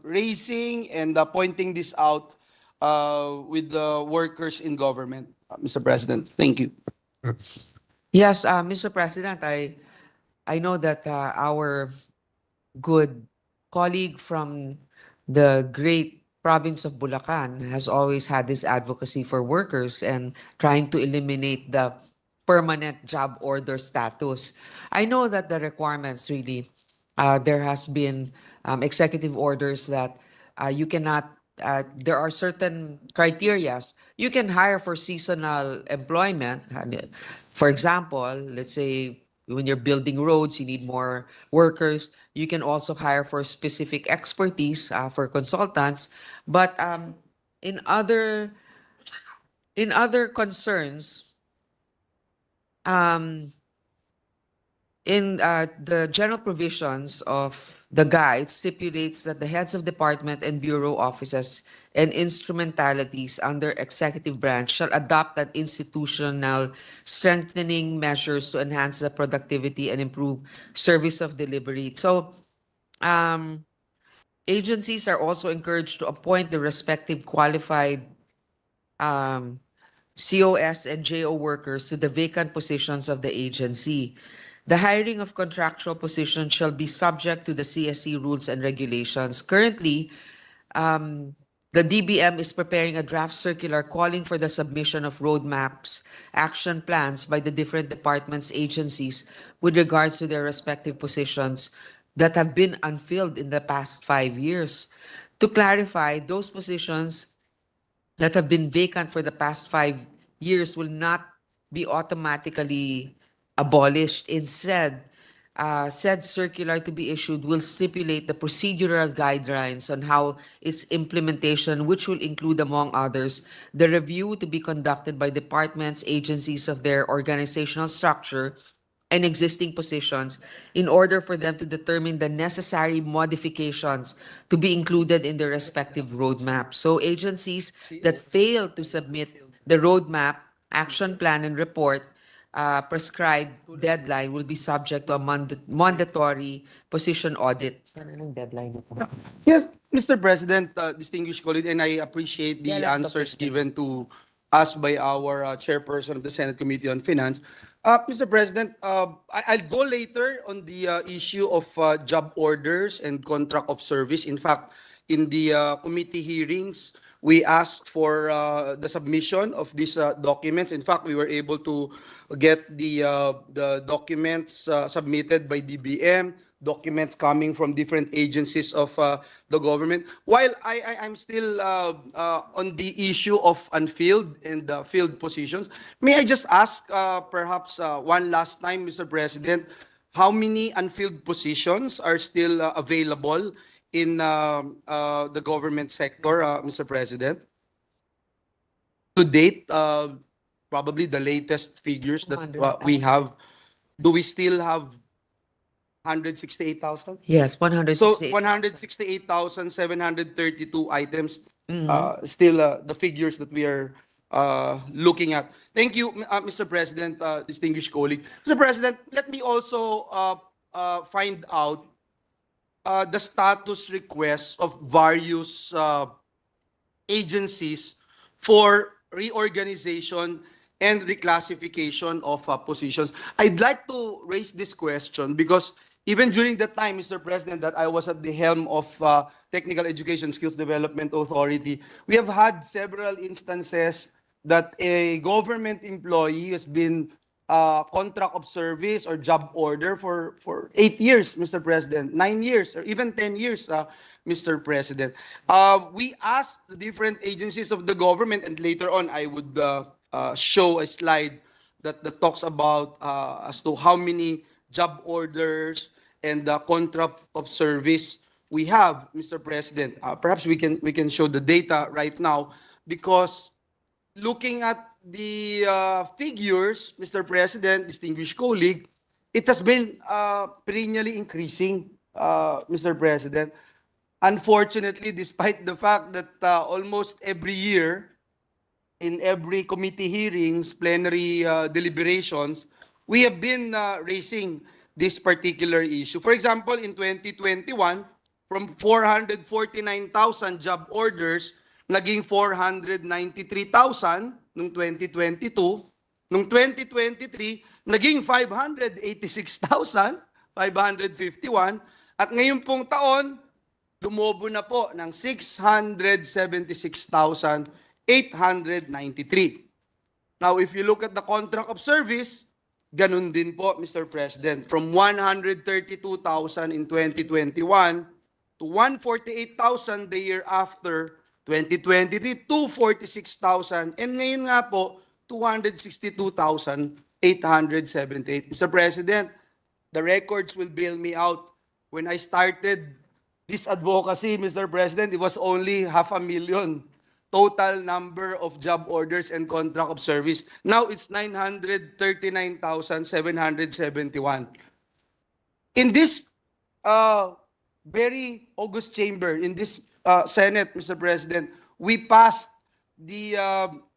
raising and pointing this out with the workers in government. Mr. President, thank you. Yes, Mr. President, I know that our good colleague from the great province of Bulacan has always had this advocacy for workers and trying to eliminate the permanent job order status. I know that the requirements really, there has been executive orders that you cannot, there are certain criterias. You can hire for seasonal employment. For example, let's say when you're building roads, you need more workers. You can also hire for specific expertise for consultants. But in other concerns, in the general provisions of the guide stipulates that the heads of department and bureau offices and instrumentalities under executive branch shall adopt an institutional strengthening measures to enhance the productivity and improve service of delivery. So agencies are also encouraged to appoint the respective qualified COS and JO workers to the vacant positions of the agency. The hiring of contractual positions shall be subject to the CSC rules and regulations. Currently, the DBM is preparing a draft circular calling for the submission of roadmaps, action plans by the different departments, agencies with regards to their respective positions that have been unfilled in the past 5 years. To clarify, those positions that have been vacant for the past 5 years will not be automatically abolished. Instead, said circular to be issued will stipulate the procedural guidelines on how its implementation, which will include, among others, the review to be conducted by departments, agencies of their organizational structure and existing positions in order for them to determine the necessary modifications to be included in their respective roadmaps. So agencies that fail to submit the roadmap, action plan, and report prescribed deadline will be subject to a mandatory position audit. Yes, Mr. President, distinguished colleague, and I appreciate the answers given to us by our chairperson of the Senate Committee on Finance. Mr. President, I'll go later on the issue of job orders and contract of service. In fact, in the committee hearings, We asked for the submission of these documents. In fact, we were able to get the documents submitted by DBM, documents coming from different agencies of the government. While I'm still on the issue of unfilled and filled positions, may I just ask perhaps one last time, Mr. President, how many unfilled positions are still available in the government sector, Mr. President? To date, probably the latest figures that we have, do we still have 168,000? Yes, So 168. 168,732 items, still the figures that we are looking at. Thank you, Mr. President, distinguished colleague. Mr. President, let me also find out the status requests of various agencies for reorganization and reclassification of positions. I'd like to raise this question because even during the time, Mr. President, that I was at the helm of Technical Education Skills Development Authority, we have had several instances that a government employee has been contract of service or job order for 8 years, Mr. President, 9 years, or even 10 years, Mr. President. We asked the different agencies of the government, and later on I would show a slide that talks about as to how many job orders and contract of service we have, Mr. President. Perhaps we can show the data right now, because looking at the figures, Mr. President, distinguished colleague, it has been perennially increasing, Mr. President. Unfortunately, despite the fact that almost every year, in every committee hearings, plenary deliberations, we have been raising this particular issue. For example, in 2021, from 449,000 job orders, naging 493,000 noong 2022. Noong 2023, naging 586,551. At ngayon pong taon, lumobo na po ng 676,893. Now, if you look at the contract of service, ganun din po, Mr. President. From 132,000 in 2021 to 148,000 the year after, 2023, 246,000. And ngayon nga po, 262,878. Mr. President, the records will bail me out. When I started this advocacy, Mr. President, it was only 500,000 total number of job orders and contract of service. Now it's 939,771. In this very august chamber, in this Senate, Mr. President, we passed the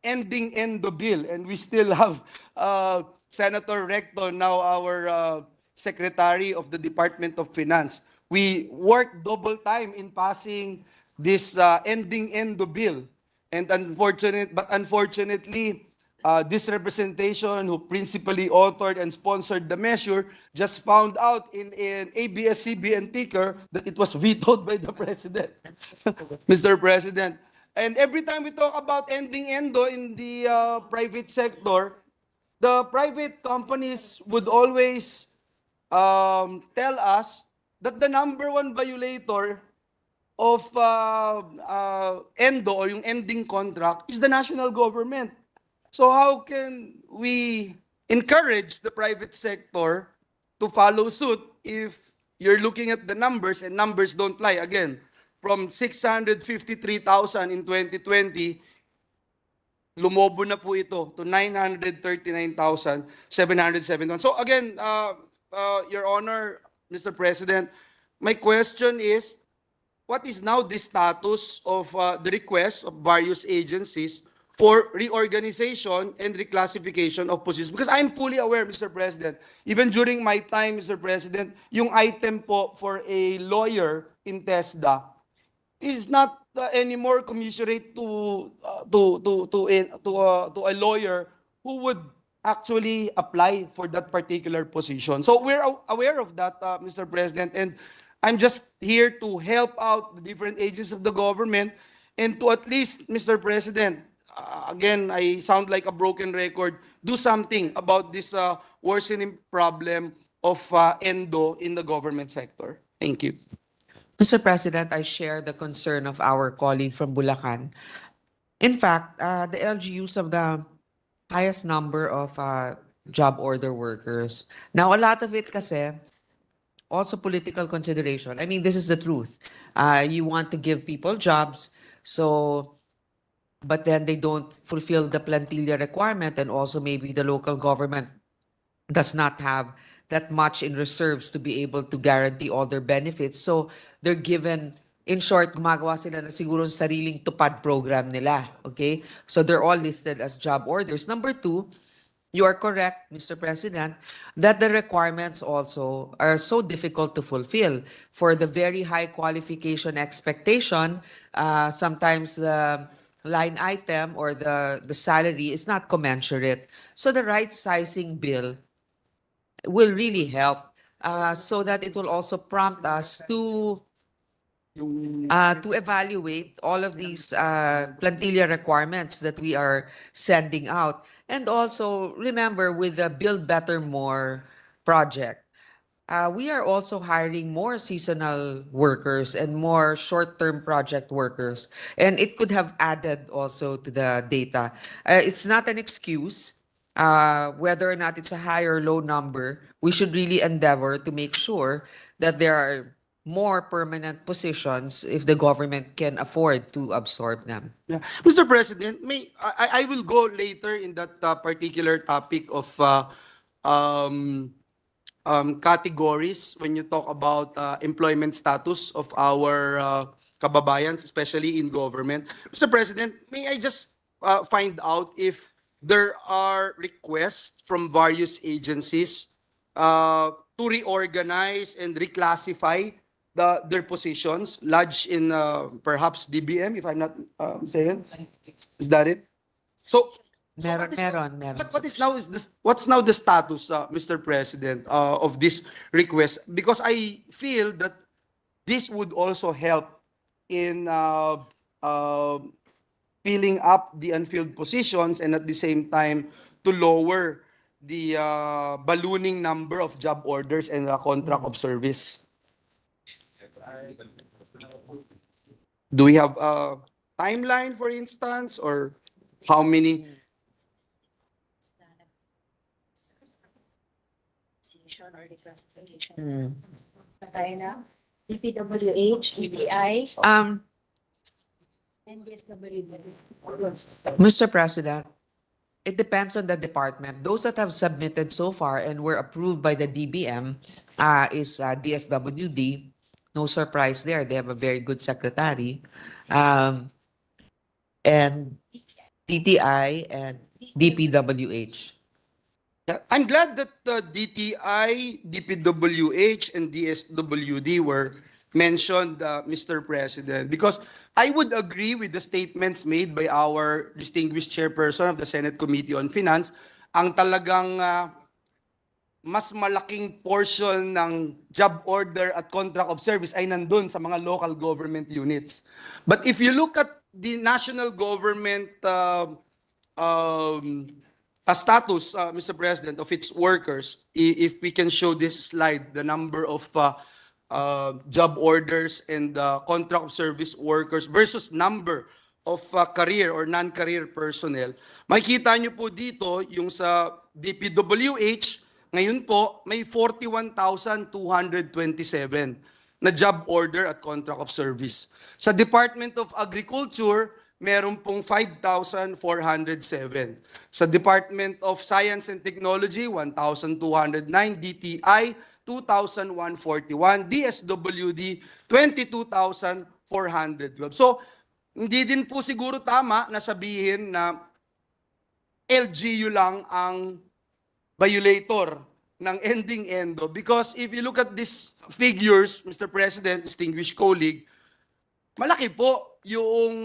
ending endo bill, and we still have Senator Recto, now our Secretary of the Department of Finance. We worked double time in passing this ending endo bill. And unfortunately, this representation who principally authored and sponsored the measure just found out in ABS-CBN ticker that it was vetoed by the President, Mr. President. And every time we talk about ending endo in the private sector, the private companies would always tell us that the number one violator of endo, or yung ending contract, is the national government. So how can we encourage the private sector to follow suit if you're looking at the numbers and numbers don't lie? Again, from 653,000 in 2020, lumobo na po ito to 939,771. So again, Your Honor, Mr. President, my question is, what is now the status of the request of various agencies for reorganization and reclassification of positions? Because I'm fully aware, Mr. President, even during my time, Mr. President, yung item po for a lawyer in TESDA is not anymore commensurate to a lawyer who would actually apply for that particular position. So we're aware of that, Mr. President, and I'm just here to help out the different agencies of the government and to at least, Mr. President, again, I sound like a broken record, do something about this worsening problem of endo in the government sector. Thank you. Mr. President, I share the concern of our colleague from Bulacan. In fact, the LGUs have the highest number of job order workers. Now, a lot of it kasi, also political consideration. I mean, this is the truth. You want to give people jobs, so, but then they don't fulfill the plantilla requirement, and also maybe the local government does not have that much in reserves to be able to guarantee all their benefits. So they're given, in short, gumagawa sila na siguro sa sariling tupad program nila. Okay? So they're all listed as job orders. Number two, you are correct, Mr. President, that the requirements also are so difficult to fulfill. For the very high qualification expectation, sometimes the line item or the salary is not commensurate. So the right sizing bill will really help, so that it will also prompt us to evaluate all of these plantilla requirements that we are sending out. And also remember, with the Build Better More project, we are also hiring more seasonal workers and more short-term project workers. And it could have added also to the data. It's not an excuse. Whether or not it's a high or low number, we should really endeavor to make sure that there are more permanent positions if the government can afford to absorb them. Yeah. Mr. President, I will go later in that particular topic of categories when you talk about employment status of our kababayans, especially in government. Mr. President, may I just find out if there are requests from various agencies to reorganize and reclassify their positions lodged in perhaps DBM, if I'm not mistaken. Is that it? So Meron. what's now the status, Mr. President, of this request? Because I feel that this would also help in filling up the unfilled positions, and at the same time to lower the ballooning number of job orders and contract of service. Do we have a timeline, for instance, or how many? Or reclassification. Tayo na. DPWH, EPI, and DSWD. Mr. President, it depends on the department. Those that have submitted so far and were approved by the DBM is DSWD. No surprise there. They have a very good secretary. And DTI and DPWH. I'm glad that DTI, DPWH, and DSWD were mentioned, Mr. President, because I would agree with the statements made by our distinguished chairperson of the Senate Committee on Finance. Ang talagang mas malaking portion ng job order at contract of service ay nandun sa mga local government units. But if you look at the national government status, Mr. President, of its workers, if we can show this slide, the number of job orders and contract of service workers versus number of career or non-career personnel, makikita nyo po dito yung sa DPWH, ngayon po may 41,227 na job order at contract of service. Sa Department of Agriculture, meron pong 5,407. Sa Department of Science and Technology, 1,209. DTI, 2,141. DSWD, 22,412. So, hindi din po siguro tama na sabihin na LGU lang ang violator ng ending endo, because if you look at these figures, Mr. President, distinguished colleague, malaki po yung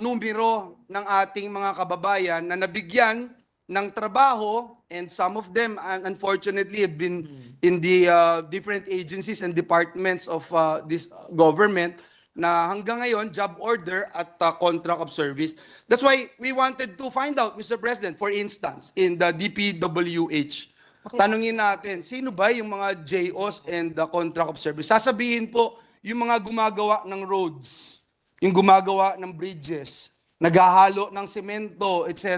numero ng ating mga kababayan na nabigyan ng trabaho, and some of them unfortunately have been in the different agencies and departments of this government na hanggang ngayon, job order at contract of service. That's why we wanted to find out, Mr. President, for instance, in the DPWH, tanungin natin, sino ba yung mga JOs and the contract of service? Sasabihin po, yung mga gumagawa ng roads, yung gumagawa ng bridges, naghahalo ng semento, etc.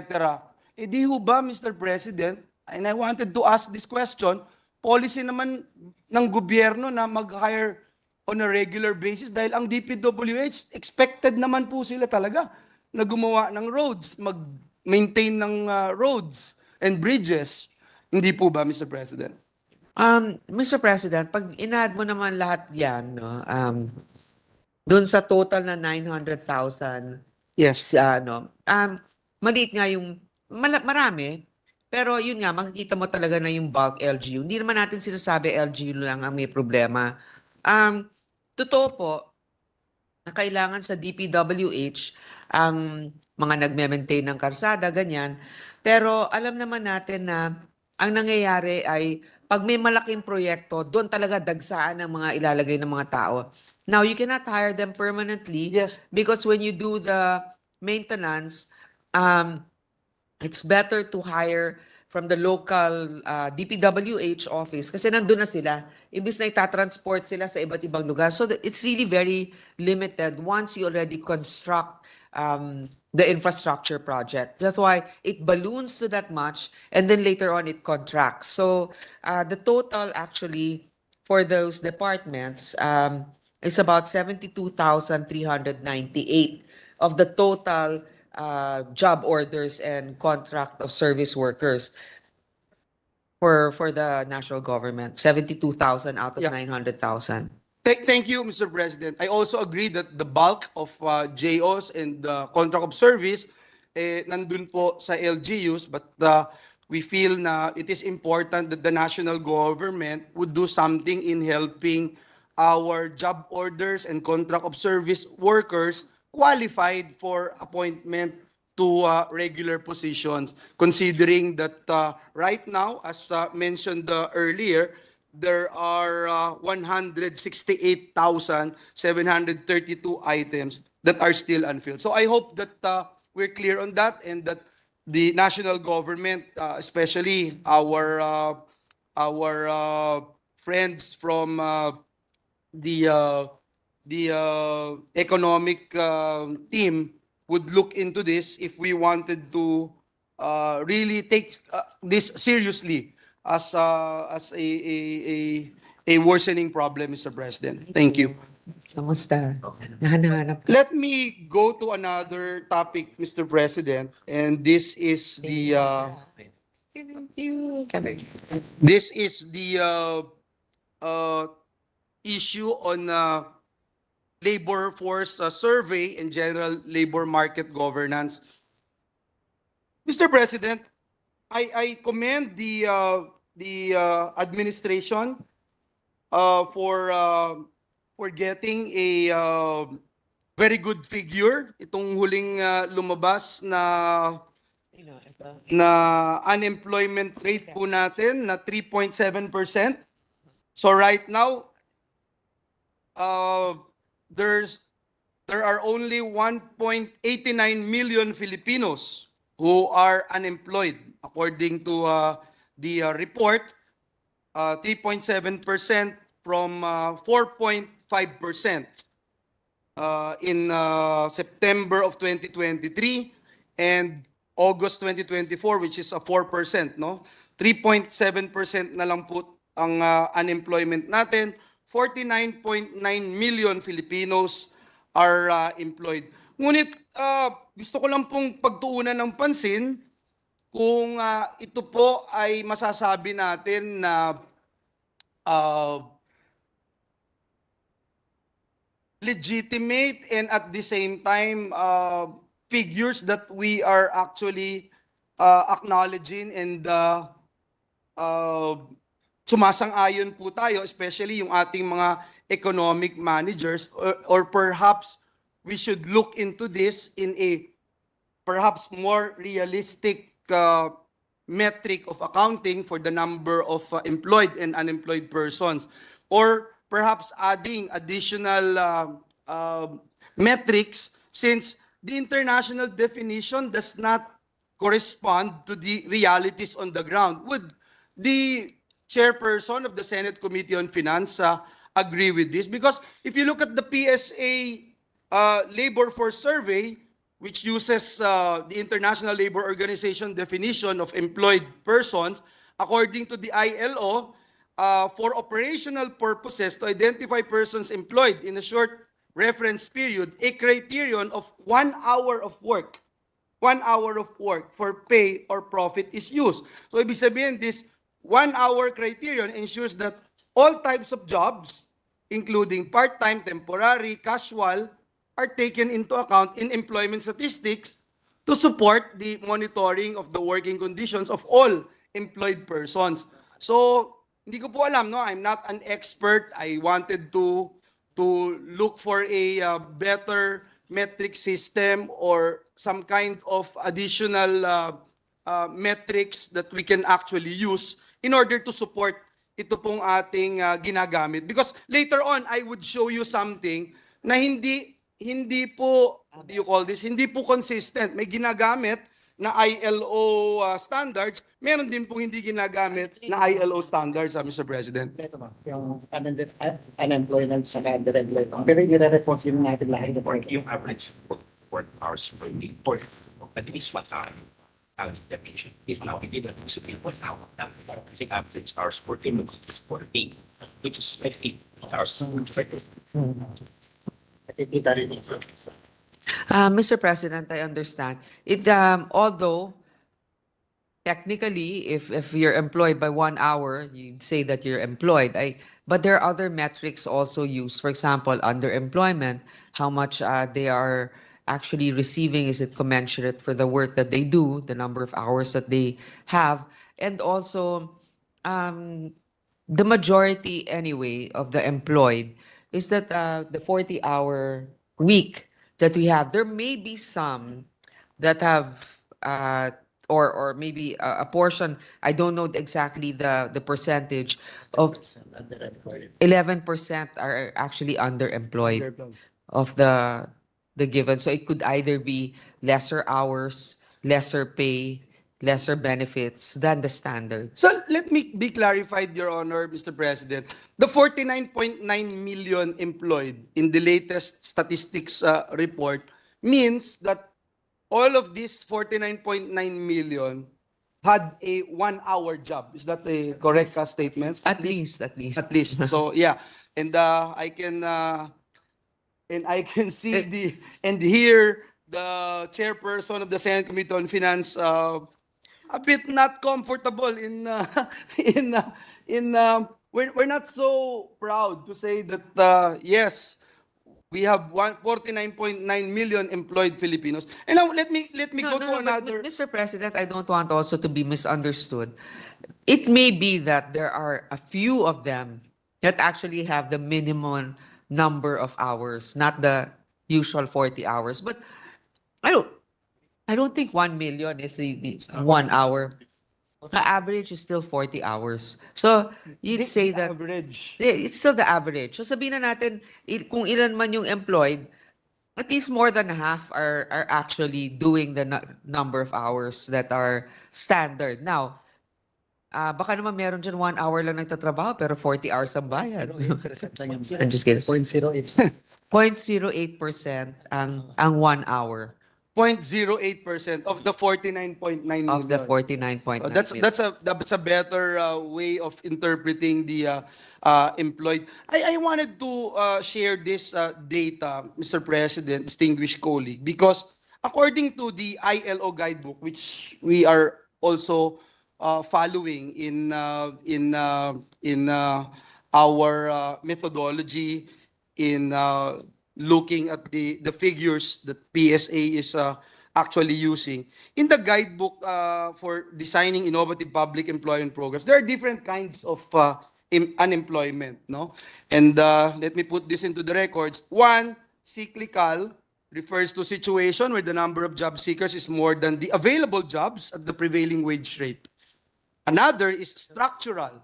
Eh di ho ba, Mr. President, and I wanted to ask this question, policy naman ng gobyerno na mag-hire on a regular basis dahil ang DPWH, expected naman po sila talaga na gumawa ng roads, mag-maintain ng roads and bridges. Hindi po ba, Mr. President? Mr. President, pag in-add mo naman lahat yan, no, doon sa total na 900,000, Yes. maliit nga yung, marami, pero yun nga, makikita mo talaga na yung bulk LGU. Hindi naman natin sinasabi LGU lang ang may problema. Totoo po, na kailangan sa DPWH ang mga nagme-maintain ng karsada, ganyan. Pero alam naman natin na ang nangyayari ay pag may malaking proyekto, doon talaga dagsaan ang mga ilalagay ng mga tao. Now, you cannot hire them permanently Yes. because when you do the maintenance, it's better to hire from the local DPWH office kasi nandun na sila. Ibig na itatransport sila sa iba't ibang lugar. So it's really very limited once you already construct the infrastructure project. That's why it balloons to that much and then later on it contracts. So the total actually for those departments is about 72,398 of the total job orders and contract of service workers for the national government. 72,000 out of Yeah. 900,000. Thank you, Mr. President. I also agree that the bulk of JOs and the contract of service nandun po sa LGUs, but we feel na it is important that the national government would do something in helping our job orders and contract of service workers qualified for appointment to regular positions, considering that right now, as mentioned earlier, there are 168,732 items that are still unfilled. So I hope that we're clear on that and that the national government, especially our friends from the economic team would look into this if we wanted to really take this seriously as a worsening problem, Mr. President. Thank you. Kamusta? Nahanap ka? Let me go to another topic, Mr. President, and this is the issue on labor force survey and general labor market governance. Mr. President, I commend the administration for getting a very good figure. Itong huling lumabas na unemployment rate po natin na 3.7%. So right now, there are only 1.89 million Filipinos who are unemployed. According to the report, 3.7% from 4.5% in September of 2023 and August 2024, which is a 4%, no? 3.7% na lang po ang unemployment natin. 49.9 million Filipinos are employed. Ngunit gusto ko lang pong pagtuunan ng pansin kung ito po ay masasabi natin na legitimate and at the same time figures that we are actually acknowledging and sumasang-ayon po tayo, especially yung ating mga economic managers, or perhaps we should look into this in a perhaps more realistic metric of accounting for the number of employed and unemployed persons, or perhaps adding additional metrics, since the international definition does not correspond to the realities on the ground. Would the chairperson of the Senate Committee on Finance agree with this? Because if you look at the PSA labor force survey, which uses the International Labor Organization definition of employed persons, according to the ILO, for operational purposes to identify persons employed in a short reference period, a criterion of 1 hour of work, 1 hour of work for pay or profit is used. So ibig sabihin, this 1 hour criterion ensures that all types of jobs, including part-time, temporary, casual, are taken into account in employment statistics to support the monitoring of the working conditions of all employed persons. So, hindi ko po alam, no? I'm not an expert. I wanted to look for a better metric system or some kind of additional metrics that we can actually use in order to support ito pong ating ginagamit. Because later on, I would show you something na hindi po, what do you call this, hindi po consistent. May ginagamit na ILO standards, meron din po hindi ginagamit na ILO standards, Mr. President. Ito ba, yung unemployment sa under-employed. Pero nire-report yung natin lahat yung average work hours per week for at least 1 hour. As definition. If now we did not use it 1 hour, I think average hours per day is 40, which is 50 hours. Mr. President, I understand. Although technically, if you're employed by 1 hour, you'd say that you're employed. But there are other metrics also used. For example, underemployment, how much they are actually receiving, is it commensurate for the work that they do, the number of hours that they have, and also the majority anyway of the employed is that the 40-hour week that we have, there may be some that have or maybe a portion, I don't know exactly the percentage of 11% are actually underemployed of the given. So it could either be lesser hours, lesser pay, lesser benefits than the standard. So let me be clarified, Your Honor, Mr. President. The 49.9 million employed in the latest statistics report means that all of these 49.9 million had a 1 hour job. Is that a correct statement? At least. At least. So yeah, and I can see and hear the chairperson of the Senate Committee on Finance a bit not comfortable we're not so proud to say that yes, we have 49.9 million employed Filipinos. And now let me go to another. Mr. President, I don't want also to be misunderstood. It may be that there are a few of them that actually have the minimum number of hours, not the usual 40 hours. But I don't think 1 million is the 1 hour. The average is still 40 hours. So you'd say that average. it's still the average. So sabihin na natin kung ilan man yung employed, at least more than half are actually doing the number of hours that are standard. Now, baka naman meron dyan 1 hour lang nagtatrabaho pero 40 hours ang bayad. I'm just kidding. 0.08%. 0.08% ang 1 hour. 0.08% of the 49.9 million. Of the 49.9 that's a better way of interpreting the employed. I wanted to share this data, Mr. President, distinguished colleague, because according to the ILO guidebook, which we are also following in our methodology in looking at the figures that PSA is actually using. In the guidebook for designing innovative public employment programs, there are different kinds of unemployment, no? And let me put this into the records. One, cyclical, refers to situation where the number of job seekers is more than the available jobs at the prevailing wage rate. Another is structural.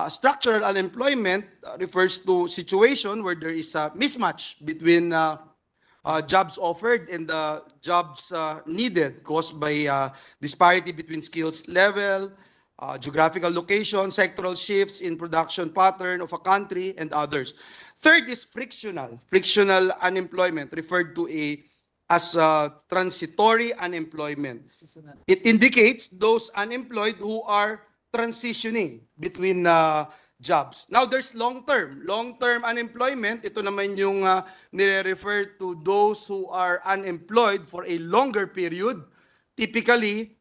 Structural unemployment refers to situation where there is a mismatch between jobs offered and the jobs needed caused by disparity between skills level, geographical location, sectoral shifts in production pattern of a country, and others. Third is frictional. Frictional unemployment referred to as transitory unemployment. It indicates those unemployed who are transitioning between jobs. Now, there's long-term. Long-term unemployment, ito naman yung nire-refer to those who are unemployed for a longer period. Typically,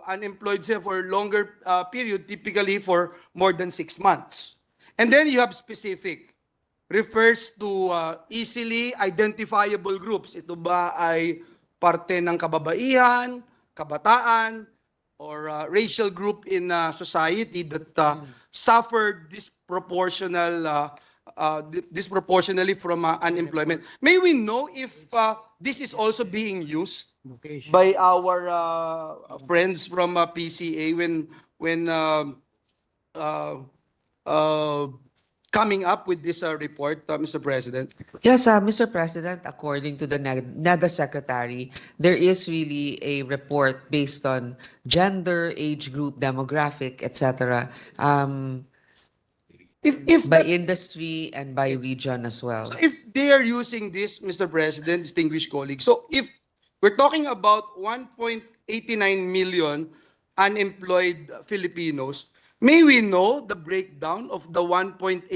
unemployed siya for longer period, typically for more than 6 months. And then you have specific. Refers to easily identifiable groups. Ito ba ay parte ng kababaihan, kabataan, or racial group in society that suffered disproportionally from unemployment. May we know if this is also being used by our friends from PCA when coming up with this report, Mr. President? Yes, Mr. President, according to the NEDA Secretary, there is really a report based on gender, age group, demographic, etc. If By that's- industry and by region as well. So if they are using this, Mr. President, distinguished colleagues, so if we're talking about 1.89 million unemployed Filipinos, may we know the breakdown of the 1.89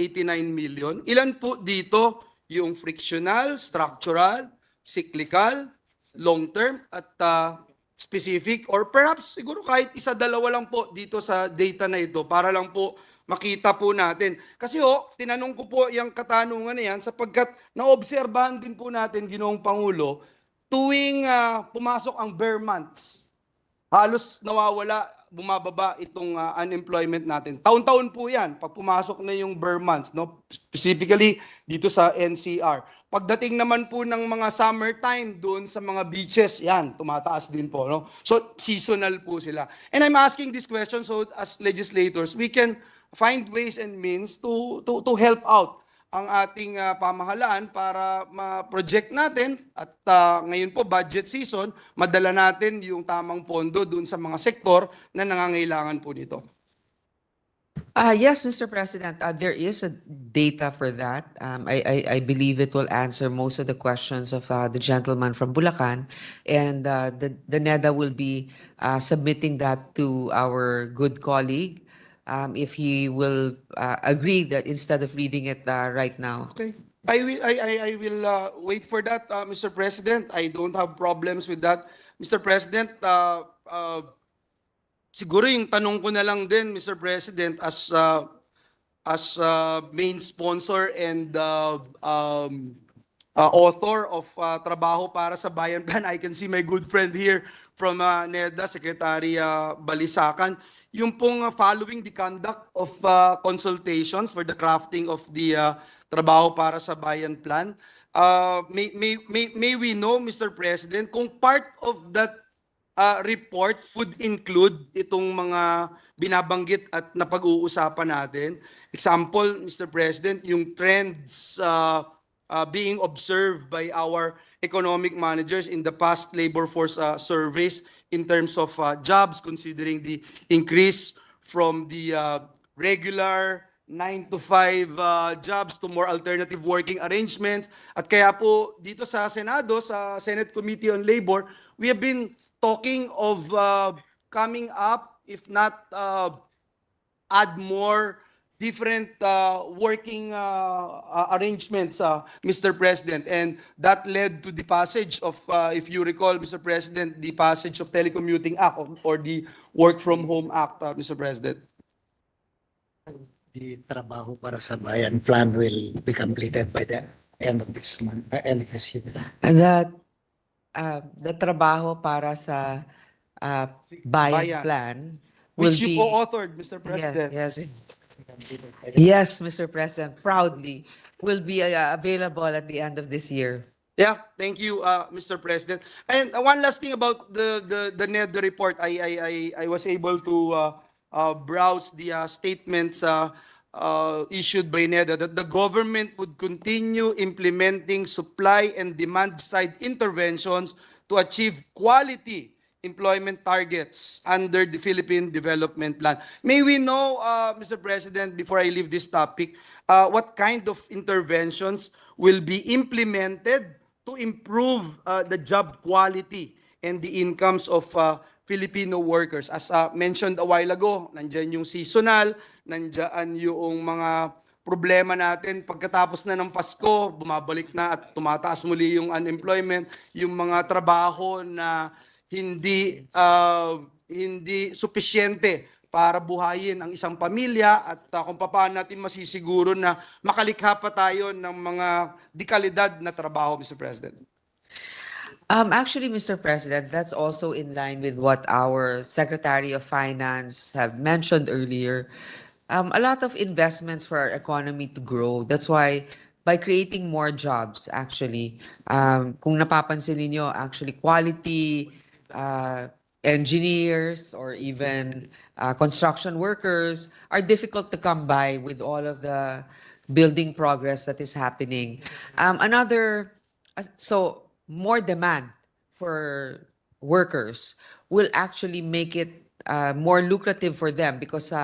million? Ilan po dito yung frictional, structural, cyclical, long-term, at specific? Or perhaps siguro kahit isa-dalawa lang po dito sa data na ito para lang po makita po natin. Kasi tinanong ko po yung katanungan na yan sapagkat naobserbahan din po natin, Ginoong Pangulo, tuwing pumasok ang bare months, halos nawawala, bumababa itong unemployment natin. Taon-taon po yan, pag pumasok na yung bare months, no? Specifically dito sa NCR. Pagdating naman po ng mga summertime doon sa mga beaches, yan, tumataas din po. No? So, seasonal po sila. And I'm asking this question so as legislators, we can find ways and means to help out ang ating pamahalaan para ma-project natin at ngayon po budget season, madala natin yung tamang pondo dun sa mga sektor na nangangailangan po nito. Yes, Mr. President, there is a data for that. I believe it will answer most of the questions of the gentleman from Bulacan, and the NEDA will be submitting that to our good colleague. If he will agree that instead of reading it right now. Okay. I will wait for that, Mr. President. I don't have problems with that. Mr. President, siguro yung tanong ko na lang din, Mr. President, as main sponsor and author of Trabaho para sa Bayan Plan, I can see my good friend here from NEDA, Secretary Balisacan. Yung pong following the conduct of consultations for the crafting of the Trabaho para sa Bayan Plan, may we know, Mr. President, kung part of that report would include itong mga binabanggit at napag-uusapan natin. Example, Mr. President, yung trends being observed by our economic managers in the past labor force surveys in terms of jobs, considering the increase from the regular 9 to 5 jobs to more alternative working arrangements. At kaya po dito sa Senado, sa Senate Committee on Labor, we have been talking of coming up, if not add more different working arrangements, Mr. President. And that led to the passage of, if you recall, Mr. President, the passage of Telecommuting Act or the Work from Home Act, Mr. President. The Trabaho para sa Bayan plan will be completed by the end of this month, end of this year. And that the trabaho para sa Bayan Plan will Which you be co-authored, Mr. President. Yes, Mr. President, proudly will be available at the end of this year. Yeah, thank you, Mr. President. And one last thing about the NED report, I was able to browsed the statements issued by NEDA, that the government would continue implementing supply and demand side interventions to achieve quality employment targets under the Philippine Development Plan. May we know, Mr. President, before I leave this topic, what kind of interventions will be implemented to improve the job quality and the incomes of Filipino workers? As mentioned a while ago, nandyan yung seasonal, nandyan yung mga problema natin pagkatapos na ng Pasko, bumabalik na at tumataas muli yung unemployment, yung mga trabaho na hindi supisyente para buhayin ang isang pamilya at kung paano natin masisiguro na makalikha pa tayo ng mga dekalidad na trabaho, Mr. President. Actually, Mr. President, that's also in line with what our Secretary of Finance have mentioned earlier. A lot of investments for our economy to grow. That's why by creating more jobs, actually, kung napapansin niyo, actually quality engineers or even construction workers are difficult to come by with all of the building progress that is happening. So more demand for workers will actually make it more lucrative for them because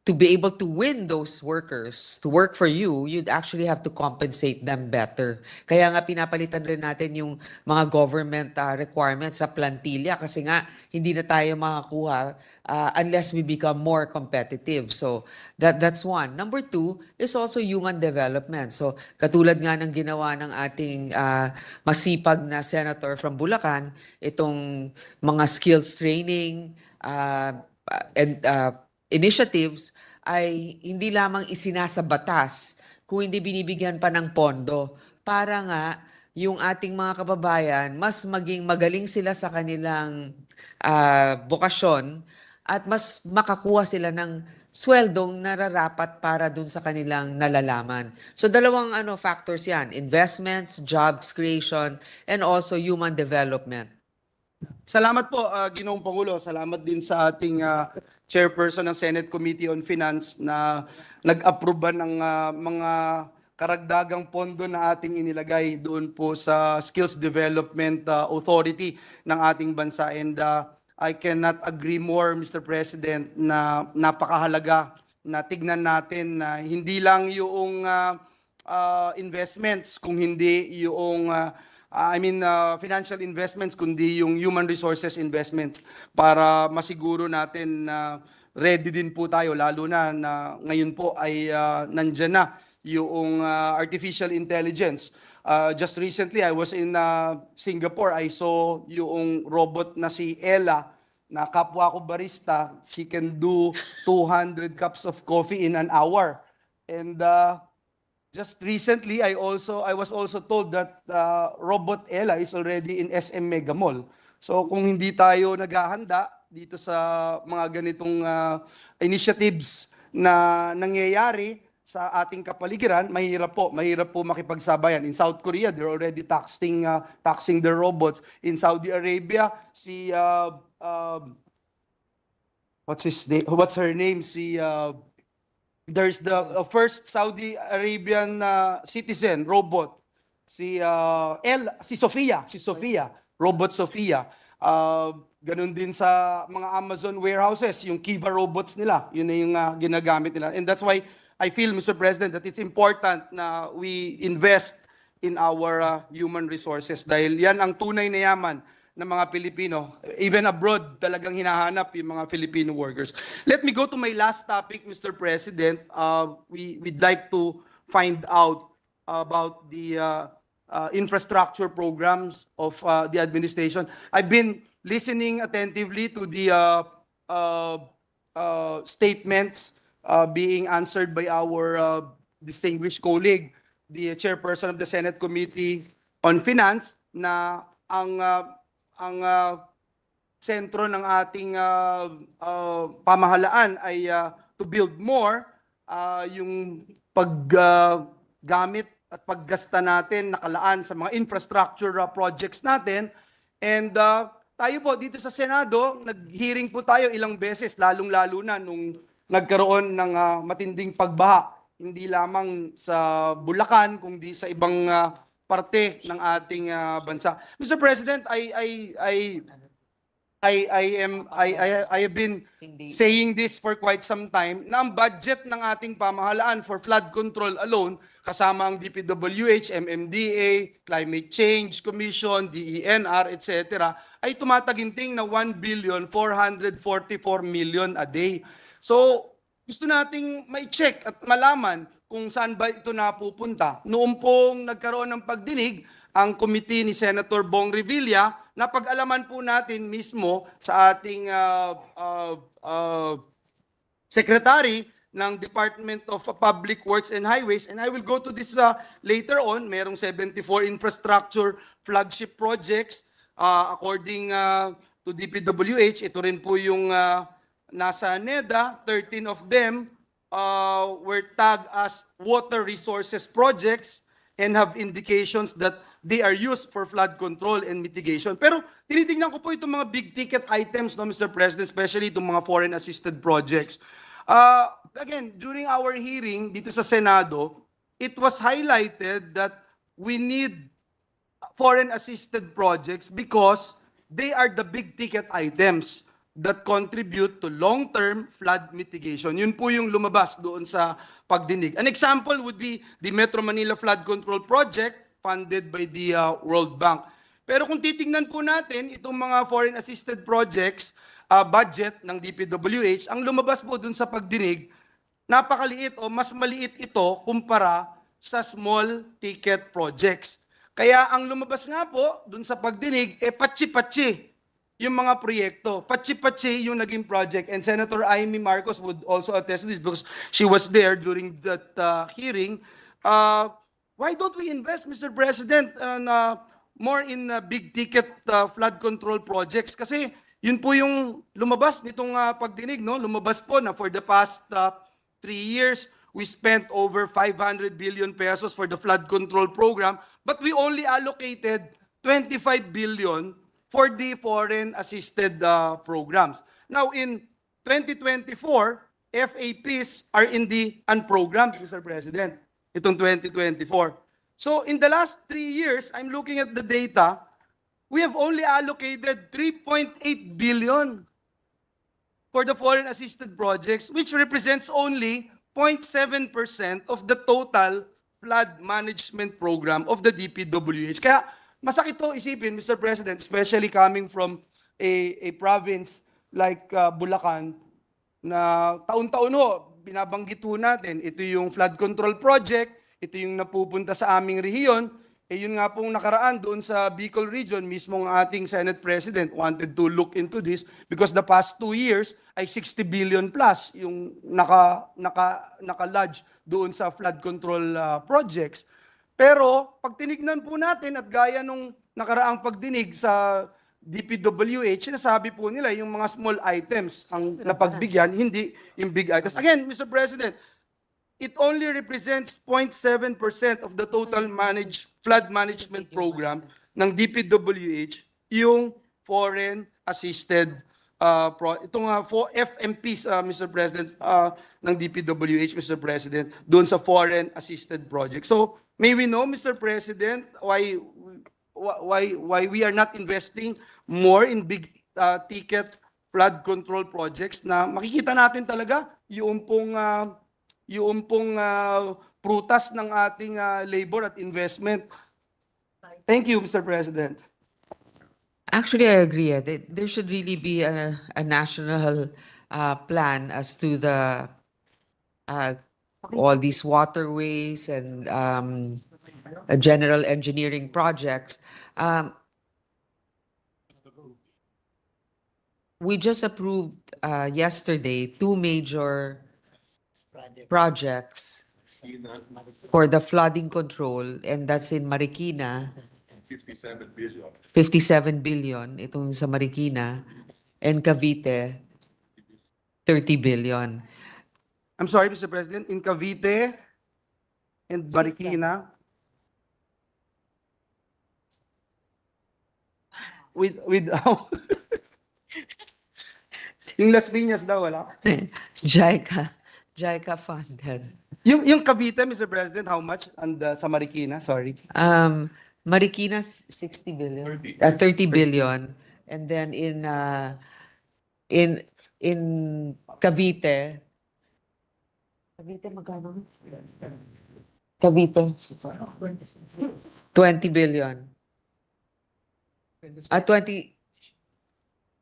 to be able to win those workers to work for you, you'd actually have to compensate them better. Kaya nga pinapalitan rin natin yung mga government requirements sa plantilla kasi nga hindi na tayo makakuha unless we become more competitive. So that's one. Number two is also human development. So katulad nga ng ginawa ng ating masipag na senator from Bulacan, itong mga skills training and initiatives ay hindi lamang isinasa batas kung hindi binibigyan pa ng pondo para nga yung ating mga kababayan mas maging magaling sila sa kanilang bokasyon at mas makakuha sila ng sweldong nararapat para dun sa kanilang nalalaman. So dalawang factors yan, investments, jobs creation, and also human development. Salamat po, Ginoong Pangulo. Salamat din sa ating chairperson ng Senate Committee on Finance na nag-aproba ng mga karagdagang pondo na ating inilagay doon po sa Skills Development Authority ng ating bansa. And I cannot agree more, Mr. President, na napakahalaga na tignan natin na hindi lang yung investments, kung hindi yung financial investments, kundi yung human resources investments para masiguro natin na ready din po tayo, lalo na ngayon po ay nandyan na yung artificial intelligence. Just recently, I was in Singapore. I saw yung robot na si Ella, na kapwa ko barista. She can do 200 cups of coffee in an hour. And just recently, I was also told that Robot Ella is already in SM Mega Mall. So kung hindi tayo naghahanda dito sa mga ganitong initiatives na nangyayari sa ating kapaligiran, mahirap po makipagsabayan. In South Korea, they're already taxing their robots. In Saudi Arabia, what's her name? There's the first Saudi Arabian citizen robot, si Sophia, robot Sophia. Ganun din sa mga Amazon warehouses, yung Kiva robots nila, yun na yung ginagamit nila. And that's why I feel, Mr. President, that it's important na we invest in our human resources dahil yan ang tunay na yaman ng mga Pilipino. Even abroad, talagang hinahanap yung mga Filipino workers. Let me go to my last topic, Mr. President. We'd like to find out about the infrastructure programs of the administration. I've been listening attentively to the statements being answered by our distinguished colleague, the chairperson of the Senate Committee on Finance, na ang sentro ng ating pamahalaan ay to build more, yung paggamit at paggasta natin nakalaan sa mga infrastructure projects natin. And tayo po dito sa Senado, nag-hearing po tayo ilang beses, lalong-lalo na nung nagkaroon ng matinding pagbaha. Hindi lamang sa Bulacan, kundi sa ibang parte ng ating bansa. Mr. President, I have been saying this for quite some time na ang budget ng ating pamahalaan for flood control alone, kasama ang DPWH, MMDA, Climate Change Commission, DENR, etc., ay tumataginting na 1,444,000,000 a day. So, gusto nating mai-check at malaman kung saan ba ito napupunta. Noong pong nagkaroon ng pagdinig, ang committee ni Senator Bong Revilla, napag-alaman po natin mismo sa ating secretary ng Department of Public Works and Highways, and I will go to this later on. Merong 74 infrastructure flagship projects according to DPWH. Ito rin po yung nasa NEDA. 13 of them were tagged as water resources projects and have indications that they are used for flood control and mitigation. Pero tinitingnan ko po itong mga big ticket items, no, Mr. President, especially itong mga foreign assisted projects. Again, during our hearing dito sa Senado, it was highlighted that we need foreign assisted projects because they are the big ticket items that contribute to long-term flood mitigation. Yun po yung lumabas doon sa pagdinig. An example would be the Metro Manila Flood Control Project funded by the World Bank. Pero kung titingnan po natin itong mga foreign assisted projects, budget ng DPWH, ang lumabas po dun sa pagdinig, napakaliit o mas maliit ito kumpara sa small ticket projects. Kaya ang lumabas nga po dun sa pagdinig, patsi-patsi yung mga proyekto. Patsi-patsi yung naging project. And Senator Amy Marcos would also attest to this because she was there during that hearing. Why don't we invest, Mr. President, more in big ticket flood control projects? Kasi yun po yung lumabas nitong pagdinig, no? Lumabas po na for the past 3 years, we spent over 500 billion pesos for the flood control program, but we only allocated 25 billion for the foreign assisted programs. Now in 2024, FAPs are in the unprogrammed, Mr. President, itong 2024. So in the last 3 years, I'm looking at the data, we have only allocated 3.8 billion for the foreign assisted projects, which represents only 0.7% of the total flood management program of the DPWH. Kaya masakit to isipin, Mr. President, especially coming from a province like Bulacan, na taon-taon ho, binabanggit ho natin, ito yung flood control project, ito yung napupunta sa aming rehiyon, yun nga pong nakaraan doon sa Bicol region, mismong ating Senate President wanted to look into this because the past 2 years ay 60 billion plus yung naka-lodge doon sa flood control projects. Pero pag tinignan po natin at gaya nung nakaraang pagdinig sa DPWH, sinasabi po nila yung mga small items ang napagbigyan, hindi yung big items. Again, Mr. President, it only represents 0.7% of the total flood management program ng DPWH, yung foreign assisted itong FMPs, Mr. President, ng DPWH, Mr. President, doon sa foreign assisted project. So, may we know, Mr. President, why we are not investing more in big ticket flood control projects na makikita natin talaga yung pong prutas ng ating labor at investment. Thank you, Mr. President. Actually, I agree. There should really be a national plan as to the all these waterways and general engineering projects. We just approved yesterday 2 major projects for the flooding control, and that's in Marikina. 57 billion. 57 billion, itong sa Marikina, and Cavite, 30 billion. I'm sorry, Mr. President, in Cavite and Marikina, with yung Las Piñas daw wala. JICA funded. Yung Cavite, Mr. President, how much? And sa Marikina, sorry. Marikina 60 billion, 30 billion, and then in Cavite magkano? Cavite 20 billion. 20.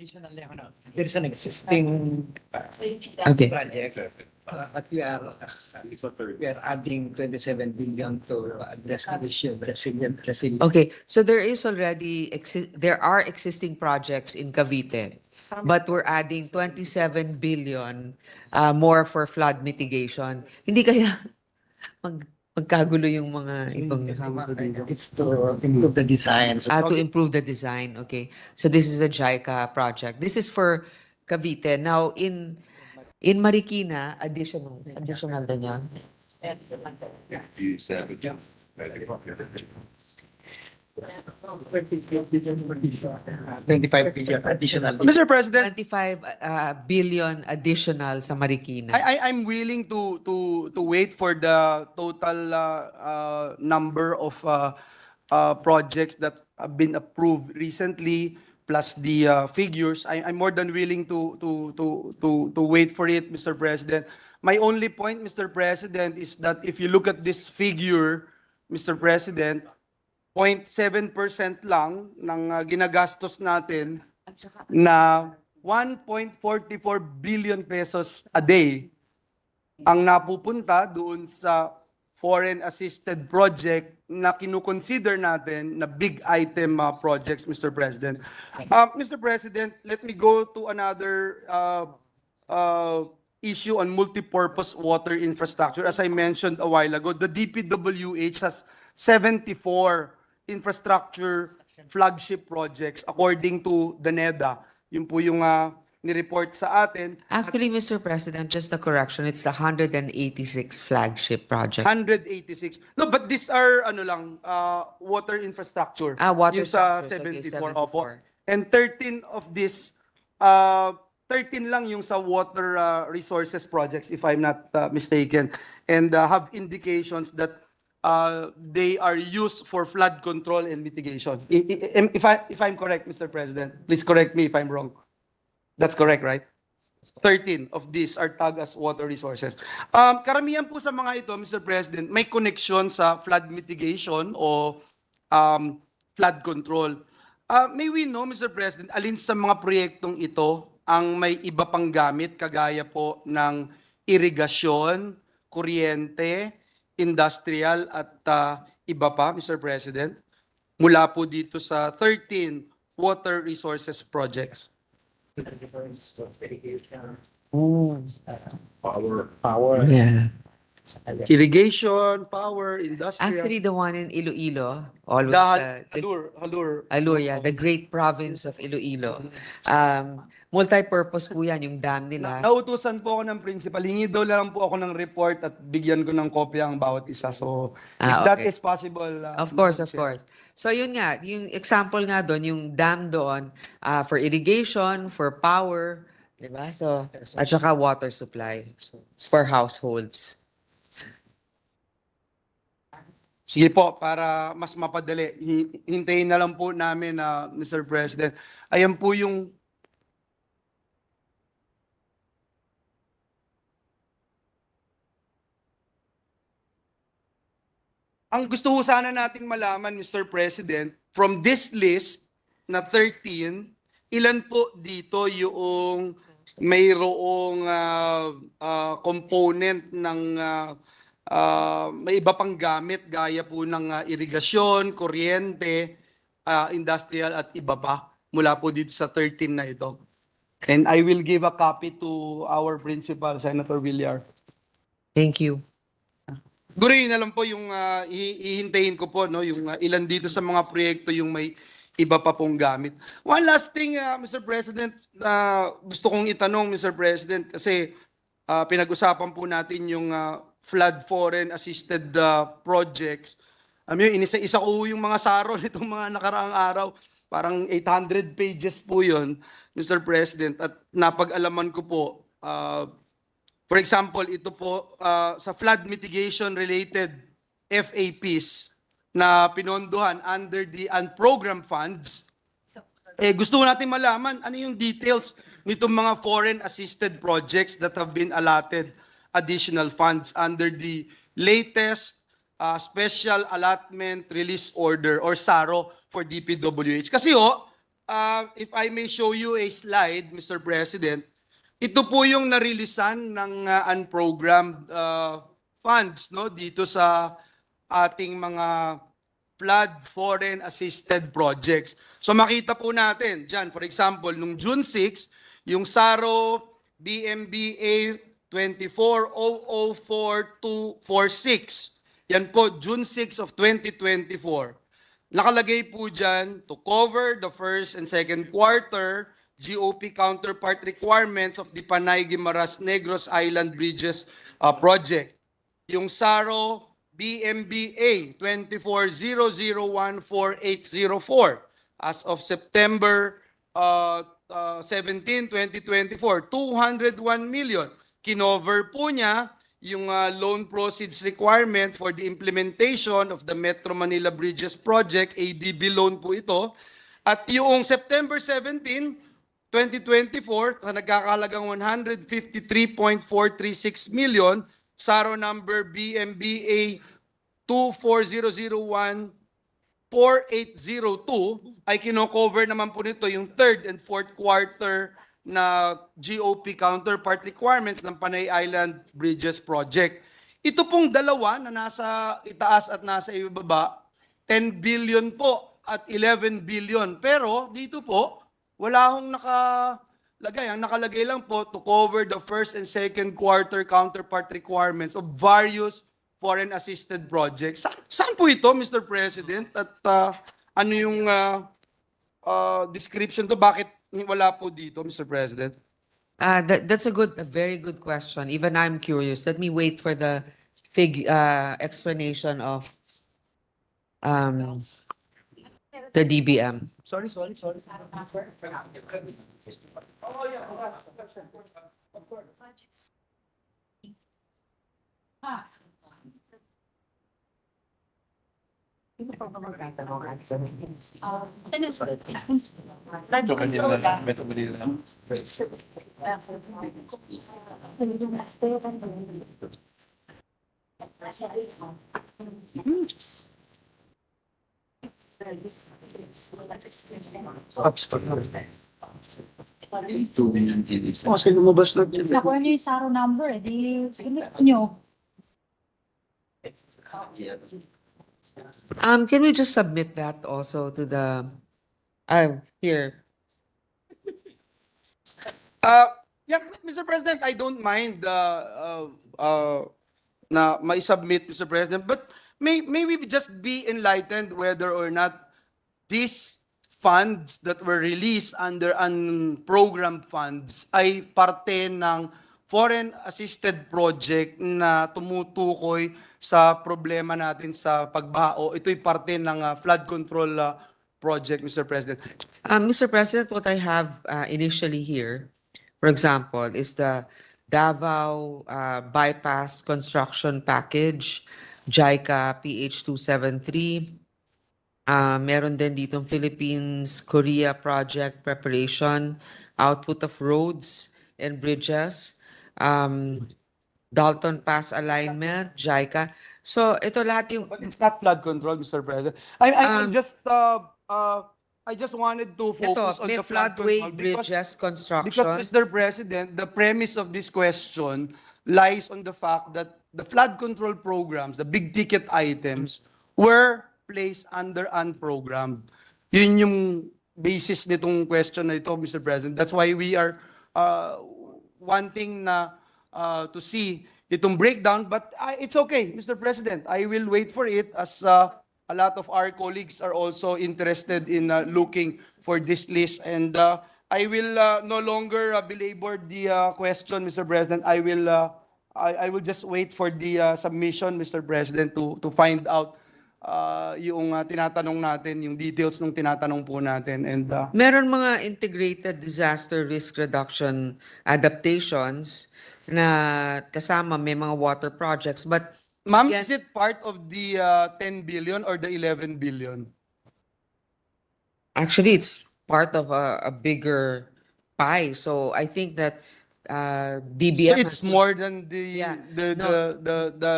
Additionally, there's an existing Okay. project, but we are adding 27 billion to address the issue of resilient. Okay, so there are existing projects in Cavite, but we're adding 27 billion more for flood mitigation. Hindi kaya magkagulo yung mga ibang It's to improve the design. to improve the design. Okay, so this is the JICA project. This is for Cavite. Now in Marikina, additional din yan. 25 billion additional. Mr. President, 25 billion additional sa Marikina. I'm willing to wait for the total number of projects that have been approved recently, plus the figures. I'm more than willing to wait for it, Mr. President. My only point, Mr. President, is that if you look at this figure, Mr. President, 0.7% lang ng ginagastos natin na 1.44 billion pesos a day ang napupunta doon sa foreign assisted project na kinukonsider natin na big item projects, Mr. President. Mr. President, let me go to another issue on multipurpose water infrastructure. As I mentioned a while ago, the DPWH has 74 infrastructure flagship projects according to the NEDA. Yun po yung ni-report sa atin. Actually, Mr. President, just a correction, it's 186 flagship projects. 186. No, but these are water infrastructure. Water Yung sa structures, okay, 74. Opo. And 13 of this 13 lang yung sa water resources projects, if I'm not mistaken, and have indications that they are used for flood control and mitigation. If I'm correct, Mr. President, please correct me if I'm wrong. That's correct, right? 13 of these are tagged as water resources. Karamihan po sa mga ito, Mr. President, may connection sa flood mitigation o flood control. May we know, Mr. President, alin sa mga proyektong ito ang may iba pang gamit, kagaya po ng irigasyon, kuryente, industrial at iba pa, Mr. President, mula po dito sa 13 water resources projects. Power. Yeah. Irrigation, power, industrial. Actually, the one in Iloilo, always Halur. yeah, the great province of Iloilo. Multi-purpose po yan, yung dam nila. Nautusan po ako ng principal. Hingi daw lang po ako ng report at bigyan ko ng kopya ang bawat isa. So, if that okay. is possible. Of course. So yun nga, yung example nga doon, yung dam doon for irrigation, for power, di ba? So, at saka water supply for households. Sige po, para mas mapadali, hintayin na lang po namin, Mr. President. Ayan po yung ang gusto ho sana nating malaman, Mr. President, from this list na 13, ilan po dito yung mayroong component ng may iba pang gamit gaya po ng irigasyon, kuryente, industrial at iba pa mula po dito sa 13 na ito. And I will give a copy to our principal, Senator Villar. Thank you. Siguro yun na lang po yung ihintayin ko po, no, yung ilan dito sa mga proyekto yung may iba pa pong gamit. One last thing, Mr. President, gusto kong itanong, Mr. President, kasi pinag-usapan po natin yung flood foreign assisted projects. Inisa-isa ko yung mga saro nitong mga nakaraang araw. Parang 800 pages po yun, Mr. President. At napag-alaman ko po, for example, ito po sa flood mitigation related FAPs na pinondohan under the unprogrammed funds, gusto natin malaman ano yung details nitong mga foreign assisted projects that have been allotted additional funds under the latest Special Allotment Release Order or SARO for DPWH. Kasi if I may show you a slide, Mr. President, ito po yung narilisan ng unprogrammed funds no dito sa ating mga flood foreign assisted projects. So makita po natin diyan, for example, nung June 6, yung SARO BMBA 24004-246. Yan po, June 6 of 2024. Nakalagay po dyan, to cover the first and second quarter GOP counterpart requirements of the Panay Guimaras Negros Island Bridges project. Yung SARO BMBA 240014804 as of September 17, 2024, 201 million. Kinover po niya yung loan proceeds requirement for the implementation of the Metro Manila Bridges Project, ADB loan po ito. At yung September 17, 2024, sa nagkakalagang 153.436 million, SARO number BMBA 24001-4802, ay kino-cover naman po nito yung third and fourth quarter na GOP counterpart requirements ng Panay Island Bridges Project. Ito pong dalawa na nasa itaas at nasa ibaba, 10 billion po at 11 billion. Pero dito po, wala hong nakalagay. Ang nakalagay lang po to cover the first and second quarter counterpart requirements of various foreign assisted projects. Saan po ito, Mr. President? At ano yung description to? Bakit wala po dito, Mr. President? That's a very good question. Even I'm curious. Let me wait for the explanation of the DBM. Sorry. Lumabas na dyan. Nakuha niyo yung SARO number, di submit niyo. Can we just submit that also to the here? Yeah, Mr. President, I don't mind na mai-submit, Mr. President, but may we just be enlightened whether or not these funds that were released under unprogrammed funds ay parte ng foreign assisted project na tumutukoy sa problema natin sa pagbaha o ito'y parte ng flood control project, Mr. President. Mr. President, what I have initially here, for example, is the Davao Bypass Construction Package, JICA PH 273. Meron din ditong Philippines-Korea Project Preparation, Output of Roads and Bridges, Dalton Pass Alignment, JICA. So ito lahat yung... But it's not flood control, Mr. President. I just wanted to focus on the flood floodway control bridges construction. because, Mr. President, the premise of this question lies on the fact that the flood control programs, the big ticket items, were placed under unprogrammed. Yun yung basis nitong question na ito, Mr. President. That's why we are wanting na to see itong breakdown, but it's okay, Mr. President. I will wait for it as a lot of our colleagues are also interested in looking for this list, and I will no longer belabor the question, Mr. President. I will just wait for the submission, Mr. President, to find out yung tinatanong natin, yung details ng tinatanong po natin. And Meron mga integrated disaster risk reduction adaptations na kasama may mga water projects, but ma'am, yan- is it part of the 10 billion or the 11 billion? actually it's part of a bigger pie. So I think that DBM So it's has to- more than the Yeah, the, no.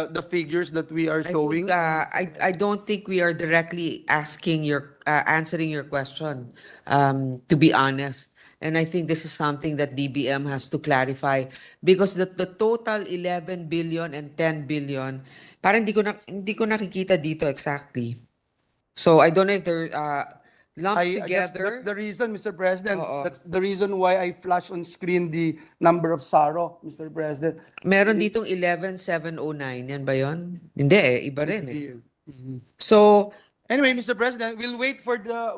the figures that we are I showing. think, I don't think we are directly asking your answering your question, to be honest. And I think this is something that DBM has to clarify because the total 11 billion and 10 billion, parang hindi ko nakikita dito exactly. So I don't know if they're lumped I guess together. that's the reason, Mr. President. Oo. That's the reason why I flash on screen the number of SARO, Mr. President. Meron ditong 11,709. Yan ba yon? Hindi iba rin eh. The- So, Anyway, Mr. President, we'll wait for the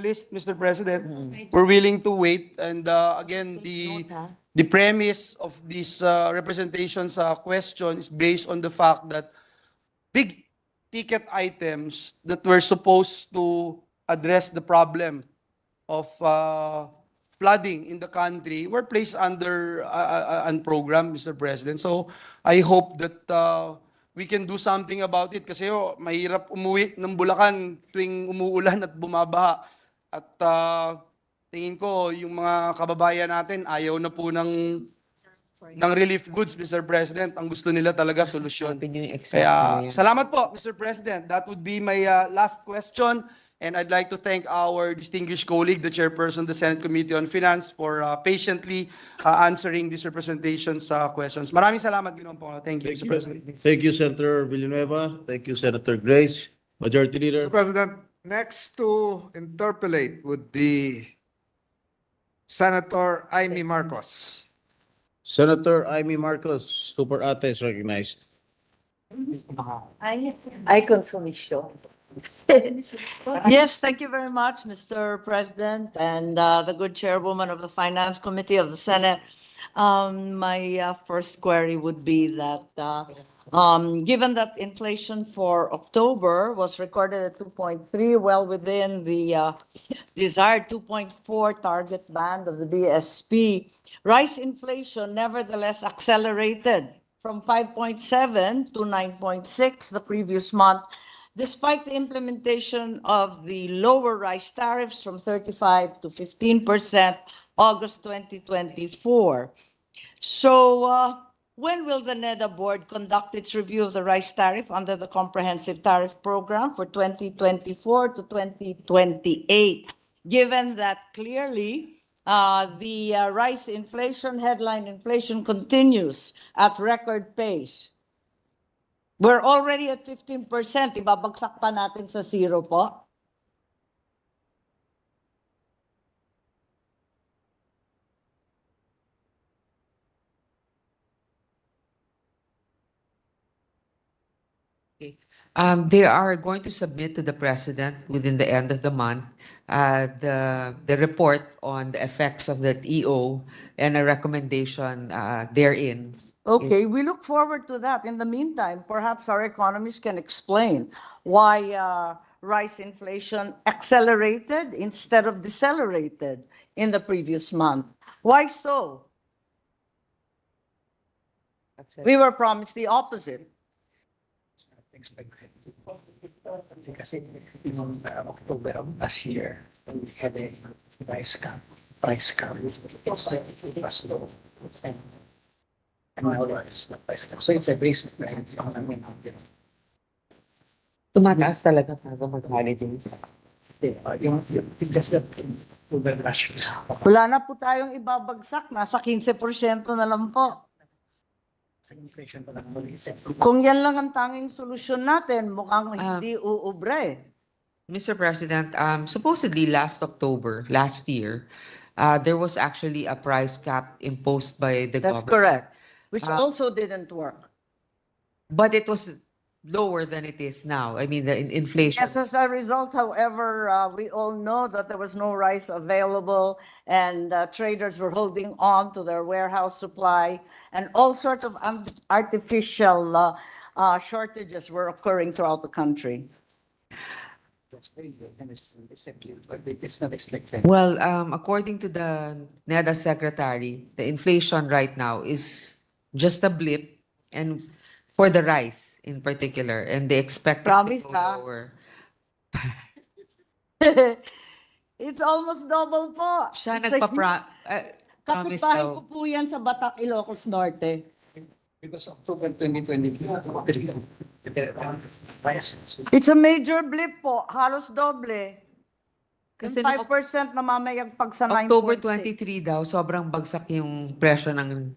list, Mr. President. We're willing to wait. And again, the premise of this representation's question is based on the fact that big ticket items that were supposed to address the problem of flooding in the country were placed under a program, Mr. President. So I hope that we can do something about it kasi mahirap umuwi ng Bulacan tuwing umuulan at bumabaha. At tingin ko yung mga kababayan natin ayaw na po ng relief goods, Mr. President. Ang gusto nila talaga solusyon. Sabi niyo yung exact Kaya ano yan. salamat po, Mr. President. That would be my last question. And I'd like to thank our distinguished colleague, the chairperson of the Senate Committee on Finance, for patiently answering this representation's questions. Maraming salamat, Ginoong Pangulo. Thank you, Mr. President. Thank you, Senator Villanueva. Thank you, Senator Grace. Majority Leader. Mr. President, next to interpolate would be Senator Amy Marcos. Senator Amy Marcos, Super Ate is recognized. Ay, consumisyon. Yes, thank you very much, Mr. President, and the good chairwoman of the Finance Committee of the Senate. My first query would be that, given that inflation for October was recorded at 2.3, well within the desired 2.4 target band of the BSP, rice inflation nevertheless accelerated from 5.7 to 9.6 the previous month, despite the implementation of the lower rice tariffs from 35 to 15% August 2024. So when will the NEDA board conduct its review of the rice tariff under the Comprehensive Tariff Program for 2024 to 2028? Given that clearly the rice inflation, headline inflation continues at record pace. We're already at 15%. Ibabagsak pa natin sa zero po. They are going to submit to the president within the end of the month the report on the effects of the EO and a recommendation therein. Okay, we look forward to that. In the meantime, perhaps our economists can explain why rice inflation accelerated instead of decelerated in the previous month. Why so? We were promised the opposite. Kasi noong October of last year, we had a price cap. It was low. And now it's the price cap. So it's a basic right? Tumataas talaga bago mag-holidays. Yung just that October last year. Wala na po tayong ibabagsak. Nasa 15% na lang po. Sa inflation pa lang ulit. Kung yan lang ang tanging solusyon natin, mukhang hindi uubre. Mr. President, supposedly last October, last year, there was actually a price cap imposed by the That's government. correct. Which also didn't work. But it was lower than it is now. I mean, the inflation. Yes, as a result, however, we all know that there was no rice available and traders were holding on to their warehouse supply and all sorts of artificial shortages were occurring throughout the country. It's not expected. Well, according to the NEDA secretary, the inflation right now is just a blip, and for the rice in particular, and they expect it to Promise go ka? lower. It's almost double po. Siya It's like, promise kapitbahay daw. ko po yan sa Batak, Ilocos Norte. Because October 2022. It's a major blip po, halos doble. Kasi Yung nung 5% namamayagpag sa 9.6. October 23 daw, sobrang bagsak yung presyo ng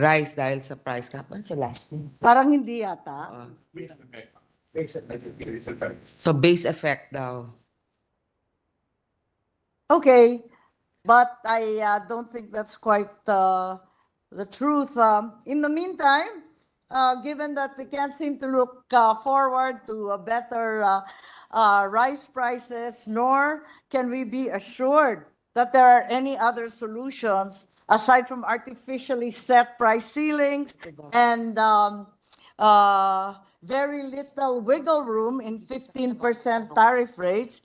rice dahil sa price cap. Ano to last year? Parang hindi yata. So base effect daw. Okay, but I don't think that's quite the truth. In the meantime, given that we can't seem to look forward to a better rice prices, nor can we be assured that there are any other solutions aside from artificially set price ceilings and very little wiggle room in 15% tariff rates.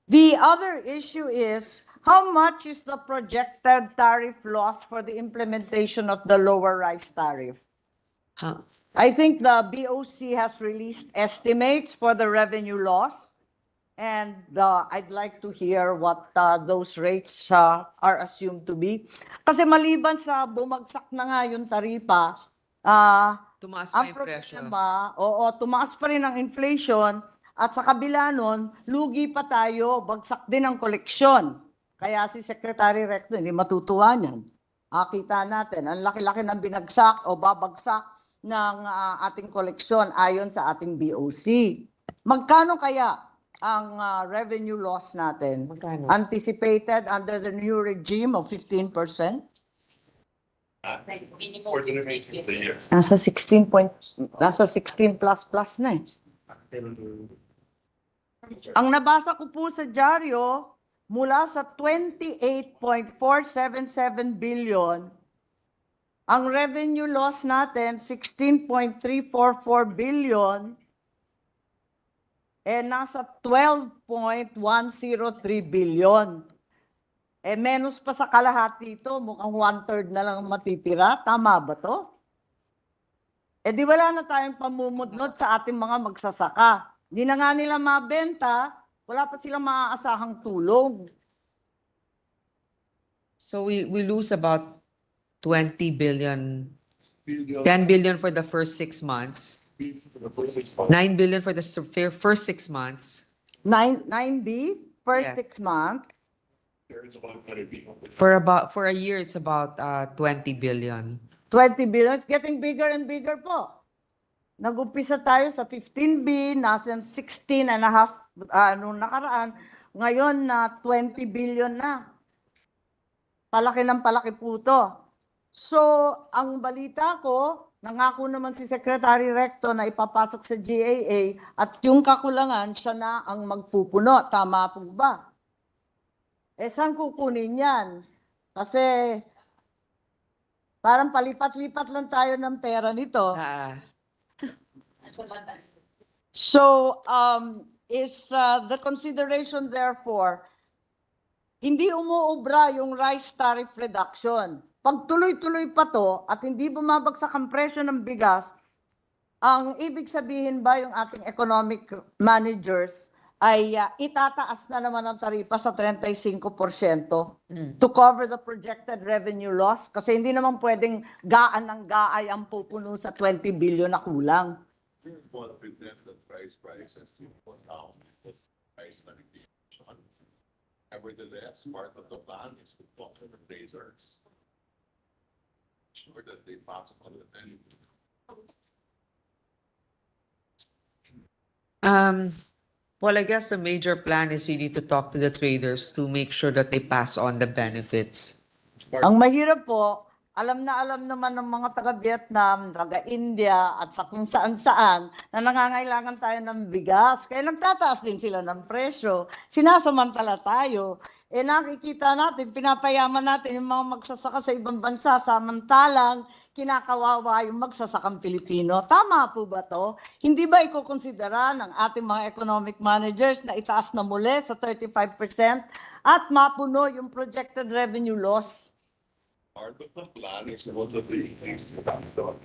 The other issue is how much is the projected tariff loss for the implementation of the lower rice tariff? Huh. I think the BOC has released estimates for the revenue loss, and I'd like to hear what those rates are assumed to be. Kasi maliban sa bumagsak na nga yung taripa, Tumaas pa ang yung presyo. problema, oo, tumaas pa rin ang inflation at sa kabila nun, lugi pa tayo, bagsak din ang koleksyon. Kaya si Secretary Recto hindi matutuwa niyan. Kita natin, ang laki-laki ng binagsak o babagsak ng ating koleksyon ayon sa ating BOC. Magkano kaya ang revenue loss natin? Magkano? Anticipated under the new regime of 15%? For the remaining of the year. Nasa 16 plus na eh. Ang nabasa ko po sa dyaryo, mula sa 28.477 billion, ang revenue loss natin, 16.344 billion, nasa 12.103 billion. Menos pa sa kalahati ito, mukhang 1/3 na lang matitira. Tama ba to? Di wala na tayong pamumudnot sa ating mga magsasaka. Hindi na nga nila mabenta, wala pa silang maaasahang tulong. So we lose about 20 billion, 10 billion for the first 6 months, 9 billion for the first 6 months. 9B, first Yeah. 6 months. For a year, it's about 20 billion. 20 billion, it's getting bigger and bigger po. Nag-umpisa tayo sa 15B, nasa 16 and a half nung nakaraan. Ngayon na 20 billion na. Palaki ng palaki po to. So, ang balita ko, nangako naman si Secretary Recto na ipapasok sa GAA at yung kakulangan, siya na ang magpupuno. Tama po ba? Saan kukunin yan? Kasi parang palipat-lipat lang tayo ng pera nito. So, is the consideration therefore, hindi umuubra yung rice tariff reduction. Pag tuloy-tuloy pa to at hindi bumabagsak ang presyo ng bigas, ang ibig sabihin ba yung ating economic managers ay itataas na naman ang taripa sa 35% to cover the projected revenue loss? Kasi hindi naman pwedeng gaan ng gaay ang pupuno sa 20 billion na kulang. Nevertheless, part of the plan is to talk to the traders, sure that they pass on the value. Well, I guess the major plan is we need to talk to the traders to make sure that they pass on the benefits. Ang mahirap po, alam naman ng mga taga-Vietnam, taga-India, at sa kung saan-saan na nangangailangan tayo ng bigas. Kaya nagtataas din sila ng presyo. Sinasamantala tayo. Nakikita natin, pinapayaman natin yung mga magsasaka sa ibang bansa, samantalang kinakawawa yung magsasakang Pilipino. Tama po ba to? Hindi ba ikukonsidera ng ating mga economic managers na itaas na muli sa 35% at mapuno yung projected revenue loss? Part of the plan is what the three things that I'm doing.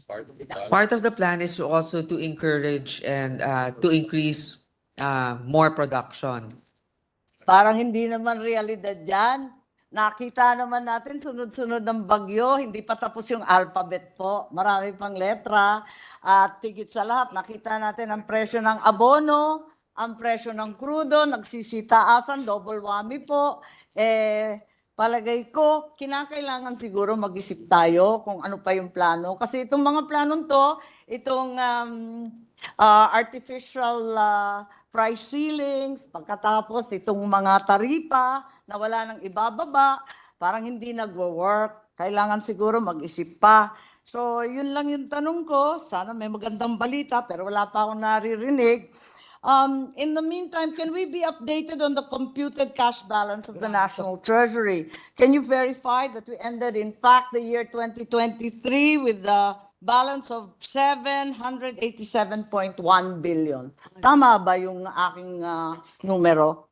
Part of the plan. Part of the plan is also to encourage and to increase more production. Parang hindi naman realidad yan. Nakita naman natin sunod-sunod ng bagyo, hindi pa tapos yung alphabet po. Marami pang letra. At tigit sa lahat, nakita natin ang presyo ng abono, ang presyo ng krudo, nagsisitaasan, double whammy po. Palagay ko, kinakailangan siguro mag-isip tayo kung ano pa yung plano. Kasi itong mga planong to, itong artificial price ceilings, pagkatapos itong mga taripa na wala nang ibababa, parang hindi nagwo-work. Kailangan siguro mag-isip pa. So, yun lang yung tanong ko. Sana may magandang balita, pero wala pa akong naririnig. In the meantime, can we be updated on the computed cash balance of the National Treasury? Can you verify that we ended, in fact, the year 2023 with the balance of 787.1 billion? Tama ba yung aking numero?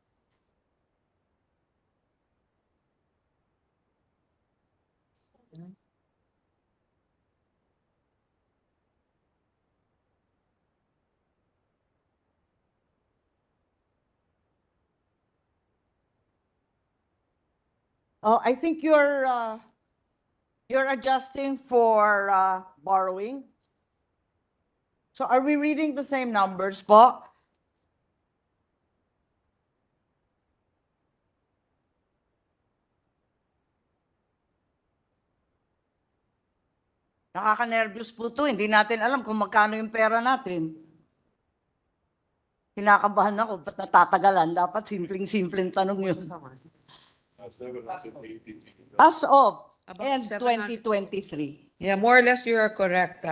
Oh, I think you're adjusting for borrowing. So are we reading the same numbers po? Nakaka-nervous po to. Hindi natin alam kung magkano yung pera natin. Kinakabahan ako, ba't natatagalan? Dapat simpleng-simpleng tanong yun. As of end 2023. Yeah, more or less you are correct,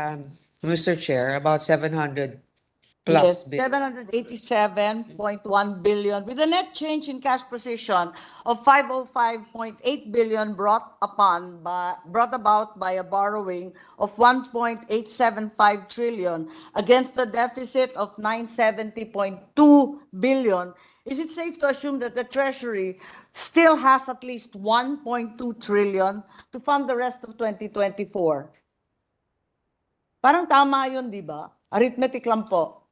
Mr. Chair, about 700 plus Yes, billion. 787.1 billion with a net change in cash position of 505.8 billion brought about by a borrowing of 1.875 trillion against a deficit of 970.2 billion. Is it safe to assume that the Treasury still has at least 1.2 trillion to fund the rest of 2024? Parang tama yun, di ba? Arithmetic lang po.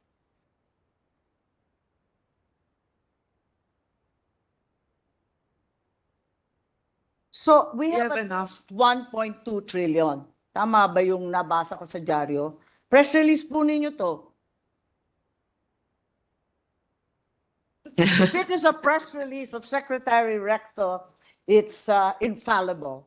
So we have enough 1.2 trillion. Tama ba yung nabasa ko sa dyaryo? Press release po ninyo to. If it is a press release of Secretary Recto, it's infallible.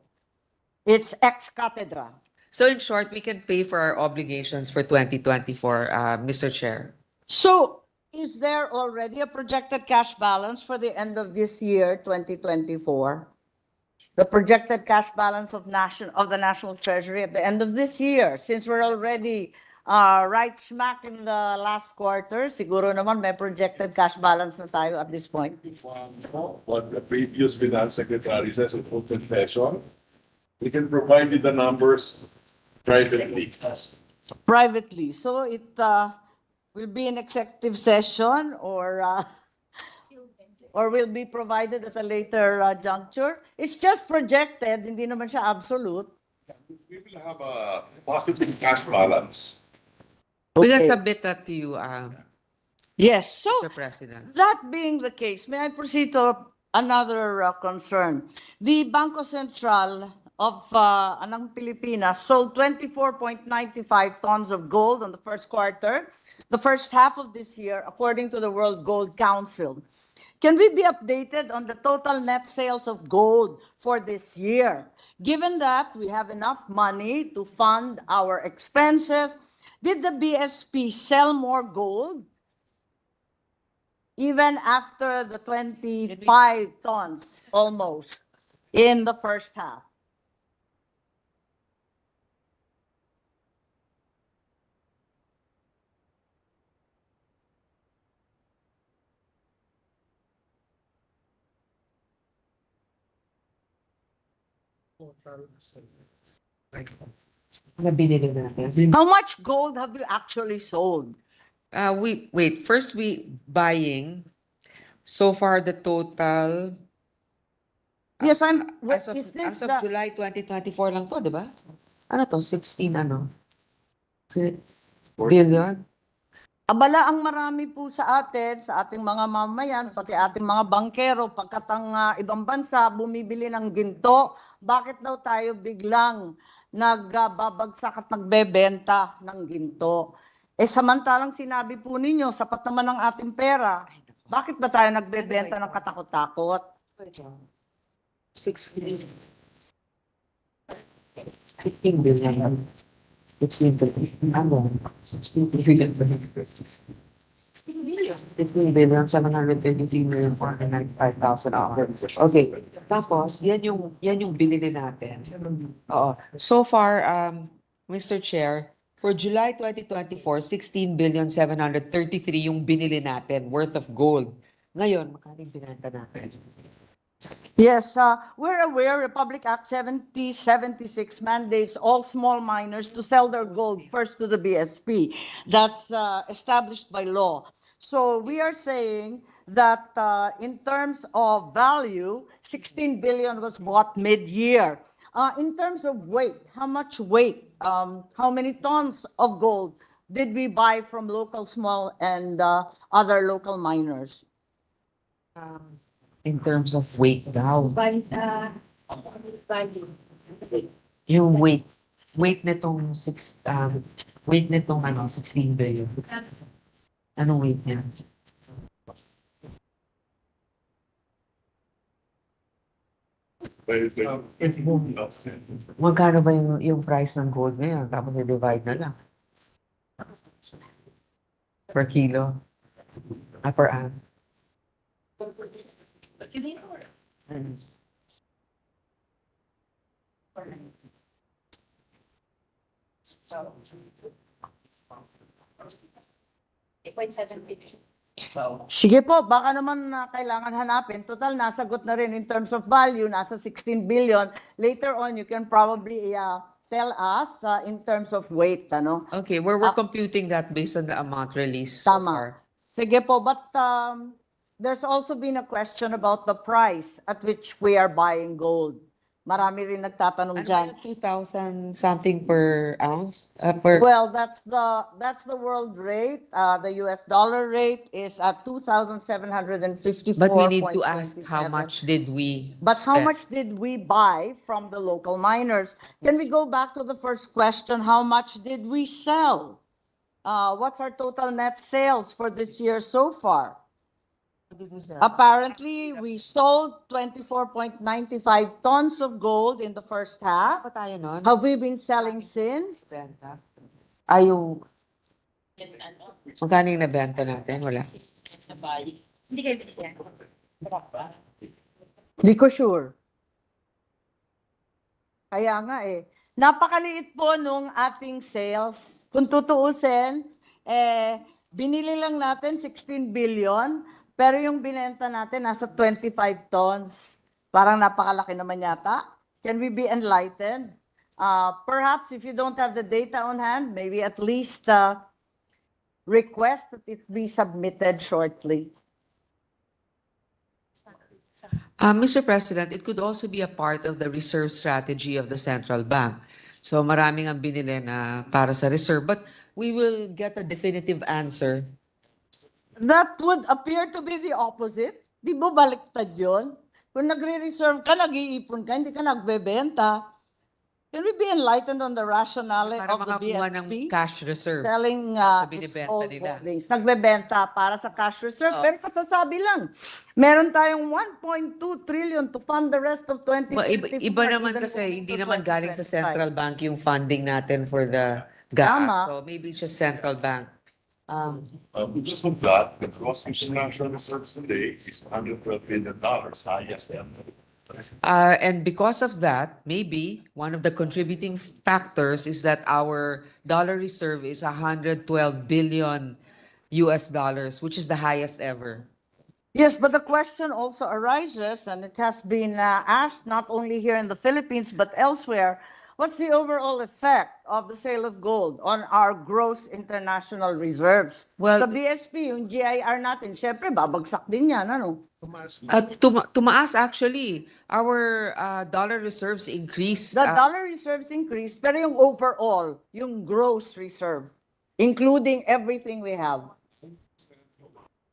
It's ex cathedra. So in short, we can pay for our obligations for 2024, Mr. Chair. So is there already a projected cash balance for the end of this year, 2024? The projected cash balance of the National Treasury at the end of this year, since we're already right smack in the last quarter, siguro naman may projected cash balance na tayo at this point. What the previous finance secretary says in open session, we can provide you the numbers privately. Privately. So it will be an executive session or will be provided at a later juncture. It's just projected, hindi naman siya absolute. We will have a positive cash balance. We can Okay. submit that to you, Yes, so Mr. President. that being the case, may I proceed to another concern? The Bangko Sentral of ng Pilipinas sold 24.95 tons of gold on the first quarter, the first half of this year, according to the World Gold Council. Can we be updated on the total net sales of gold for this year? Given that we have enough money to fund our expenses, did the BSP sell more gold? even after the 25 tons almost in the first half. Na binili natin. How much gold have you actually sold? Wait, first we buying. So far, the total, Yes, as of July 2024 lang to, di ba? Ano to? 16 ano? Billion? Abala ang marami po sa atin, sa ating mga mamayan, pati ating mga bangkero, pagkat ang ibang bansa bumibili ng ginto, bakit daw tayo biglang nagbabagsak at nagbebenta ng ginto? Eh samantalang sinabi po ninyo, sapat naman ang ating pera, bakit ba tayo nagbebenta ng katakot-takot? 16. 15 billion. 16 billion. 16 billion. 15 billion, 733,495,000. Okay. Tapos, yan yung binili natin. Oo. So far, Mr. Chair, for July 2024, 16,733 yung binili natin worth of gold. Ngayon, magkano yung binenta natin? Yes, we're aware Republic Act 7076 mandates all small miners to sell their gold first to the BSP. That's established by law. So we are saying that in terms of value, 16 billion was bought mid-year. In terms of weight, how much weight, how many tons of gold did we buy from local small and other local miners? In terms of weight daw. Value. Yung weight nitong 16 billion. Anong weight niya? Magkano ba yung price ng gold ngayon? Tapos i-divide na lang. Per kilo? Per ounce? Sige po, baka naman kailangan hanapin. Total, nasagot na rin in terms of value, nasa 16 billion. Later on, you can probably tell us in terms of weight. Ano? Okay, we're computing that based on the amount released so Tama. far. Sige po, but there's also been a question about the price at which we are buying gold. Marami rin nagtatanong dyan. 2,000 something per ounce? Well, that's the world rate. The US dollar rate is at 2,754. But we need to ask how much did we But how spend? much did we buy from the local miners? Can we go back to the first question? How much did we sell? What's our total net sales for this year so far? Apparently, we sold 24.95 tons of gold in the first half. Pa tayo nun? Have we been selling since? Ay, yung... Magkano yung nabenta natin? Wala. Hindi kayo binigyan. Hindi ko sure. Kaya nga napakaliit po nung ating sales. Kung tutuusin, binili lang natin 16 billion, pero yung binenta natin nasa 25 tons. Parang napakalaki naman yata. Can we be enlightened? Perhaps if you don't have the data on hand, maybe at least request that it be submitted shortly. Mr. President, it could also be a part of the reserve strategy of the central bank. So maraming ang binili na para sa reserve, but we will get a definitive answer. That would appear to be the opposite. Di ba baliktad yun? Kung nagre-reserve ka, nag-iipon ka, hindi ka nagbebenta. Can we be enlightened on the rationale Para of the makakuha ng BSP? cash reserve. Selling sa its binibenta gold nila. holdings. Nagbebenta para sa cash reserve. Pero kasasabi lang, meron tayong 1.2 trillion to fund the rest of 2024. Iba naman kasi, hindi naman galing sa 2025. central bank yung funding natin for the GAA. Tama. So maybe it's just central bank Because of that, the gross international reserves today is $112 billion, highest ever. And because of that, maybe one of the contributing factors is that our dollar reserve is 112 billion US dollars, which is the highest ever. Yes, but the question also arises, and it has been asked not only here in the Philippines but elsewhere. What's the overall effect of the sale of gold on our gross international reserves? Well, Sa BSP, yung GIR natin, syempre babagsak din yan, ano? tumaas actually. Our dollar reserves increased. The dollar reserves increased, pero yung overall, yung gross reserve, including everything we have.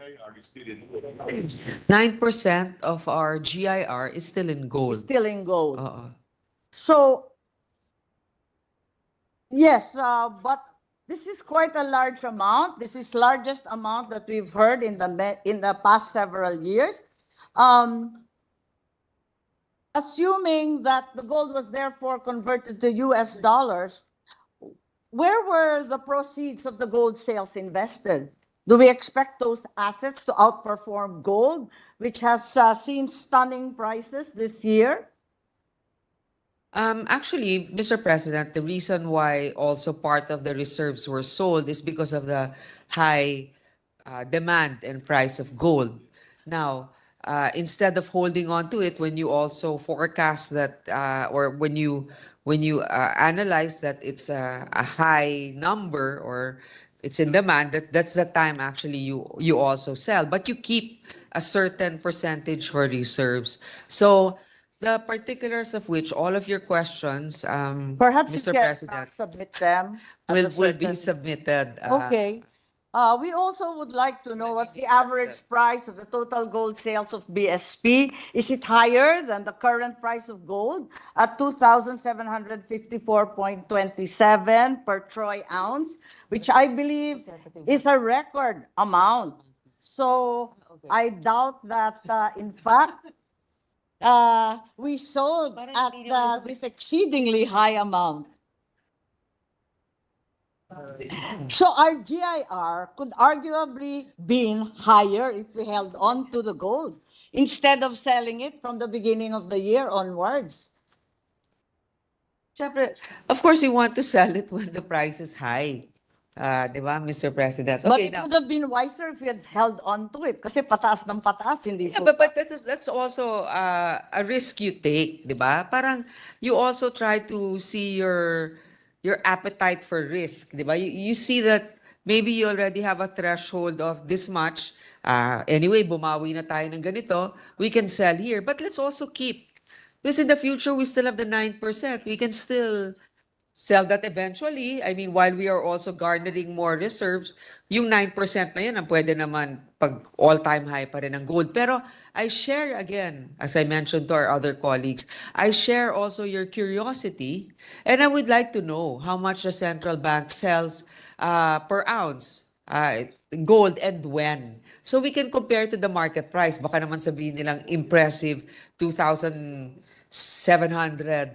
Are still in 9% of our GIR is still in gold. It's still in gold. Oo. So, yes, but this is quite a large amount. This is largest amount that we've heard in the past several years. Assuming that the gold was therefore converted to US dollars, where were the proceeds of the gold sales invested? Do we expect those assets to outperform gold, which has seen stunning prices this year? Actually, Mr. President, the reason why also part of the reserves were sold is because of the high demand and price of gold. Now, instead of holding on to it, when you also forecast that, or when you analyze that it's a high number or it's in demand, that's the time actually you also sell, but you keep a certain percentage for reserves. So the particulars of which all of your questions, Perhaps Mr. you can President, submit them. at a will be certain- submitted. Okay. We also would like to know what's the average price of the total gold sales of BSP. Is it higher than the current price of gold at 2,754.27 per troy ounce, which I believe is a record amount. So I doubt that, in fact, we sold at this exceedingly high amount. So our GIR could arguably been higher if we held on to the gold instead of selling it from the beginning of the year onwards. Syempre, of course, you want to sell it when the price is high. Di ba, Mr. President? But Okay, it now, would have been wiser if we had held on to it kasi pataas ng pataas, hindi yeah, po. but that's also a risk you take, di ba? Parang you also try to see your appetite for risk, di ba? You see that maybe you already have a threshold of this much. Anyway, bumawi na tayo ng ganito. We can sell here, but let's also keep. Because in the future, we still have the 9%. We can still sell that eventually. I mean, while we are also garnering more reserves, yung 9% na yun, ang pwede naman pag all-time high pa rin ang gold. Pero I share again, as I mentioned to our other colleagues, I share also your curiosity, and I would like to know how much the central bank sells per ounce gold and when. So we can compare to the market price. Baka naman sabihin nilang impressive 2,700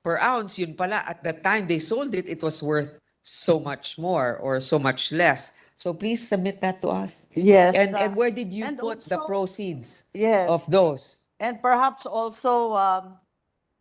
per ounce. Yun pala, at the time they sold it, it was worth so much more or so much less. So please submit that to us. Yes. And where did you and put the also- proceeds Yes. of those? And perhaps also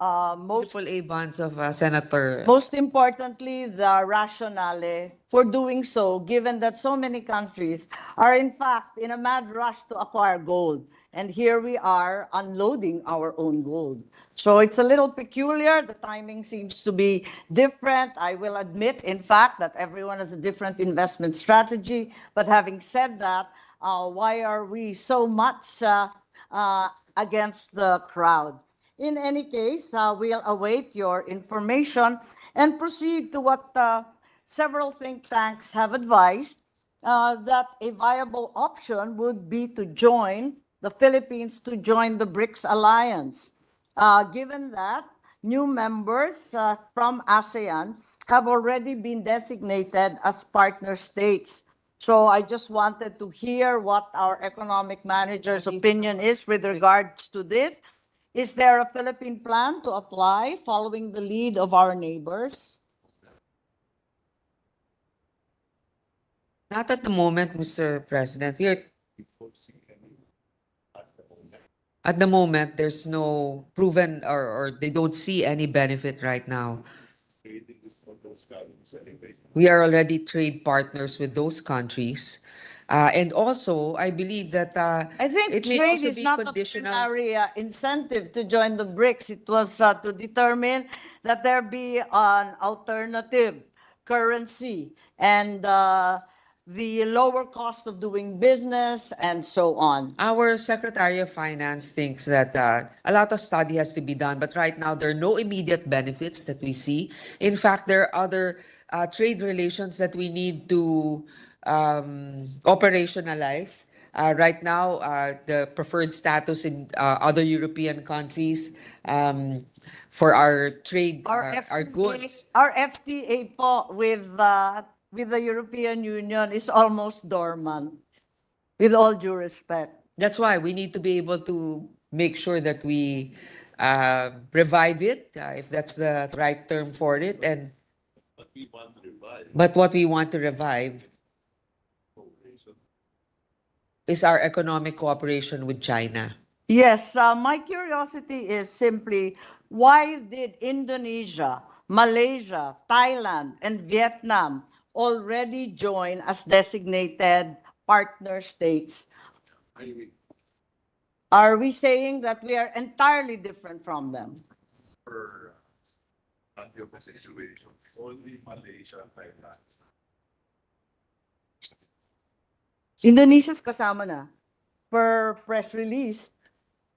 AAA bonds of Senator. most importantly, the rationale for doing so, given that so many countries are in fact in a mad rush to acquire gold. And here we are unloading our own gold. So it's a little peculiar. The timing seems to be different. I will admit, in fact, that everyone has a different investment strategy. But having said that, why are we so much against the crowd? In any case, we'll await your information and proceed to what several think tanks have advised, that a viable option would be to join the Philippines to join the BRICS alliance. Given that new members from ASEAN have already been designated as partner states. So I just wanted to hear what our economic manager's opinion is with regards to this. Is there a Philippine plan to apply following the lead of our neighbors? Not at the moment, Mr. President. At the moment, there's no proven or they don't see any benefit right now. We are already trade partners with those countries. And also, I believe that I think it may trade also is be not a conditional. primary incentive to join the BRICS. It was to determine that there be an alternative currency and the lower cost of doing business and so on. Our Secretary of Finance thinks that a lot of study has to be done, but right now there are no immediate benefits that we see. In fact, there are other trade relations that we need to operationalize. Right now, the preferred status in other European countries for our trade, our goods. Our FTA po with the European Union is almost dormant, with all due respect. That's why we need to be able to make sure that we revive it, if that's the right term for it. And but what we want to revive is our economic cooperation with China. Yes, my curiosity is simply why did Indonesia, Malaysia, Thailand, and Vietnam already join as designated partner states? Are we saying that we are entirely different from them? Only Malaysia, Thailand. Indonesia's kasama na per press release.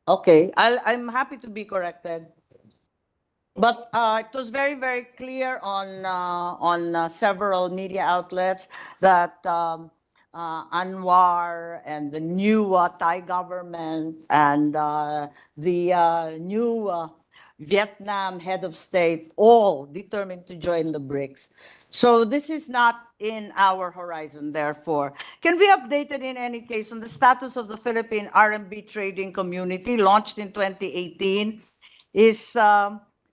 Okay, I'm happy to be corrected. But it was very, very clear on several media outlets that Anwar and the new Thai government and the new Vietnam head of state all determined to join the BRICS. So this is not in our horizon, therefore. Can we update it in any case on the status of the Philippine RMB trading community launched in 2018? Is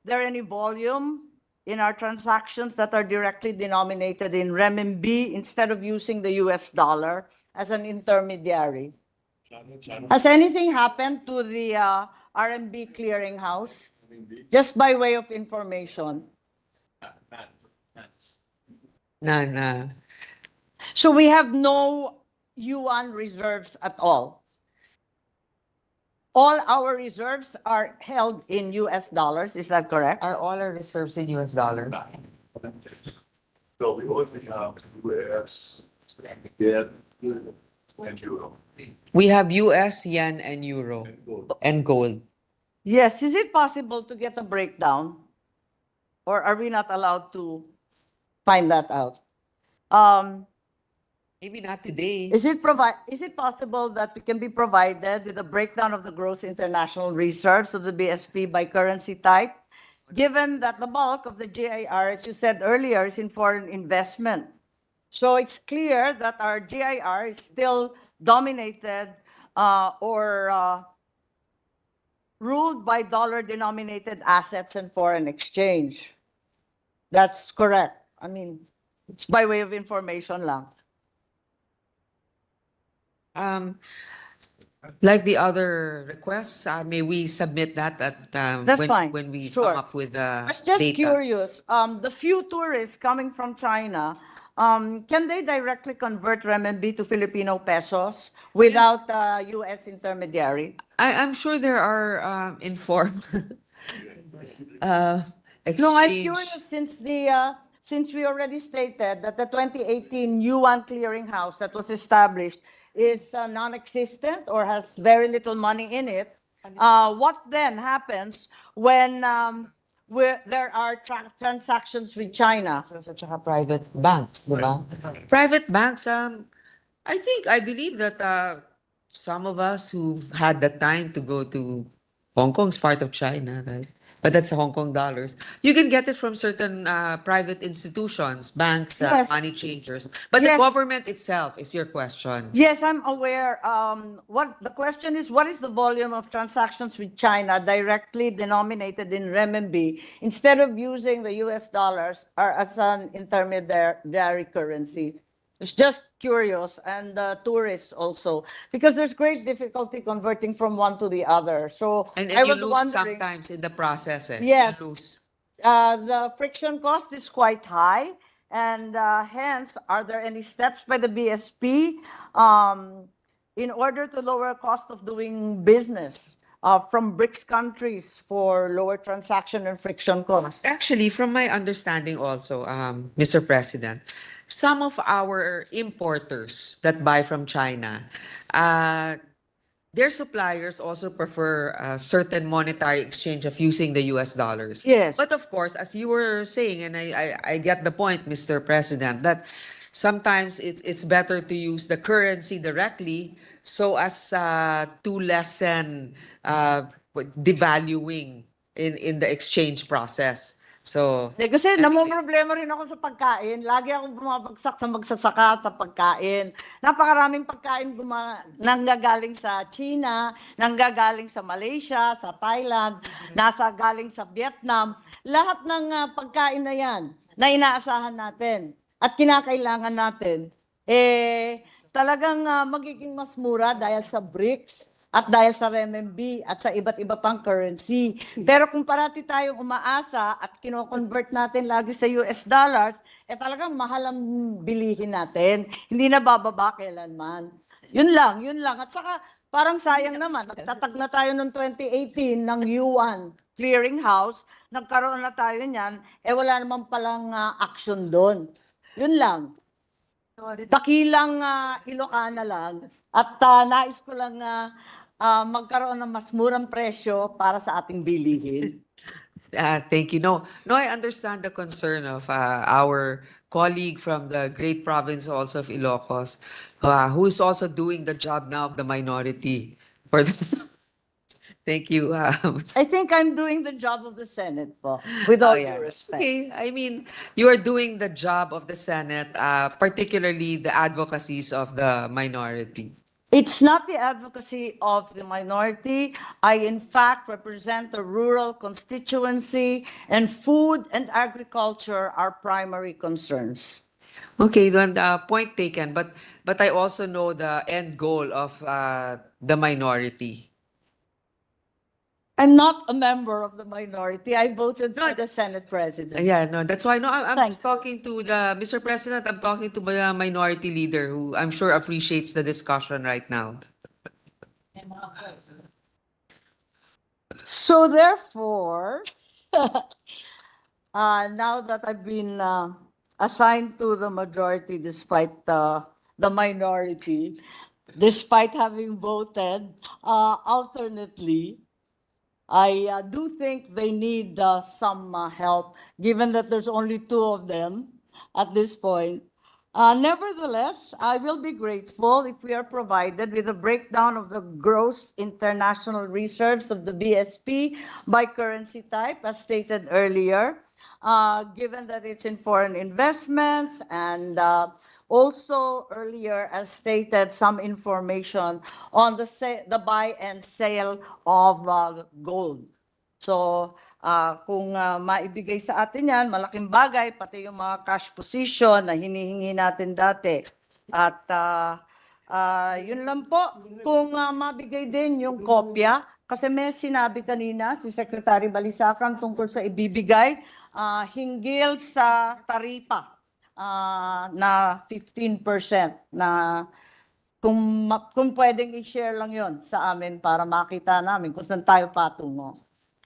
there any volume in our transactions that are directly denominated in renminbi instead of using the US dollar as an intermediary? Has anything happened to the RMB clearinghouse? Just by way of information. None. So we have no yuan reserves at all. All our reserves are held in US dollars, is that correct? Are all our reserves in US dollar? So we only have US, yen, and euro. We have US, yen, and euro, and gold. Yes, is it possible to get a breakdown? Or are we not allowed to find that out? Maybe not today. Is it possible that we can be provided with a breakdown of the gross international reserves of the BSP by currency type? Given that the bulk of the GIR, as you said earlier, is in foreign investment. So it's clear that our GIR is still dominated or ruled by dollar-denominated assets and foreign exchange. That's correct. I mean, it's by way of information lang. Like the other requests, may we submit that at That's fine. when we Sure. come up with I was just data? curious, the few tourists coming from China, can they directly convert renminbi to Filipino pesos without a US intermediary? I'm sure there are informed exchange. No, I'm curious since we already stated that the 2018 yuan clearinghouse that was established is non-existent or has very little money in it. What then happens when there are transactions with China? Private banks, di ba? Private banks, I believe that some of us who've had the time to go to Hong Kong's part of China, right? But that's Hong Kong dollars. You can get it from certain private institutions, banks, Yes. money changers. But Yes. the government itself is your question. Yes, I'm aware. What the question is, what is the volume of transactions with China directly denominated in renminbi instead of using the US dollars or as an intermediary currency? It's just curious, and tourists also, because there's great difficulty converting from one to the other. So And I you was lose wondering, sometimes in the process, eh? yes, You lose. the friction cost is quite high, and hence, are there any steps by the BSP in order to lower cost of doing business from BRICS countries for lower transaction and friction costs? Actually, from my understanding also, Mr. President, some of our importers that buy from China, uh, their suppliers also prefer a certain monetary exchange of using the US dollars. Yes. But of course, as you were saying, and I get the point, Mr. President, that sometimes it's better to use the currency directly so as to lessen devaluing in the exchange process. So, Kasi anyway. namumroblema rin ako sa pagkain. Lagi ako bumabagsak sa magsasaka sa pagkain. Napakaraming pagkain nanggagaling sa China, nanggagaling sa Malaysia, sa Thailand, nasa galing sa Vietnam. Lahat ng pagkain na yan na inaasahan natin at kinakailangan natin, talagang magiging mas mura dahil sa BRICS at dahil sa renminbi at sa iba't iba pang currency. Pero kung parati tayong umaasa at kino-convert natin lagi sa US dollars, talagang mahal ang bilihin natin. Hindi na bababa kailanman. Yun lang, yun lang. At saka parang sayang naman, nagtatag na tayo noong 2018 ng yuan clearinghouse, nagkaroon na tayo niyan, wala naman palang action doon. Yun lang. Dakilang Ilocana lang at nais ko lang magkaroon ng mas murang presyo para sa ating bilihin. Thank you. No, I understand the concern of our colleague from the great province also of Ilocos, who is also doing the job now of the minority. Thank you. I think I'm doing the job of the Senate po, with all due respect. Okay, I mean, you are doing the job of the Senate, particularly the advocacies of the minority. It's not the advocacy of the minority. I, in fact, represent the rural constituency, and food and agriculture are primary concerns. Okay, then point taken. But I also know the end goal of the minority. I'm not a member of the minority. I voted for the Senate President. Yeah, no, that's why. No, I'm Thanks. just talking to the Mr. President. I'm talking to the minority leader, who I'm sure appreciates the discussion right now. So therefore, now that I've been assigned to the majority despite the minority, despite having voted alternately, I do think they need some help, given that there's only two of them at this point. Nevertheless, I will be grateful if we are provided with a breakdown of the gross international reserves of the BSP by currency type, as stated earlier, given that it's in foreign investments, and also earlier, as stated, some information on the buy and sale of gold. So, kung maibigay sa atin yan, malaking bagay, pati yung mga cash position na hinihingi natin dati. At yun lang po, kung mabigay din yung kopya, kasi may sinabi kanina si Secretary Balisacan tungkol sa ibibigay hinggil sa taripa na 15% na kung pwedeng i-share lang yon sa amin para makita namin kung saan tayo patungo.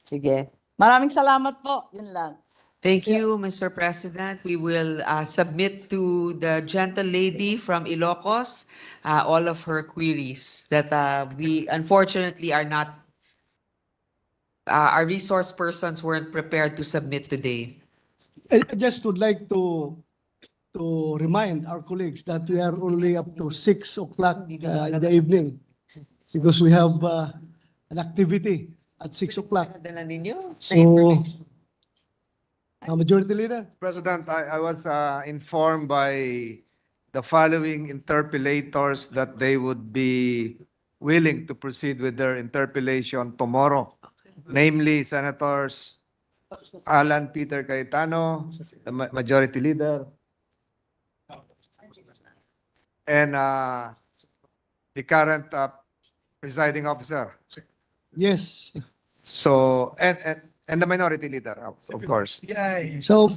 Sige. Maraming salamat po. Yun lang. Thank you, Mr. President. We will submit to the gentle lady from Ilocos all of her queries that we unfortunately are not, our resource persons weren't prepared to submit today. I just would like to remind our colleagues that we are only up to 6 o'clock in the evening because we have an activity at 6 o'clock. Nadala ninyo? So, Majority Leader. President, I was informed by the following interpellators that they would be willing to proceed with their interpellation tomorrow. Namely, Senators Alan Peter Cayetano, the Majority Leader, and the current presiding officer. Yes. So, and the minority leader, of course. So,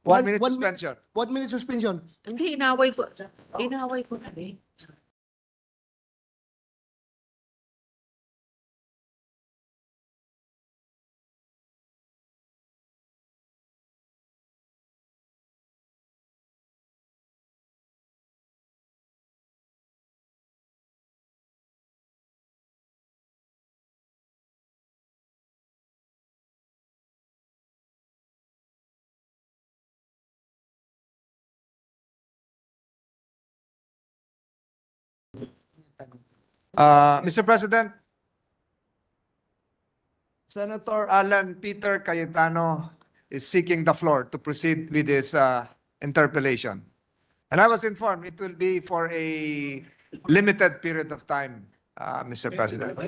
1 minute one suspension. 1 minute suspension. Hindi, inaway ko. Inaway ko na eh. Mr. President, Senator Alan Peter Cayetano is seeking the floor to proceed with his interpellation. And I was informed it will be for a limited period of time, Mr. President.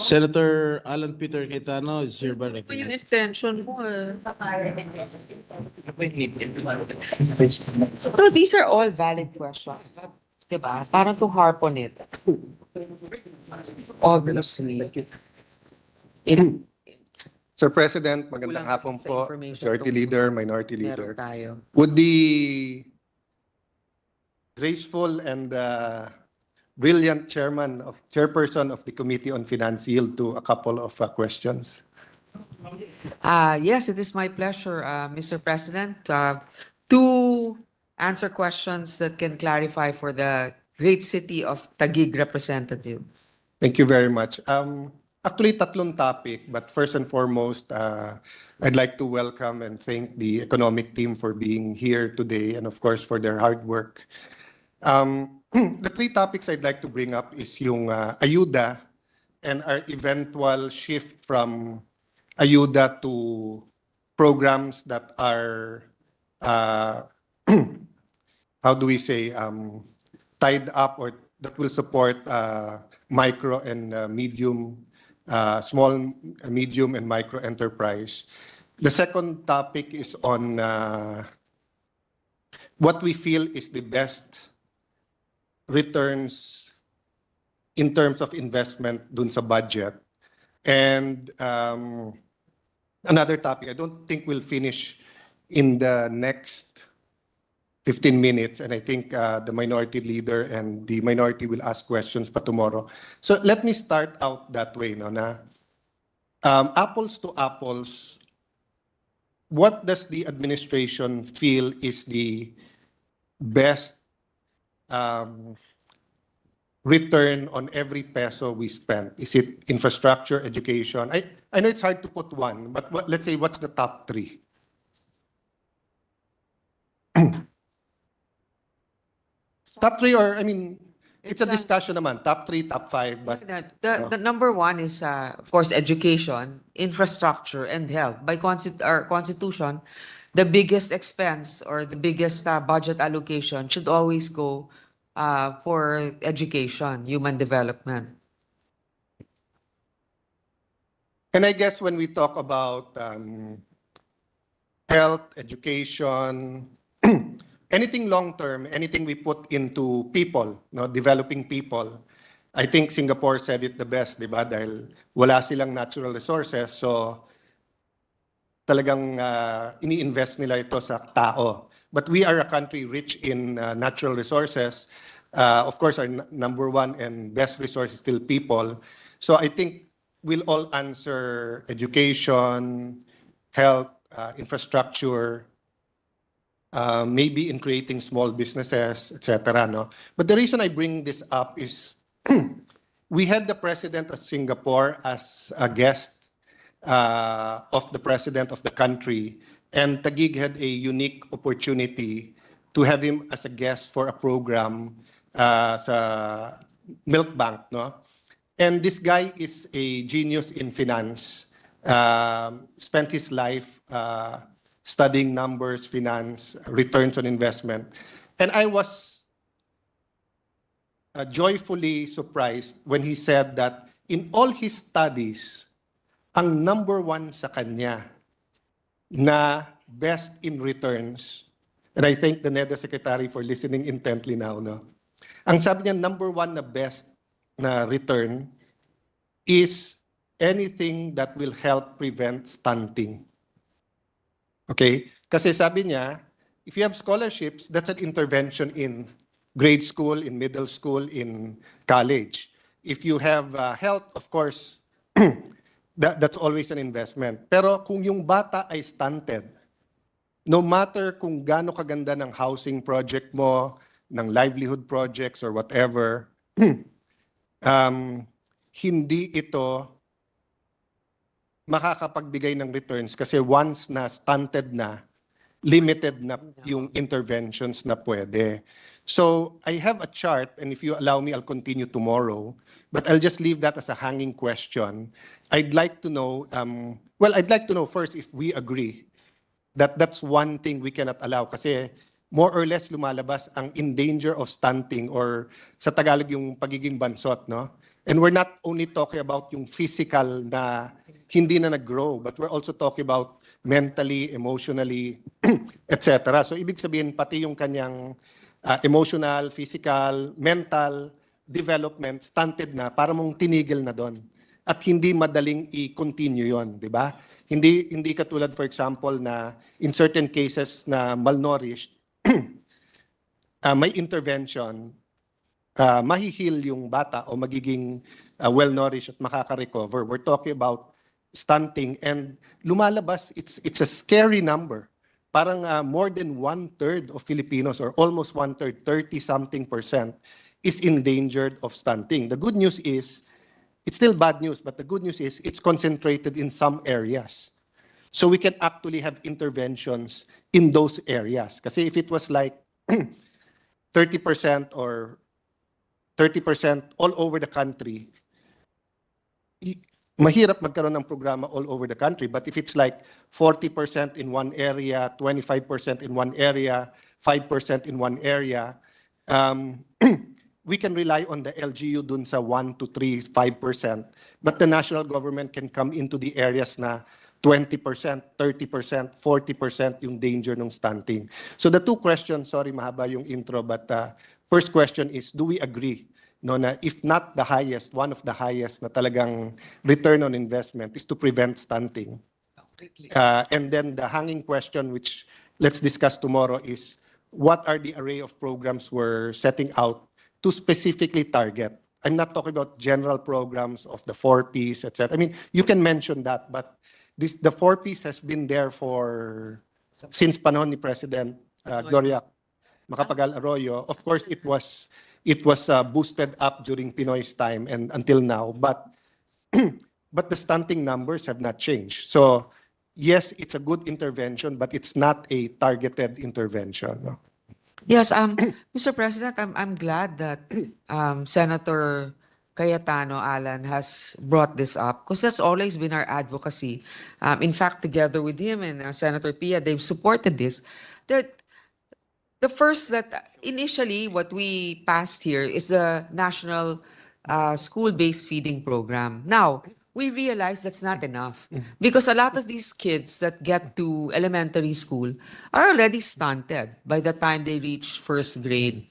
Senator Alan Peter Cayetano is hereby Yung recognized. extension mo eh. Pero these are all valid questions. Diba? Parang to harp on it. Obviously. Sir President, magandang Kulang hapon sa po, information Majority tungkol Leader, Minority meron Leader. tayo. Would the graceful and brilliant chairperson of the Committee on Finance yield to a couple of questions? Yes, it is my pleasure, Mr. President, to answer questions that can clarify for the great city of Taguig representative. Thank you very much. Actually, tatlong topic, but first and foremost, I'd like to welcome and thank the economic team for being here today and of course for their hard work. The three topics I'd like to bring up is yung ayuda and our eventual shift from ayuda to programs that are, how do we say, tied up or that will support micro and small, medium, and micro enterprise. The second topic is on what we feel is the best returns in terms of investment dun sa budget. And another topic, I don't think we'll finish in the next 15 minutes, and I think the minority leader and the minority will ask questions pa tomorrow. So let me start out that way, no, na apples to apples, what does the administration feel is the best return on every peso we spend? Is it infrastructure, education? I know it's hard to put one, but let's say what's the top three? Top three, or I mean, it's a discussion naman. Top three, top five, but The number one is, of course, education, infrastructure, and health. By our constitution, the biggest expense or the biggest budget allocation should always go for education, human development. and I guess when we talk about health, education, anything long-term, anything we put into people, no, developing people, I think Singapore said it the best, di ba? Dahil wala silang natural resources, so talagang ini-invest nila ito sa tao. But we are a country rich in natural resources. Of course, our number one and best resource is still people. So I think we'll all answer education, health, infrastructure, maybe in creating small businesses, etc. No? But the reason I bring this up is we had the president of Singapore as a guest of the president of the country, and Taguig had a unique opportunity to have him as a guest for a program sa Milk Bank. No? And this guy is a genius in finance, spent his life studying numbers, finance, returns on investment. And I was joyfully surprised when he said that in all his studies, ang number one sa kanya na best in returns, And I thank the NEDA Secretary for listening intently now. No? Ang sabi niya, number one na best na return is anything that will help prevent stunting. Okay? Kasi sabi niya, if you have scholarships, that's an intervention in grade school, in middle school, in college. If you have health, of course, that's always an investment. Pero kung yung bata ay stunted, no matter kung gaano kaganda ng housing project mo, ng livelihood projects or whatever, hindi ito makakapagbigay ng returns kasi once na stunted na, limited na yung interventions na pwede. So I have a chart, and if you allow me, I'll continue tomorrow, but I'll just leave that as a hanging question. I'd like to know, I'd like to know first if we agree that that's one thing we cannot allow kasi more or less lumalabas ang in danger of stunting or sa Tagalog yung pagiging bansot, no? And we're not only talking about yung physical na hindi na nag-grow, but we're also talking about mentally, emotionally, etc. So ibig sabihin pati yung kanyang emotional, physical, mental development stunted na para mong tinigil na doon. At hindi madaling i-continue yon, di ba? Hindi katulad, for example, na in certain cases na malnourished, may intervention, mahihil yung bata o magiging well-nourished at makaka-recover. We're talking about stunting and lumalabas, it's a scary number. Parang more than 1/3 of Filipinos or almost 1/3, 30-something% is endangered of stunting. The good news is, it's still bad news, but the good news is it's concentrated in some areas. So we can actually have interventions in those areas. Kasi if it was like 30% or 30% all over the country, mahirap magkaroon ng programa all over the country. But if it's like 40% in one area, 25% in one area, 5% in one area, we can rely on the LGU dun sa 1 to 3, 5%. But the national government can come into the areas na 20%, 30%, 40% yung danger ng stunting. So the two questions, sorry mahaba yung intro, but first question is, do we agree no, na if not the highest, one of the highest na talagang return on investment is to prevent stunting? And then the hanging question, which let's discuss tomorrow, is what are the array of programs we're setting out to specifically target? I'm not talking about general programs of the 4Ps, etc. I mean, you can mention that, but the 4Ps has been there since panahon ni President Gloria Macapagal Arroyo. Of course, it was boosted up during Pinoy's time and until now, but the stunting numbers have not changed. So yes, it's a good intervention, but it's not a targeted intervention. No? Yes, Mr. President, I'm glad that Senator Cayetano Alan has brought this up because that's always been our advocacy. In fact, together with him and Senator Pia, they've supported this. That initially what we passed here is the National School-Based Feeding Program. Now, we realize that's not enough because a lot of these kids that get to elementary school are already stunted by the time they reach first grade.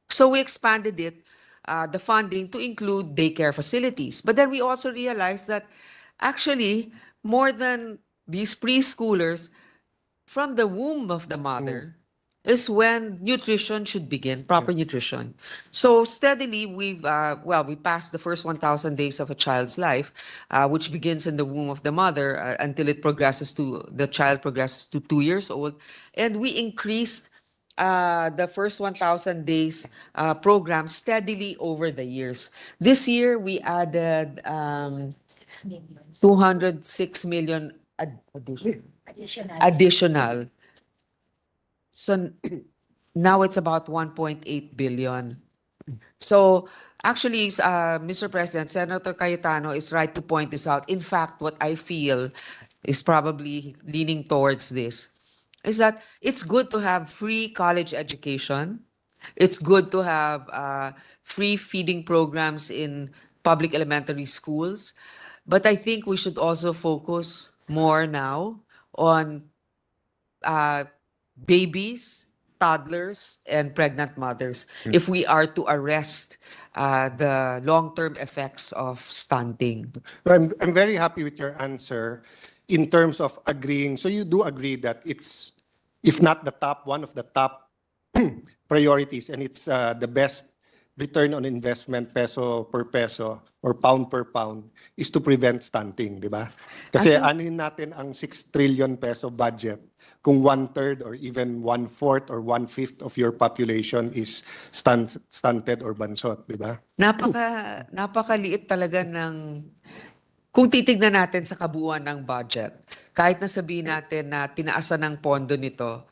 So we expanded it, the funding to include daycare facilities. But then we also realized that actually more than these preschoolers, from the womb of the mother, is when nutrition should begin, proper nutrition. So steadily, we passed the first 1,000 days of a child's life, which begins in the womb of the mother until the child progresses to 2 years old. And we increased the first 1,000 days program steadily over the years. This year, we added 206 million additional. So now it's about 1.8 billion. So actually, Mr. President, Senator Cayetano is right to point this out. In fact, what I feel is probably leaning towards this is that it's good to have free college education. It's good to have free feeding programs in public elementary schools. But I think we should also focus more now on babies toddlers and pregnant mothers if we are to arrest the long-term effects of stunting. I'm very happy with your answer in terms of agreeing. So you do agree that it's, if not the top, one of the top priorities, and it's the best return on investment peso per peso or pound per pound is to prevent stunting, di ba? Kasi anuhin natin ang 6 trillion peso budget kung 1/3 or even 1/4 or 1/5 of your population is stunted or bansot, di ba? Napakaliit talaga ng, kung titignan natin sa kabuuan ng budget, kahit na sabihin natin na tinaasan ng pondo nito,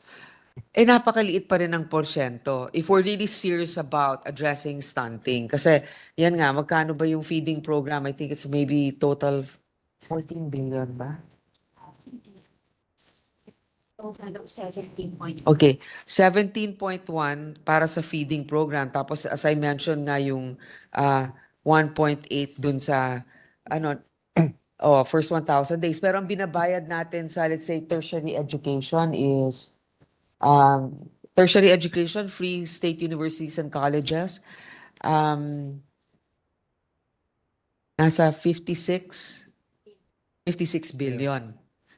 napakaliit pa rin ng porsyento if we're really serious about addressing stunting. Kasi yan nga, magkano ba yung feeding program? I think it's maybe total 14 billion ba? 17 Okay, 17.1 para sa feeding program. Tapos as I mentioned nga yung 1.8 dun sa first 1,000 days. Pero ang binabayad natin sa, let's say, tertiary education is tertiary education, free state universities and colleges, nasa 56 billion.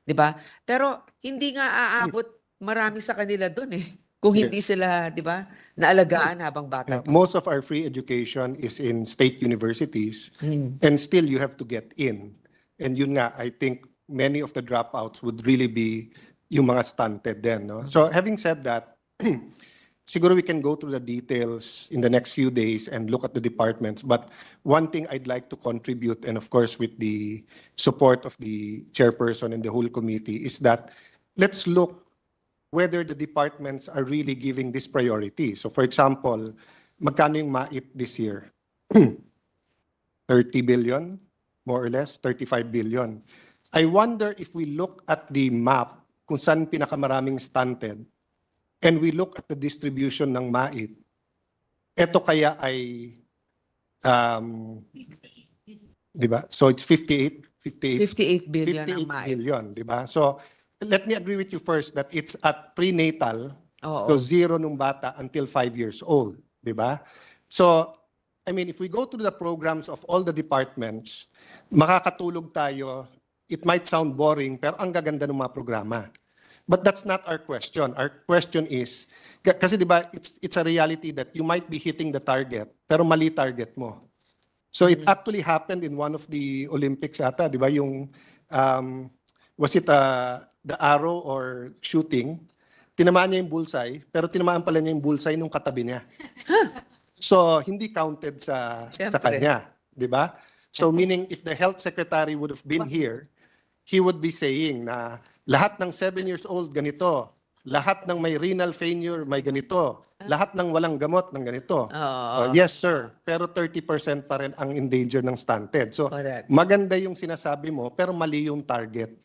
Di ba? Pero hindi nga aabot marami sa kanila doon kung hindi sila, di ba, naalagaan habang bata pa. Most of our free education is in state universities, and still you have to get in. And yun nga, I think many of the dropouts would really be yung mga stunted din. No? So having said that, siguro we can go through the details in the next few days and look at the departments. But one thing I'd like to contribute, and of course with the support of the chairperson and the whole committee, is that let's look whether the departments are really giving this priority. So for example, magkano yung MAIP this year? 30 billion, more or less, 35 billion. I wonder if we look at the map kung saan pinakamaraming stunted, and we look at the distribution ng MAIP, ito kaya ay, di ba? So it's 58 billion ang MAIP. billion, di ba? So let me agree with you first that it's at prenatal, so 0 nung bata until 5 years old, di ba? So, I mean, if we go through the programs of all the departments, makakatulog tayo. It might sound boring, pero ang gaganda ng mga programa. But that's not our question. Our question is, kasi di ba, it's a reality that you might be hitting the target, pero mali target mo. So it actually happened in one of the Olympics ata, di ba, yung, was it the arrow or shooting, tinamaan niya yung bullseye, pero tinamaan pala niya yung bullseye nung katabi niya. So hindi counted sa kanya, di ba? So meaning if the health secretary would have been here, he would be saying na lahat ng 7 years old ganito, lahat ng may renal failure may ganito, lahat ng walang gamot ng ganito. Yes sir, pero 30% pa rin ang in danger ng stunted. So maganda yung sinasabi mo, pero mali yung target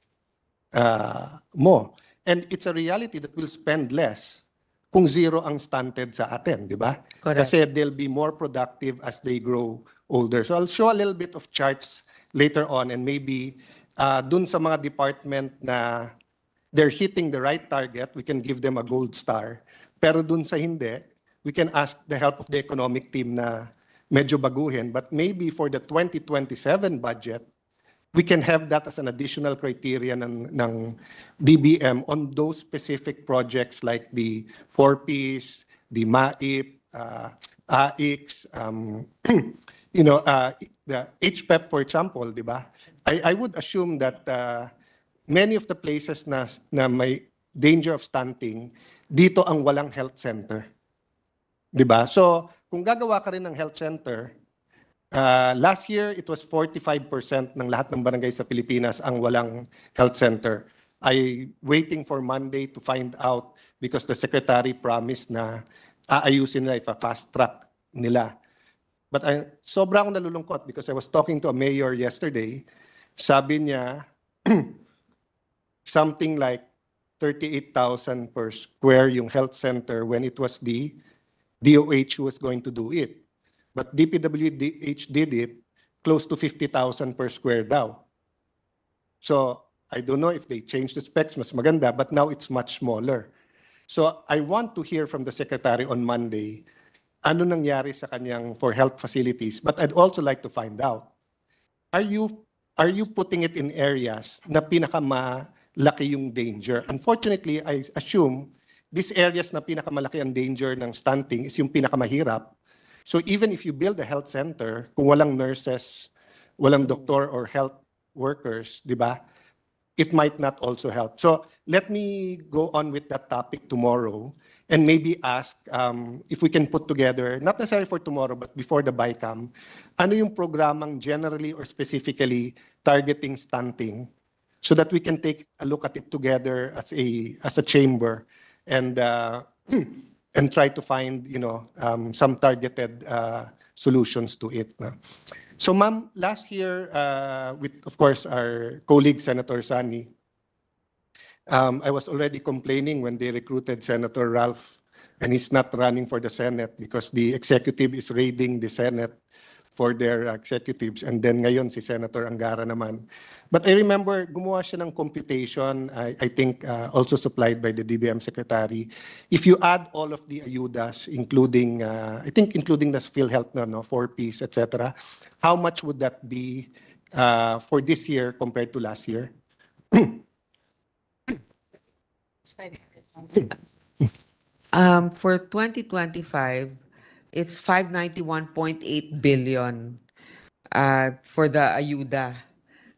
mo. And it's a reality that we'll spend less kung 0 ang stunted sa atin, di ba? Kasi they'll be more productive as they grow older. So I'll show a little bit of charts later on, and maybe dun sa mga department na they're hitting the right target, we can give them a gold star. Pero dun sa hindi, we can ask the help of the economic team na medyo baguhin. But maybe for the 2027 budget, we can have that as an additional criteria ng DBM on those specific projects like the 4Ps, the MAIP, AIX, the HPEP, for example, di ba? I would assume that many of the places na may danger of stunting, dito ang walang health center. Di ba? So, kung gagawa ka rin ng health center, last year, it was 45% ng lahat ng barangay sa Pilipinas ang walang health center. Waiting for Monday to find out because the secretary promised na aayusin nila, fast track nila. But sobra akong nalulungkot because I was talking to a mayor yesterday. Sabi niya, something like 38,000 per square yung health center when it was the DOH who was going to do it. But DPWH did it close to 50,000 per square daw. So I don't know if they changed the specs, mas maganda, but now it's much smaller. So I want to hear from the Secretary on Monday, ano nangyari sa kanyang for health facilities. But I'd also like to find out, are you putting it in areas na pinakamalaki yung danger? Unfortunately, I assume these areas na pinakamalaki ang danger ng stunting is yung pinakamahirap. So even if you build a health center, kung walang nurses, walang doktor or health workers, di ba? It might not also help. So let me go on with that topic tomorrow and maybe ask if we can put together, not necessarily for tomorrow, but before the BICAM, ano yung programang generally or specifically targeting stunting so that we can take a look at it together as a chamber and and try to find, some targeted solutions to it. No? So, ma'am, last year, with, of course, our colleague, Senator Sani, I was already complaining when they recruited Senator Ralph, and he's not running for the Senate because the executive is raiding the Senate for their executives. And then ngayon, si Senator Angara naman. But I remember, gumawa siya ng computation, I think also supplied by the DBM Secretary. If you add all of the ayudas, including, I think including the PhilHealth, 4Ps, etc., how much would that be for this year compared to last year? For 2025, it's 591.8 billion for the ayuda.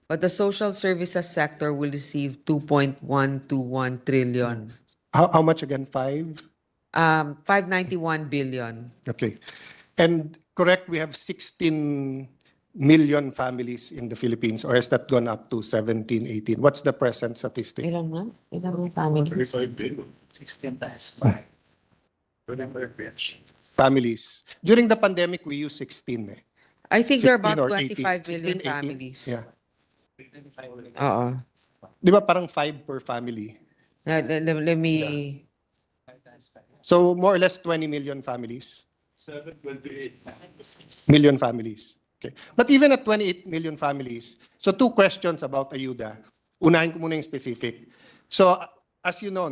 But the social services sector will receive 2.121 trillion. How much again? 591 billion. Okay. And correct, we have 16 million families in the Philippines, or has that gone up to 17, 18? What's the present statistic? Ilan na? Ilan ang family? 35 billion. 16 times 5. Remember, Families. During the pandemic, we used 16. I think there are 16 about or 18. 25 million 16, 18. families. Yeah. Oo. Di ba parang 5 per family? Let me... So more or less 20 million families. 728. Million families. Okay. But even at 28 million families, so two questions about ayuda. Unahin ko muna yung specific. So as you know,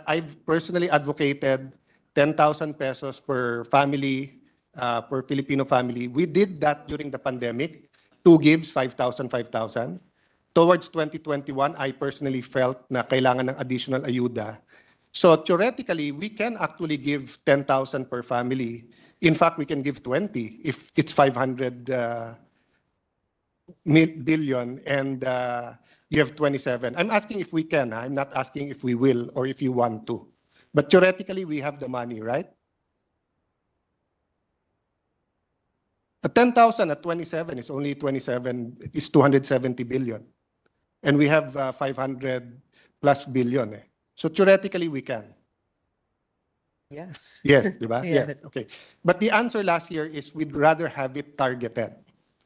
I've personally advocated 10,000 pesos per family, per Filipino family. We did that during the pandemic. 2 gives, 5,000, 5,000. Towards 2021, I personally felt na kailangan ng additional ayuda. So theoretically, we can actually give 10,000 per family. In fact, we can give 20 if it's 500 billion and you have 27. I'm asking if we can. I'm not asking if we will or if you want to. But theoretically, we have the money, right? The 10,000 at 27 is only 270 billion. And we have 500 plus billion. So theoretically, we can. Yes. Yes, diba? Yeah. Yes, okay. But the answer last year is we'd rather have it targeted.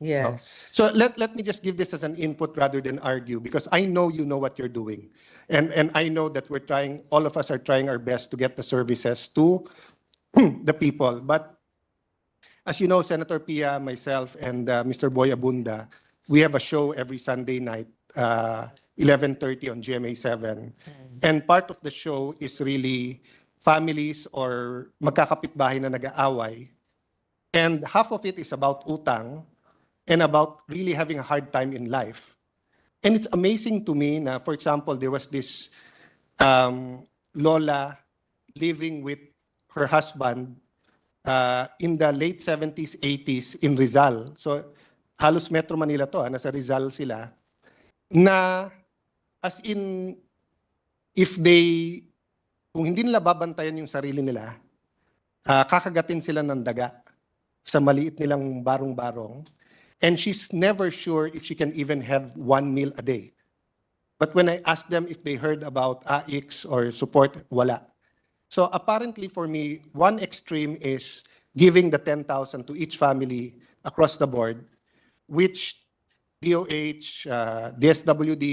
Yes. So let me just give this as an input rather than argue, because I know you know what you're doing. And I know that we're trying, all of us are trying our best to get the services to the people. But as you know, Senator Pia, myself, and Mr. Boy Abunda, we have a show every Sunday night, 11:30 on GMA7. And part of the show is really families or magkakapitbahay na nag-aaway. And half of it is about utang and about really having a hard time in life. And it's amazing to me na, for example, there was this lola living with her husband in the late 70s, 80s in Rizal. So halos Metro Manila to, nasa Rizal sila. Na as in, kung hindi nila babantayan yung sarili nila, kakagatin sila ng daga sa maliit nilang barong-barong. And she's never sure if she can even have 1 meal a day. But when I asked them if they heard about AIX or support, wala. So apparently for me, one extreme is giving the 10,000 to each family across the board, which DOH, DSWD,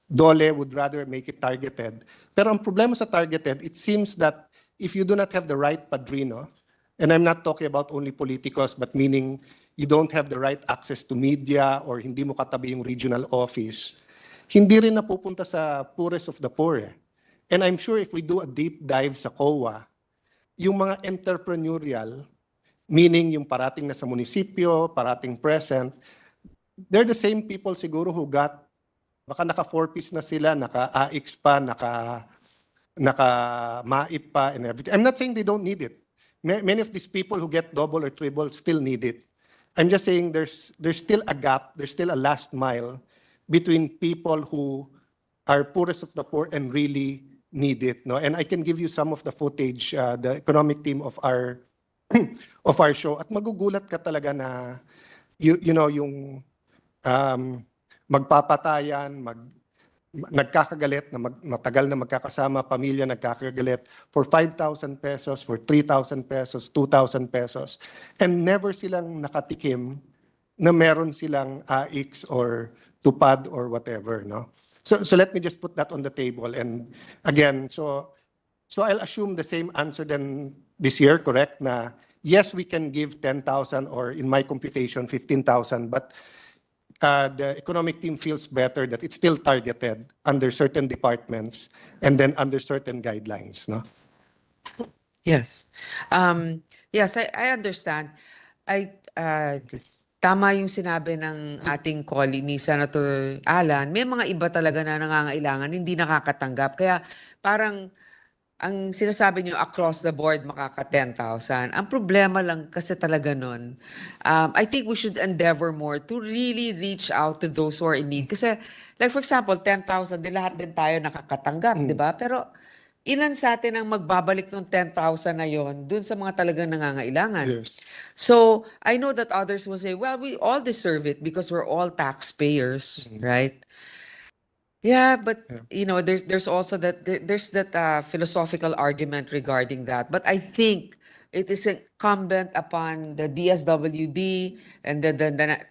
DOLE would rather make it targeted. Pero ang problema sa targeted, it seems that if you do not have the right padrino, and I'm not talking about only politicos, but meaning you don't have the right access to media or hindi mo katabi yung regional office, hindi rin napupunta sa poorest of the poor. And I'm sure if we do a deep dive sa COA, yung mga entrepreneurial, meaning yung parating na sa munisipyo, parating present, they're the same people siguro who got, baka naka 4-piece na sila, naka-AX pa, naka-MAIP pa and everything. I'm not saying they don't need it. Many of these people who get double or triple still need it. I'm just saying there's still a gap, there's still a last mile between people who are poorest of the poor and really need it. No? And I can give you some of the footage, the economic team of our of our show. At magugulat ka talaga na you know yung magpapatayan, nagkakagalit na matagal na magkakasama, pamilya nagkakagalit for 5,000 pesos, for 3,000 pesos, 2,000 pesos. And never silang nakatikim na meron silang AX or tupad or whatever, no? So let me just put that on the table. And again, so I'll assume the same answer than this year, correct? Na yes, we can give 10,000 or in my computation 15,000, but the economic team feels better that it's still targeted under certain departments and then under certain guidelines, no? Yes. Yes, I understand. Tama yung sinabi ng ating colleague ni Senator Alan. May mga iba talaga na nangangailangan, hindi nakakatanggap. Kaya parang ang sinasabi niyo across the board makaka 10,000. Ang problema lang kasi talaga nun, I think we should endeavor more to really reach out to those who are in need. Kasi like for example, 10,000, di lahat din tayo nakakatanggap, di ba? Pero ilan sa atin ang magbabalik ng 10,000 na yon dun sa mga talagang nangangailangan? Yes. So I know that others will say, well, we all deserve it because we're all taxpayers, right? Yeah, but you know, there's also that there's that philosophical argument regarding that. But I think it is incumbent upon the DSWD and the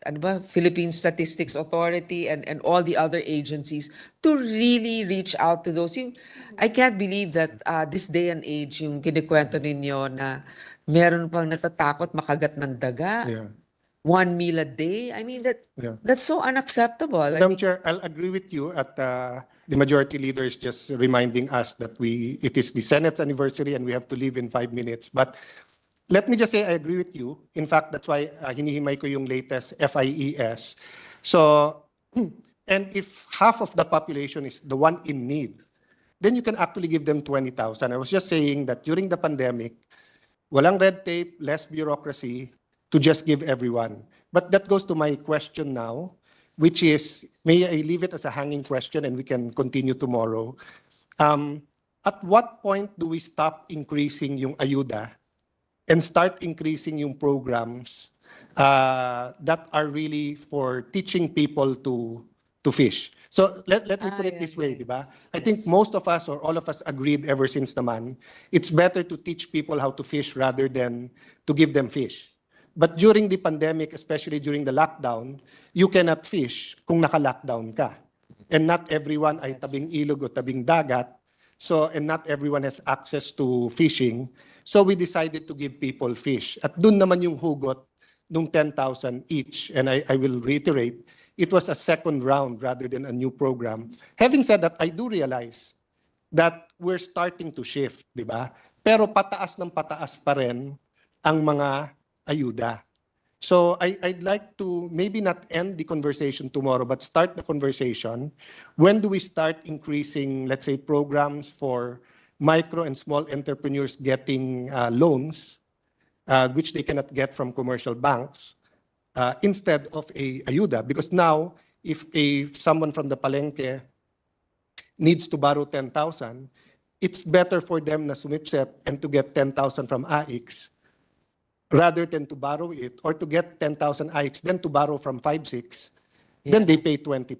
ano ba, Philippine Statistics Authority and all the other agencies to really reach out to those. I can't believe that this day and age yung kinikwento ninyo na meron pang natatakot makagat ng daga. Yeah. 1 meal a day. I mean that's so unacceptable. Madam Chair, I'll agree with you at the majority leader is just reminding us that it is the Senate's anniversary and we have to leave in 5 minutes. But let me just say I agree with you. In fact, that's why hinihimay ko yung latest FIES. So, and if half of the population is the one in need, then you can actually give them 20,000. I was just saying that during the pandemic, walang red tape, less bureaucracy, to just give everyone. But that goes to my question now, which is, may I leave it as a hanging question and we can continue tomorrow. At what point do we stop increasing yung ayuda and start increasing yung programs that are really for teaching people to fish? So let me put it this way, di ba? I think most of us or all of us agreed ever since naman, it's better to teach people how to fish rather than to give them fish. But during the pandemic, especially during the lockdown, you cannot fish kung naka-lockdown ka. And not everyone ay tabing ilog o tabing dagat. So, and not everyone has access to fishing. So we decided to give people fish. At dun naman yung hugot nung 10,000 each. And I will reiterate, it was a second round rather than a new program. Having said that, I do realize that we're starting to shift, di ba? Pero pataas ng pataas pa rin ang mga ayuda. So I'd like to maybe not end the conversation tomorrow, but start the conversation. When do we start increasing, let's say, programs for micro and small entrepreneurs getting loans, which they cannot get from commercial banks, instead of a ayuda? Because now, if someone from the palengke needs to borrow 10,000, it's better for them na sumipsep and to get 10,000 from AIX rather than to borrow it, or to get 10,000 AIX, then to borrow from 5-6, then they pay 20%.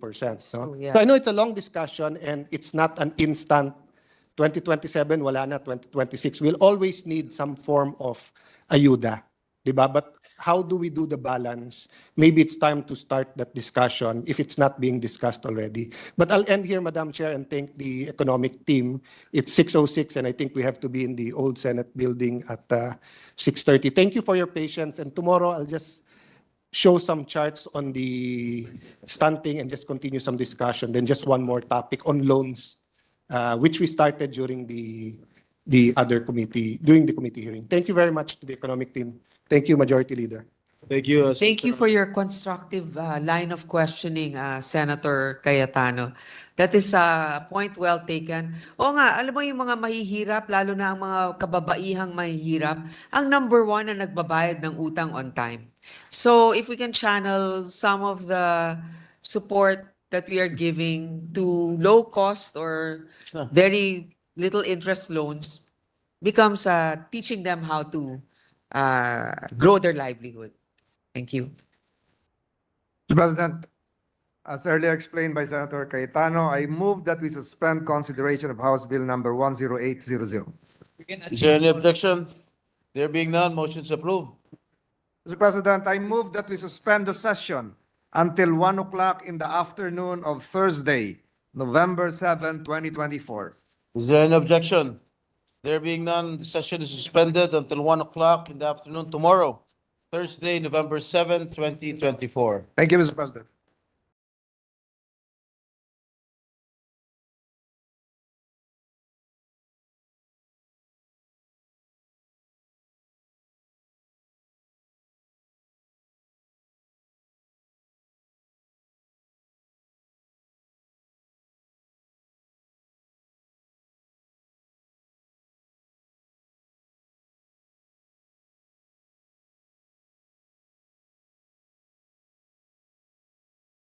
No? Yeah. So I know it's a long discussion and it's not an instant 2027, wala na, 2026. We'll always need some form of ayuda, diba? But how do we do the balance? Maybe it's time to start that discussion if it's not being discussed already. But I'll end here, Madam Chair, and thank the economic team. It's 6:06 and I think we have to be in the old Senate building at 6:30. Thank you for your patience. And tomorrow I'll just show some charts on the stunting and just continue some discussion. Then just one more topic on loans which we started during the other committee, during the committee hearing. Thank you very much to the economic team. Thank you, Majority Leader. Thank you. Thank you for your constructive line of questioning, Senator Cayetano. That is a point well taken. Oo nga, alam mo yung mga mahihirap, lalo na ang mga kababaihang mahihirap, ang number one na nagbabayad ng utang on time. So if we can channel some of the support that we are giving to low cost or very little interest loans becomes teaching them how to grow their livelihood. Thank you. Mr. President, as earlier explained by Senator Cayetano, I move that we suspend consideration of House Bill number 10800. Is there any objection? There being none, motion is approved. Mr. President, I move that we suspend the session until 1 o'clock in the afternoon of Thursday, November 7, 2024. Is there any objection? There being none, the session is suspended until 1 o'clock in the afternoon tomorrow, Thursday, November 7, 2024. Thank you, Mr. President.